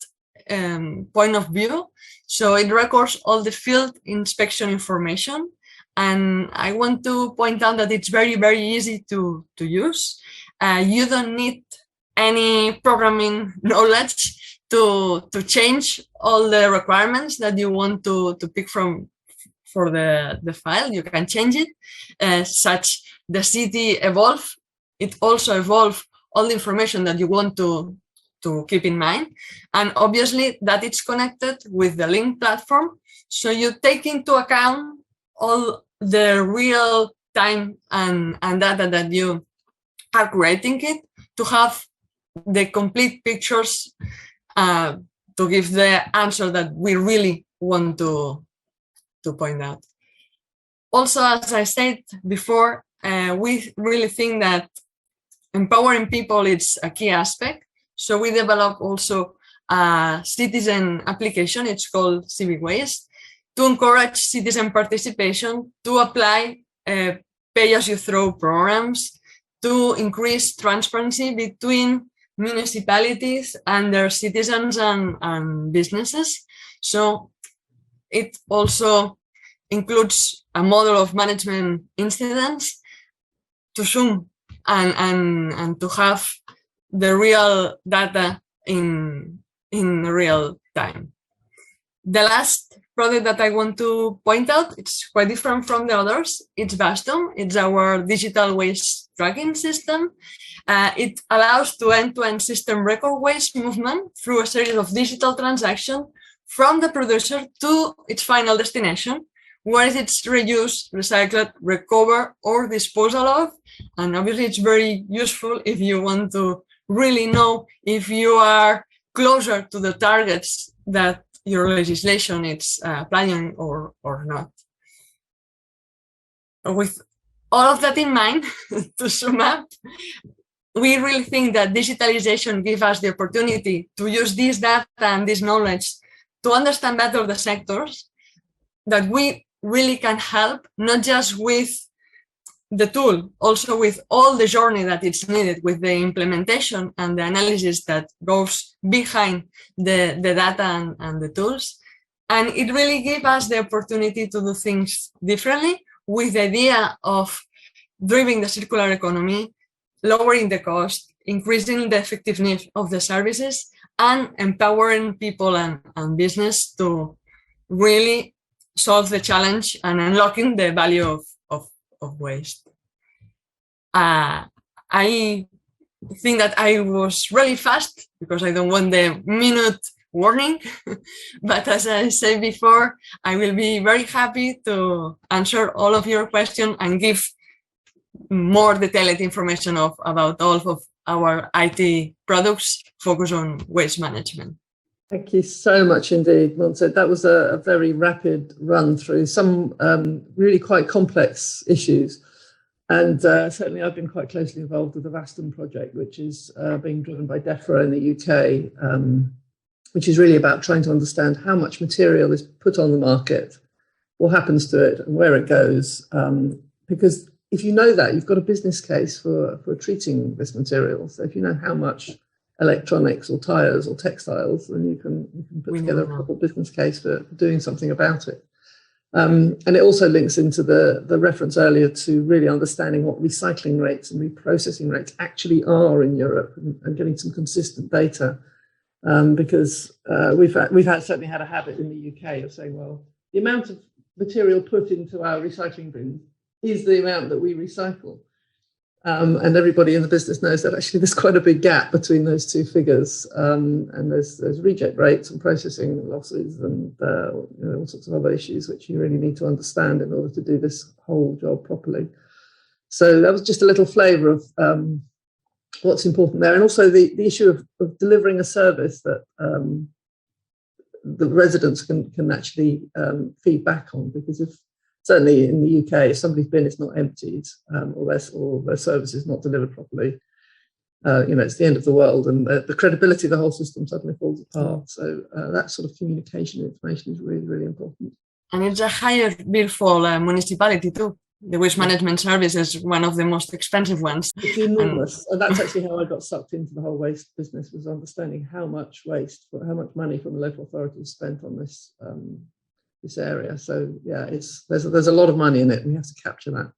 point of view. So it records all the field inspection information. And I want to point out that it's very, very easy to use. You don't need any programming knowledge to change all the requirements that you want to pick for the file. You can change it. Such the city evolve, it also evolve all the information that you want to to keep in mind. And obviously that it's connected with the link platform. So you take into account all the real time and data that you are creating it to have the complete pictures to give the answer that we really want to point out. Also, as I said before, we really think that empowering people is a key aspect. So we develop also a citizen application, it's called Civic Waste, to encourage citizen participation, to apply pay-as-you-throw programs, to increase transparency between municipalities and their citizens and businesses. So it also includes a model of management incidents to zoom and to have the real data in real time. The last product that I want to point out, it's quite different from the others. It's Bastom. It's our digital waste tracking system. It allows to end-to-end system record waste movement through a series of digital transactions from the producer to its final destination, where it's reused, recycled, recovered, or disposal of. And obviously it's very useful if you want to really know if you are closer to the targets that your legislation is applying or not. With all of that in mind, to sum up, we really think that digitalization gives us the opportunity to use this data and this knowledge to understand better the sectors, that we really can help, not just with the tool, also with all the journey that it's needed, with the implementation and the analysis that goes behind the data and the tools. And it really gives us the opportunity to do things differently, with the idea of driving the circular economy, lowering the cost, increasing the effectiveness of the services, and empowering people and business to really solve the challenge and unlocking the value of waste. I think that I was really fast because I don't want the minute warning, but as I said before, I will be very happy to answer all of your questions and give more detailed information about all of our IT products focused on waste management. Thank you so much indeed, Montse. That was a very rapid run through some really quite complex issues. And certainly I've been quite closely involved with the Bastom project, which is being driven by DEFRA in the UK, which is really about trying to understand how much material is put on the market, what happens to it and where it goes. Because if you know that, you've got a business case for treating this material. So if you know how much electronics or tires or textiles, then you can put together a proper business case for doing something about it. And it also links into the reference earlier to really understanding what recycling rates and reprocessing rates actually are in Europe and getting some consistent data. Because we've certainly had a habit in the UK of saying, well, the amount of material put into our recycling bin is the amount that we recycle. And everybody in the business knows that actually there's quite a big gap between those two figures. And there's reject rates and processing losses and all sorts of other issues which you really need to understand in order to do this whole job properly. So that was just a little flavour of what's important there. And also the issue of delivering a service that the residents can actually feed back on, because if certainly in the UK, if somebody's bin is not emptied or their service is not delivered properly, it's the end of the world, and the credibility of the whole system suddenly falls apart. So that sort of communication information is really, really important. And it's a higher bill for municipality too. The waste management service is one of the most expensive ones. It's enormous. And that's actually how I got sucked into the whole waste business, was understanding how much waste, how much money from the local authorities spent on this area. So yeah, there's a lot of money in it. We have to capture that.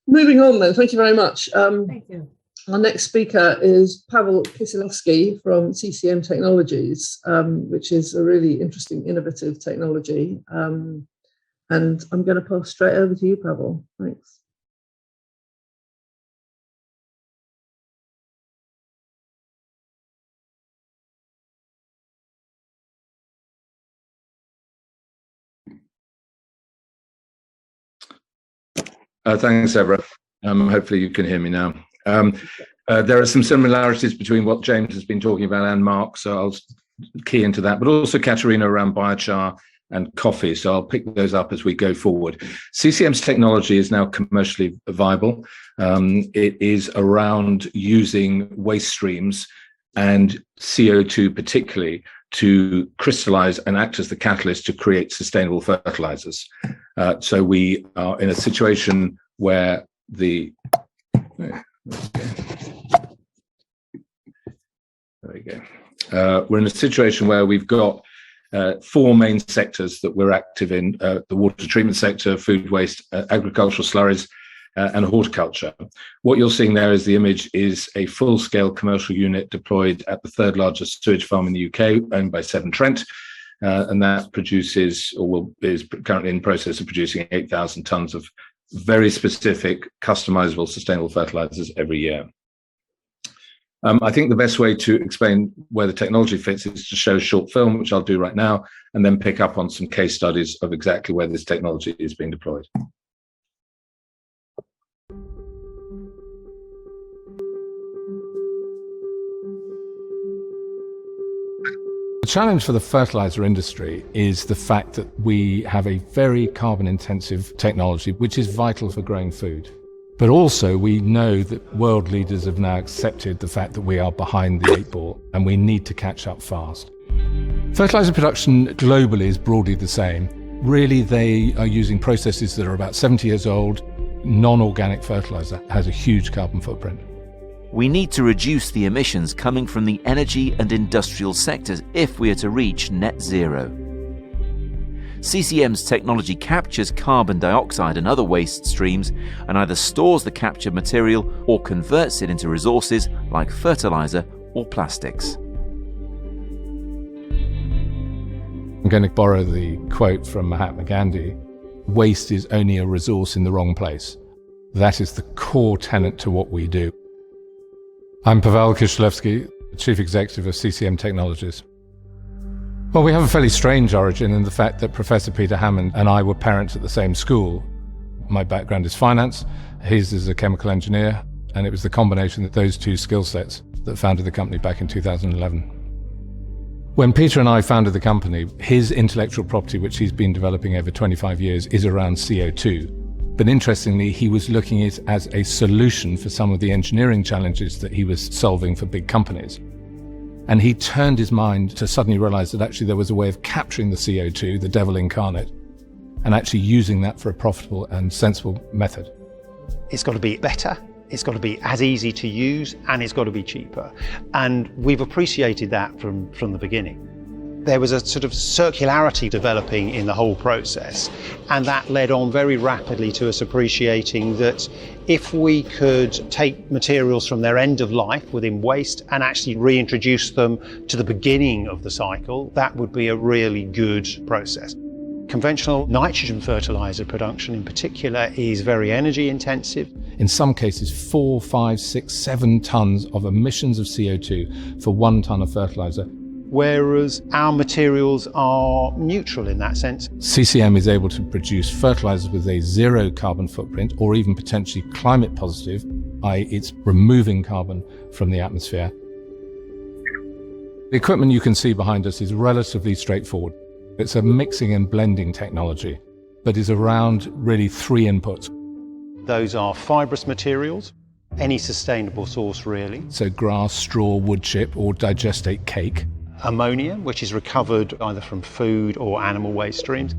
Moving on then, thank you very much. Thank you. Our next speaker is Pavel Kisilevsky from CCM Technologies, which is a really interesting, innovative technology. And I'm going to pass straight over to you, Pavel. Thanks. Thanks, Deborah. Hopefully you can hear me now. There are some similarities between what James has been talking about and Mark, so I'll key into that, but also Katerina around biochar and coffee, so I'll pick those up as we go forward. CCM's technology is now commercially viable. It is around using waste streams and CO2 particularly to crystallize and act as the catalyst to create sustainable fertilizers. So we are in a situation where there we go. We're in a situation where we've got 4 main sectors that we're active in, the water treatment sector, food waste, agricultural slurries, and horticulture. What you're seeing there is the image is a full-scale commercial unit deployed at the 3rd largest sewage farm in the UK, owned by Severn Trent, and that produces, is currently in process of producing 8,000 tonnes of very specific, customizable, sustainable fertilizers every year. I think the best way to explain where the technology fits is to show a short film, which I'll do right now, and then pick up on some case studies of exactly where this technology is being deployed. The challenge for the fertilizer industry is the fact that we have a very carbon-intensive technology, which is vital for growing food. But also we know that world leaders have now accepted the fact that we are behind the 8 ball and we need to catch up fast. Fertilizer production globally is broadly the same. Really, they are using processes that are about 70 years old. Non-organic fertilizer has a huge carbon footprint. We need to reduce the emissions coming from the energy and industrial sectors if we are to reach net zero. CCM's technology captures carbon dioxide and other waste streams and either stores the captured material or converts it into resources like fertilizer or plastics. I'm going to borrow the quote from Mahatma Gandhi: "Waste is only a resource in the wrong place." That is the core tenet to what we do. I'm Pavel Kishilevsky, Chief Executive of CCM Technologies. Well, we have a fairly strange origin in the fact that Professor Peter Hammond and I were parents at the same school. My background is finance, his is a chemical engineer, and it was the combination of those 2 skill sets that founded the company back in 2011. When Peter and I founded the company, his intellectual property, which he's been developing over 25 years, is around CO2. But interestingly, he was looking at it as a solution for some of the engineering challenges that he was solving for big companies. And he turned his mind to suddenly realize that actually there was a way of capturing the CO2, the devil incarnate, and actually using that for a profitable and sensible method. It's got to be better, it's got to be as easy to use, and it's got to be cheaper. And we've appreciated that from the beginning. There was a sort of circularity developing in the whole process, and that led on very rapidly to us appreciating that if we could take materials from their end of life within waste and actually reintroduce them to the beginning of the cycle, that would be a really good process. Conventional nitrogen fertilizer production in particular is very energy intensive. In some cases, 4, 5, 6, 7 tons of emissions of CO2 for 1 ton of fertilizer. Whereas our materials are neutral in that sense. CCM is able to produce fertilizers with a 0 carbon footprint, or even potentially climate positive, i.e. it's removing carbon from the atmosphere. The equipment you can see behind us is relatively straightforward. It's a mixing and blending technology that is around really 3 inputs. Those are fibrous materials, any sustainable source really. So grass, straw, wood chip, or digestate cake. Ammonia, which is recovered either from food or animal waste streams.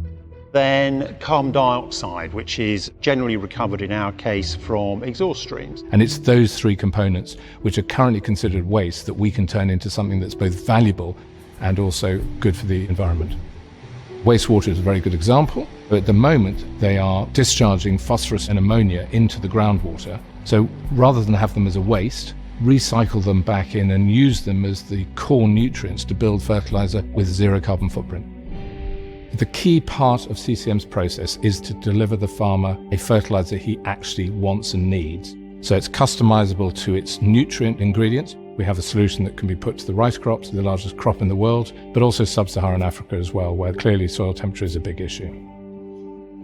Then carbon dioxide, which is generally recovered in our case from exhaust streams. And it's those 3 components which are currently considered waste that we can turn into something that's both valuable and also good for the environment. Wastewater is a very good example. At the moment, they are discharging phosphorus and ammonia into the groundwater. So rather than have them as a waste, recycle them back in and use them as the core nutrients to build fertilizer with 0 carbon footprint. The key part of CCM's process is to deliver the farmer a fertilizer he actually wants and needs. So it's customizable to its nutrient ingredients. We have a solution that can be put to the rice crops, the largest crop in the world, but also sub-Saharan Africa as well, where clearly soil temperature is a big issue.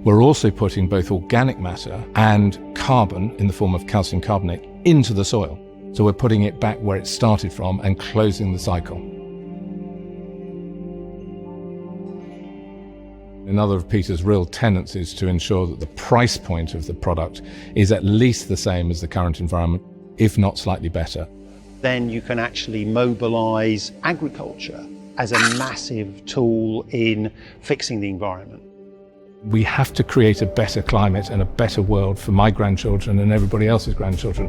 we're also putting both organic matter and carbon in the form of calcium carbonate into the soil. So we're putting it back where it started from and closing the cycle. Another of Peter's real tenets is to ensure that the price point of the product is at least the same as the current environment, if not slightly better. Then you can actually mobilise agriculture as a massive tool in fixing the environment. We have to create a better climate and a better world for my grandchildren and everybody else's grandchildren.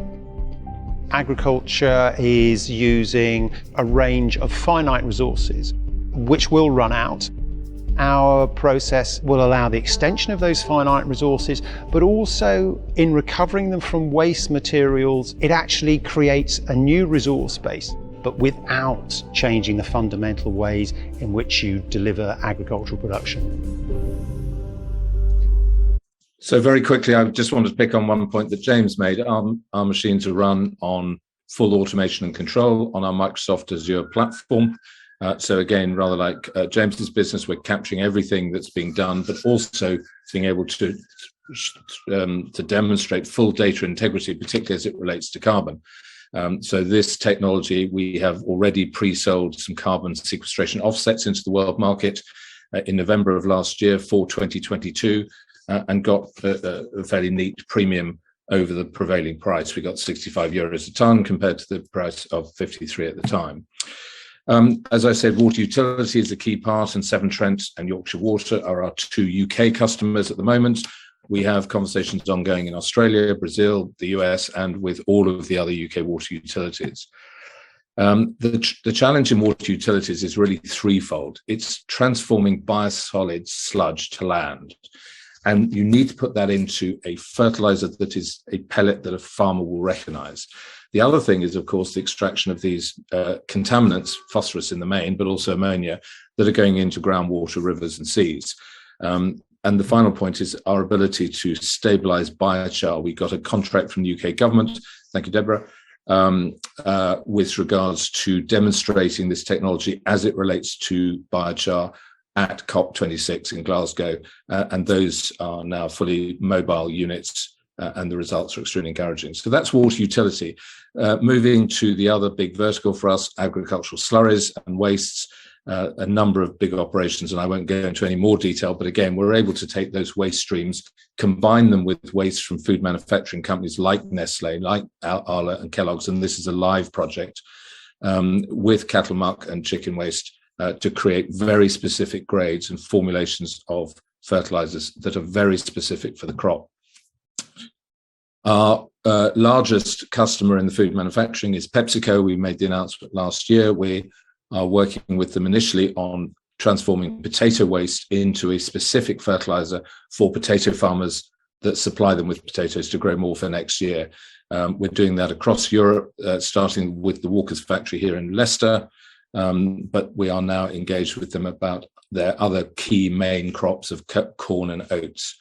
Agriculture is using a range of finite resources which will run out. Our process will allow the extension of those finite resources, but also in recovering them from waste materials, it actually creates a new resource base, but without changing the fundamental ways in which you deliver agricultural production. So very quickly, I just wanted to pick on one point that James made. Our machines are run on full automation and control on our Microsoft Azure platform. So again, rather like James's business, we're capturing everything that's being done, but also being able to demonstrate full data integrity, particularly as it relates to carbon. So this technology, we have already pre-sold some carbon sequestration offsets into the world market in November of last year for 2022, and got a fairly neat premium over the prevailing price. We got 65 euros a tonne compared to the price of 53 at the time. As I said, water utility is a key part, and Severn Trent and Yorkshire Water are our two UK customers at the moment. We have conversations ongoing in Australia, Brazil, the US, and with all of the other UK water utilities. The challenge in water utilities is really threefold. It's transforming biosolids sludge to land. And you need to put that into a fertilizer that is a pellet that a farmer will recognize. The other thing is, of course, the extraction of these contaminants, phosphorus in the main, but also ammonia, that are going into groundwater, rivers and seas. And the final point is our ability to stabilize biochar. We got a contract from the UK government, thank you, Deborah, with regards to demonstrating this technology as it relates to biochar at COP26 in Glasgow, and those are now fully mobile units, and the results are extremely encouraging. So that's water utility. Moving to the other big vertical for us, agricultural slurries and wastes, a number of big operations, and I won't go into any more detail, but again, we're able to take those waste streams, combine them with waste from food manufacturing companies like Nestle, like Arla and Kellogg's, and this is a live project, with cattle muck and chicken waste, to create very specific grades and formulations of fertilizers that are very specific for the crop. Our largest customer in the food manufacturing is PepsiCo. We made the announcement last year. We are working with them initially on transforming potato waste into a specific fertilizer for potato farmers that supply them with potatoes to grow more for next year. We're doing that across Europe, starting with the Walker's factory here in Leicester. But we are now engaged with them about their other key main crops of corn and oats.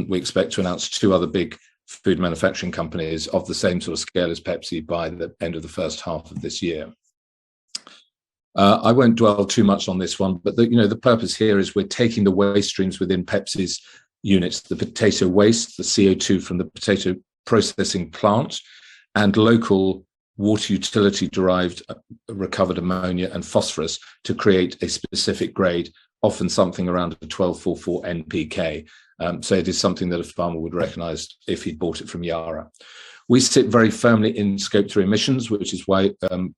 We expect to announce two other big food manufacturing companies of the same sort of scale as Pepsi by the end of the first half of this year. I won't dwell too much on this one, but the purpose here is we're taking the waste streams within Pepsi's units, the potato waste, the CO2 from the potato processing plant, and local water utility derived recovered ammonia and phosphorus to create a specific grade, often something around a 1244 NPK. So it is something that a farmer would recognize if he bought it from Yara. We sit very firmly in Scope 3 emissions, which is why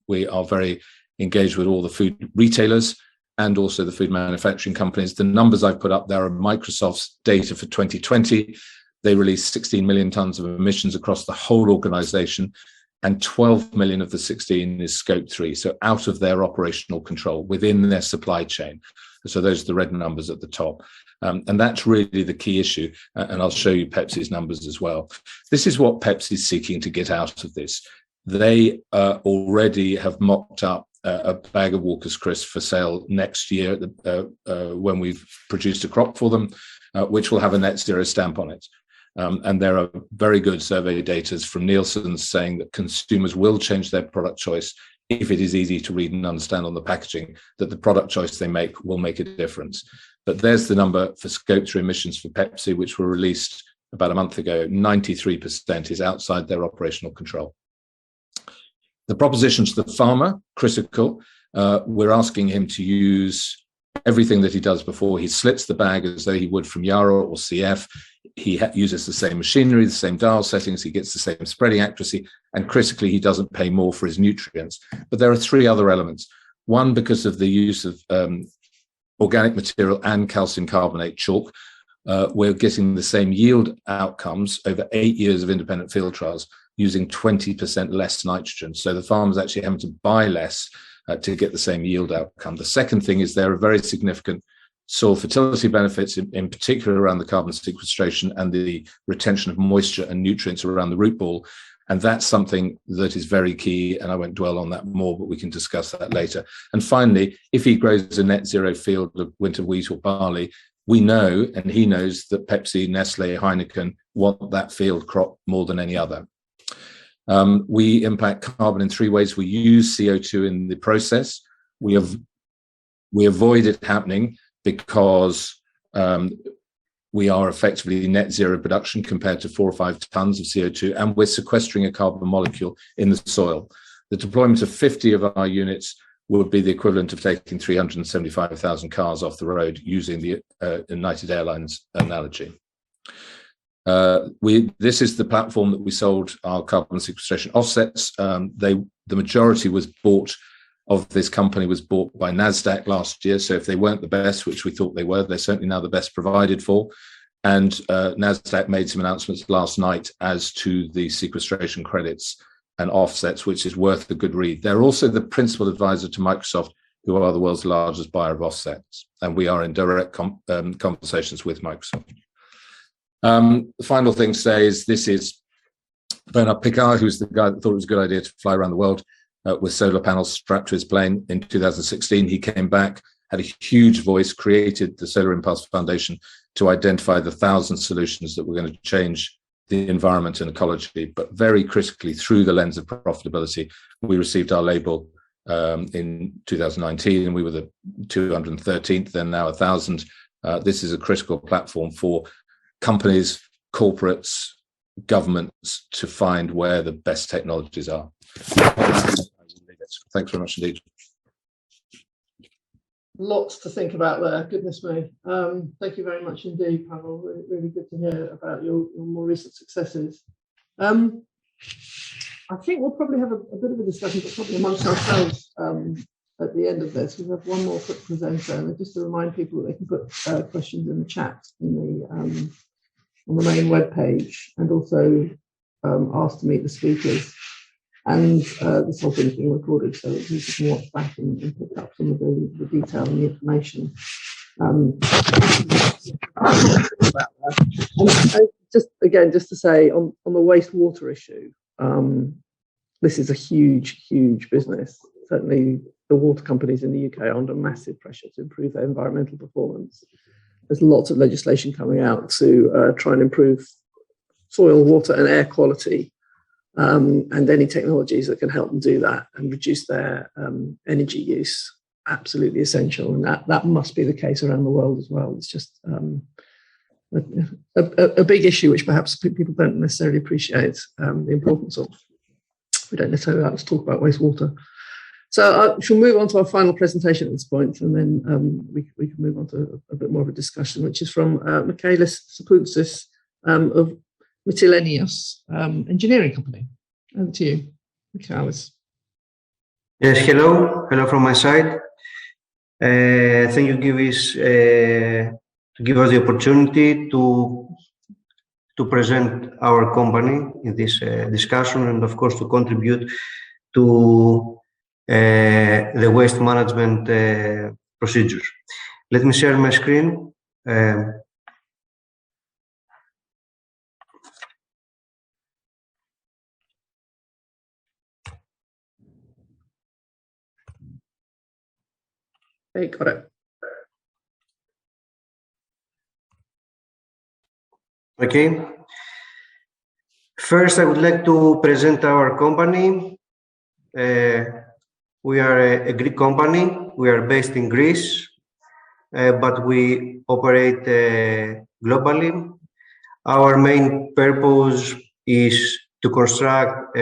we are very engaged with all the food retailers and also the food manufacturing companies. The numbers I've put up there are Microsoft's data for 2020. They released 16 million tons of emissions across the whole organization, and 12 million of the 16 is Scope 3, so out of their operational control within their supply chain. So those are the red numbers at the top. And that's really the key issue. And I'll show you Pepsi's numbers as well. This is what Pepsi is seeking to get out of this. They already have mocked up a bag of Walker's Crisp for sale next year when we've produced a crop for them, which will have a net zero stamp on it. And there are very good survey data from Nielsen saying that consumers will change their product choice if it is easy to read and understand on the packaging, that the product choice they make will make a difference. But there's the number for Scope 3 emissions for Pepsi, which were released about a month ago. 93% is outside their operational control. The proposition to the farmer, critical. We're asking him to use everything that he does before. He slits the bag as though he would from Yara or CF. He uses the same machinery, the same dial settings. He gets the same spreading accuracy. And critically, he doesn't pay more for his nutrients. But there are three other elements. One, because of the use of organic material and calcium carbonate chalk, we're getting the same yield outcomes over 8 years of independent field trials using 20% less nitrogen. So the farmers actually having to buy less to get the same yield outcome. The second thing is there are very significant soil fertility benefits, in particular around the carbon sequestration and the retention of moisture and nutrients around the root ball. And that's something that is very key, and I won't dwell on that more, but we can discuss that later. And finally, if he grows a net zero field of winter wheat or barley, we know, and he knows, that Pepsi, Nestle, Heineken want that field crop more than any other. We impact carbon in three ways. We use CO2 in the process. We avoid it happening because we are effectively net zero production compared to 4 or 5 tons of CO2, and we're sequestering a carbon molecule in the soil. The deployment of 50 of our units would be the equivalent of taking 375,000 cars off the road, using the United Airlines analogy. This is the platform that we sold our carbon sequestration offsets. The majority was bought of this company was bought by NASDAQ last year. So if they weren't the best, which we thought they were, they're certainly now the best provided for. And NASDAQ made some announcements last night as to the sequestration credits and offsets, which is worth a good read. They're also the principal advisor to Microsoft, who are the world's largest buyer of offsets. And we are in direct conversations with Microsoft. The final thing to say is this is Bernard Picard, who's the guy that thought it was a good idea to fly around the world with solar panels strapped to his plane in 2016. He came back, had a huge voice, created the Solar Impulse Foundation to identify the 1,000 solutions that were going to change the environment and ecology, but very critically through the lens of profitability. We received our label in 2019, and we were the 213th, then now 1,000. This is a critical platform for companies, corporates, governments to find where the best technologies are. Thanks very much indeed. Lots to think about there, goodness me. Thank you very much indeed, Pavel. Really good to hear about your more recent successes. I think we'll probably have a bit of a discussion, but probably amongst ourselves at the end of this. We have one more quick presenter, and just to remind people that they can put questions in the chat on the main webpage, and also ask to meet the speakers. And this whole thing is being recorded, so that people can watch back and pick up some of the detail and the information. Just to say, on the wastewater issue, this is a huge business. Certainly, the water companies in the UK are under massive pressure to improve their environmental performance. There's lots of legislation coming out to try and improve soil, water, and air quality. And any technologies that can help them do that and reduce their energy use, absolutely essential. And that must be the case around the world as well. It's just a big issue which perhaps people don't necessarily appreciate the importance of. We don't necessarily like to talk about wastewater. So I shall move on to our final presentation at this point, and then we can move on to a bit more of a discussion, which is from Michaelis Sapountzis of Mytilenius engineering company. Over to you, Michaelis. Yes, hello from my side. Thank you to give us the opportunity to present our company in this discussion, and of course to contribute to the waste management procedures. Let me share my screen. Hey, got it. Okay. First, I would like to present our company. We are a Greek company. We are based in Greece, but we operate globally. Our main purpose is to construct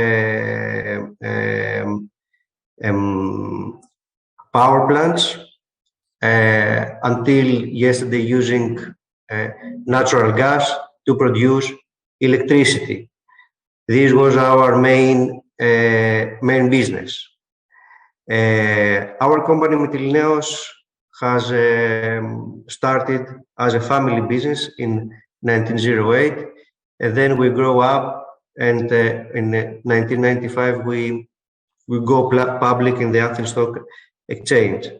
power plants, until yesterday using natural gas to produce electricity. This was our main business. Our company Mytilineos has started as a family business in 1908, and then we grow up, and in 1995 we go public in the Athens Stock Exchange.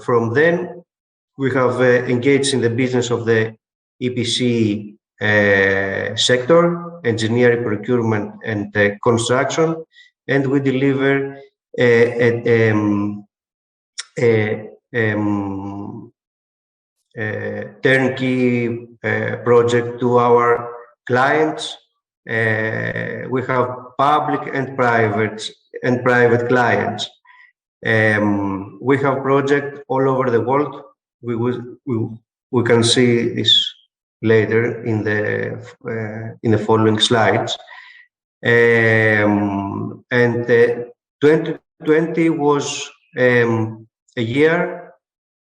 From then, we have engaged in the business of the EPC sector, engineering, procurement, and construction, and we deliver turnkey project to our clients. We have public and private clients. We have projects all over the world. We can see this later in the following slides. And 2020 was a year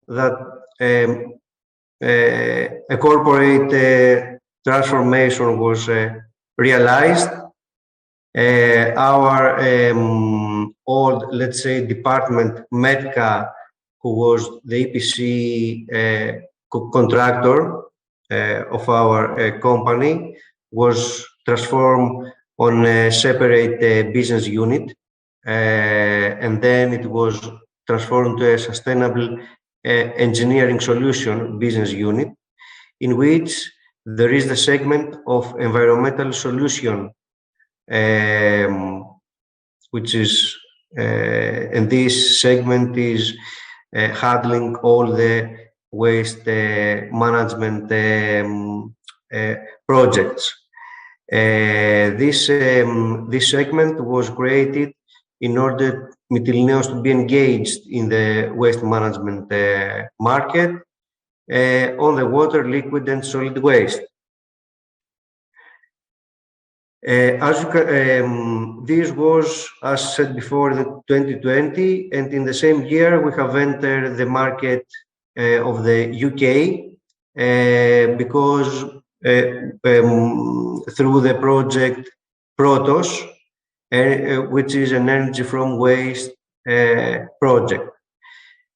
that a corporate transformation was realized. Our old, let's say, department, Medca, who was the EPC contractor of our company, was transformed on a separate business unit, and then it was transformed to a sustainable engineering solution business unit, in which there is the segment of environmental solution, which is, and this segment is handling all the waste management projects. This segment was created in order Mytilineos to be engaged in the waste management market on the water, liquid, and solid waste. As you can, this was, as said before, the 2020, and in the same year we have entered the market of the UK because through the project Protos, which is an energy from waste project.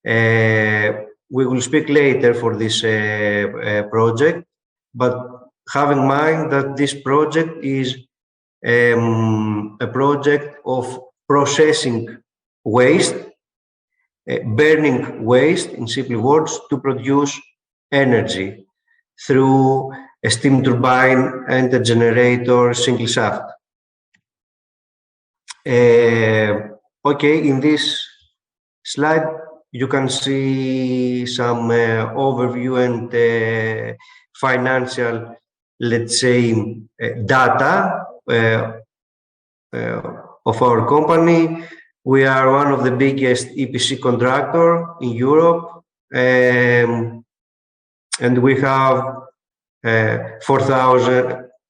We will speak later for this project, but have in mind that this project is a project of processing waste, burning waste, in simple words, to produce energy through a steam turbine and a generator single shaft. Okay, in this slide you can see some overview and financial, let's say, data of our company. We are one of the biggest EPC contractor in Europe, and we have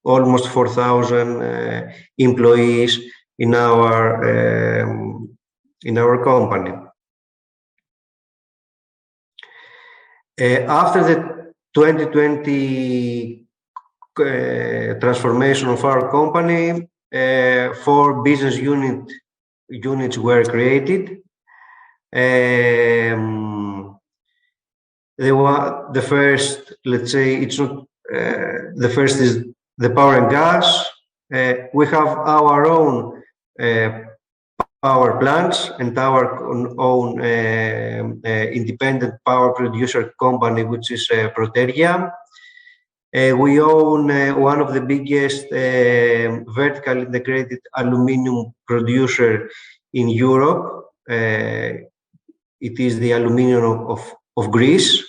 almost 4,000 employees in our company. After the 2020 transformation of our company, 4 business units were created. The first, let's say, it's not the first is the power and gas. We have our own power plants and our own independent power producer company, which is Proteria. We own one of the biggest vertically integrated aluminum producer in Europe. It is the Aluminium of Greece.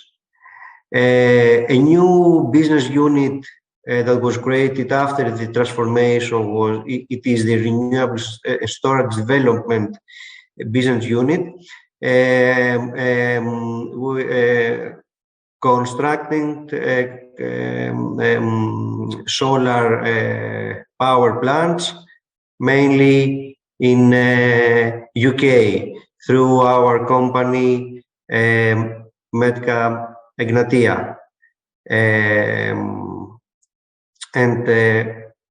A new business unit that was created after the transformation it is the renewable storage development business unit, constructing solar power plants, mainly in UK through our company Medca Egnatia. And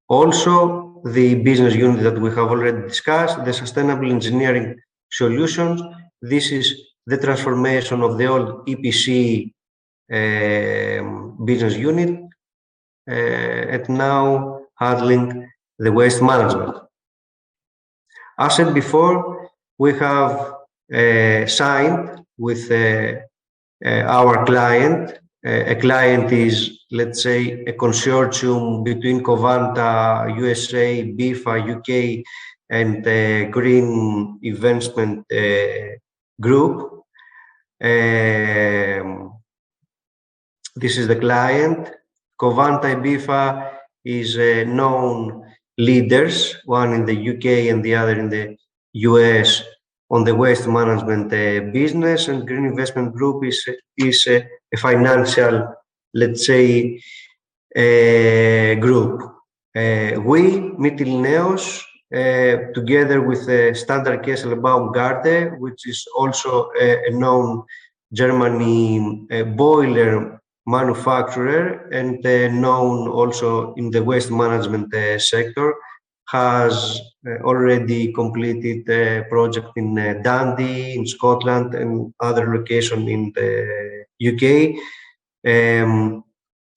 also the business unit that we have already discussed, the sustainable engineering solutions. This is the transformation of the old EPC business unit and now handling the waste management. As said before, we have signed with our client. A client is, let's say, a consortium between Covanta, USA, BIFA, UK, and Green Investment Group. This is the client. Covanta and BIFA is known leaders, one in the UK and the other in the US, on the waste management business, and Green Investment Group is a financial, let's say, group. We, Mytilineos, together with Standard Kessel Baumgarten, which is also a known Germany boiler manufacturer and known also in the waste management sector, has already completed a project in Dundee, in Scotland, and other locations in the UK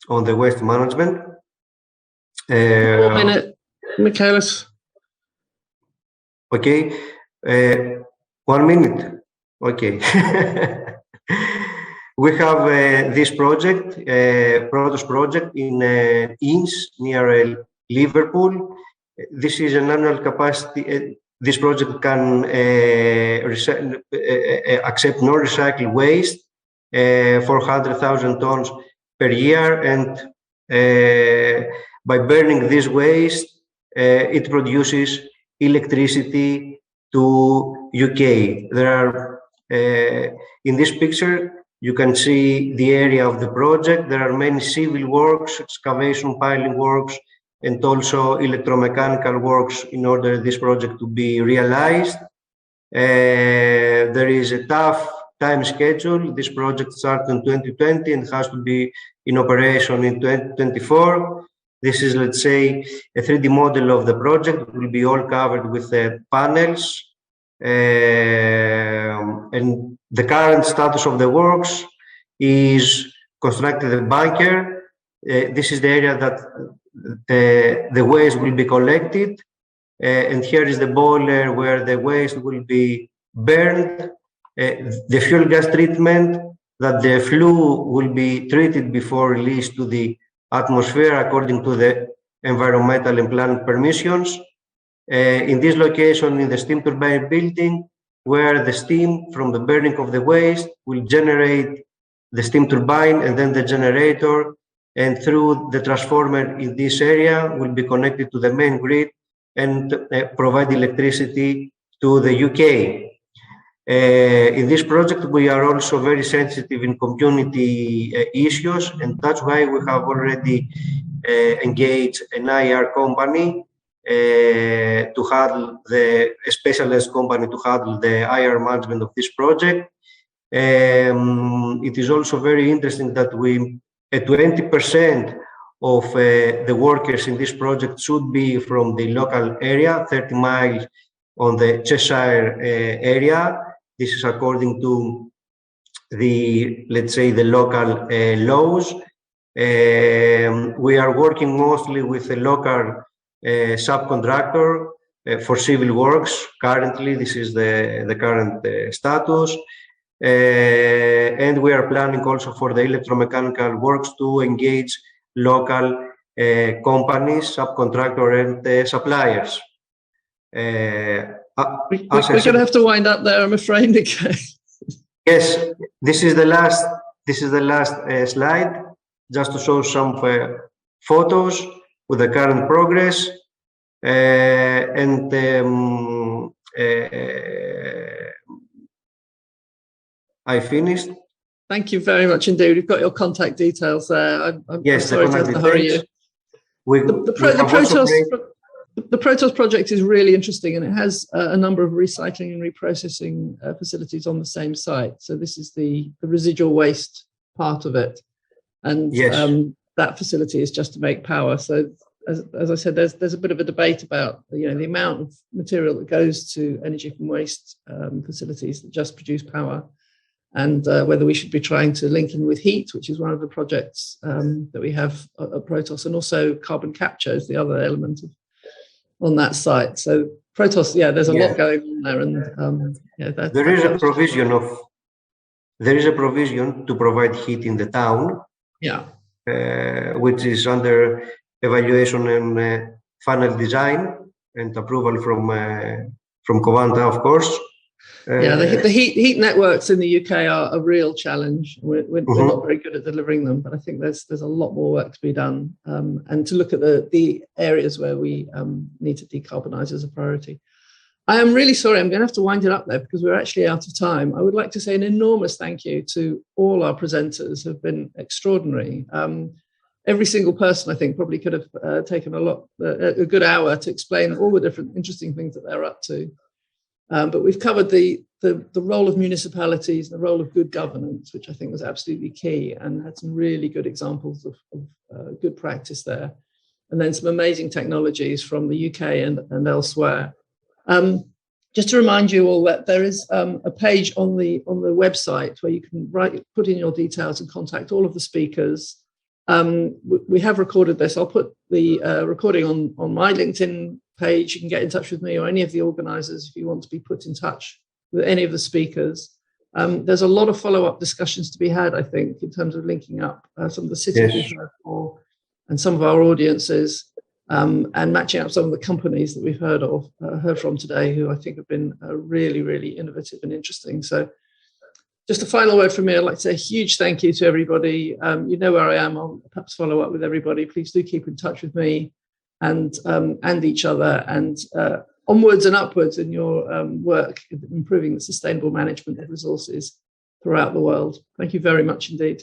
on the waste management. 1 minute, Michaelis. Okay, 1 minute. Okay. We have this project, Protos project in Inns near Liverpool. This is an annual capacity. This project can accept non-recycled waste, 400,000 tons per year, and by burning this waste, it produces electricity to UK. There are in this picture you can see the area of the project. There are many civil works, excavation, piling works, and also electromechanical works in order this project to be realized. There is a tough time schedule. This project started in 2020 and has to be in operation in 2024. This is, let's say, a 3D model of the project. It will be all covered with panels. And the current status of the works is constructed a bunker. This is the area that the waste will be collected, and here is the boiler where the waste will be burned. The fuel gas treatment, that the flue will be treated before release to the atmosphere according to the environmental and planning permissions. In this location, in the steam turbine building, where the steam from the burning of the waste will generate the steam turbine and then the generator, and through the transformer in this area will be connected to the main grid and provide electricity to the UK. In this project, we are also very sensitive in community issues, and that's why we have already engaged an IR company to handle a specialized company to handle the IR management of this project. It is also very interesting that 20% of the workers in this project should be from the local area, 30 miles on the Cheshire area. This is according to the, let's say, the local laws. We are working mostly with a local subcontractor for civil works. Currently, this is the current status. And we are planning also for the electromechanical works to engage local companies, subcontractor, and suppliers. We're going to have to wind up there, I'm afraid. Yes, this is the last slide, just to show some photos with the current progress, and I finished. Thank you very much indeed. We've got your contact details there. I'm sorry to have to hurry you. The Protos project is really interesting, and it has a number of recycling and reprocessing facilities on the same site. So this is the residual waste part of it, and that facility is just to make power. So as I said, there's a bit of a debate about the amount of material that goes to energy from waste facilities that just produce power, and whether we should be trying to link in with heat, which is one of the projects that we have at Protos, and also carbon capture is the other element on that site. So Protos, there's a lot going on there, and there is a provision to provide heat in the town, which is under evaluation and final design and approval from Covanta, of course. The heat networks in the UK are a real challenge. We're not very good at delivering them, but I think there's a lot more work to be done, and to look at the areas where we need to decarbonise as a priority. I am really sorry, I'm going to have to wind it up there because we're actually out of time. I would like to say an enormous thank you to all our presenters who have been extraordinary. Every single person, I think, probably could have taken a good hour to explain all the different interesting things that they're up to. But we've covered the role of municipalities, the role of good governance, which I think was absolutely key, and had some really good examples of good practice there. And then some amazing technologies from the UK and elsewhere. Just to remind you all that there is a page on the website where you can put in your details and contact all of the speakers. We have recorded this. I'll put the recording on my LinkedIn page. You can get in touch with me or any of the organisers if you want to be put in touch with any of the speakers. There's a lot of follow-up discussions to be had, I think, in terms of linking up some of the cities we've heard for and some of our audiences, and matching up some of the companies that we've heard from today, who I think have been really, really innovative and interesting. So just a final word from me. I'd like to say a huge thank you to everybody. You know where I am. I'll perhaps follow up with everybody. Please do keep in touch with me and each other, and onwards and upwards in your work in improving the sustainable management of resources throughout the world. Thank you very much indeed.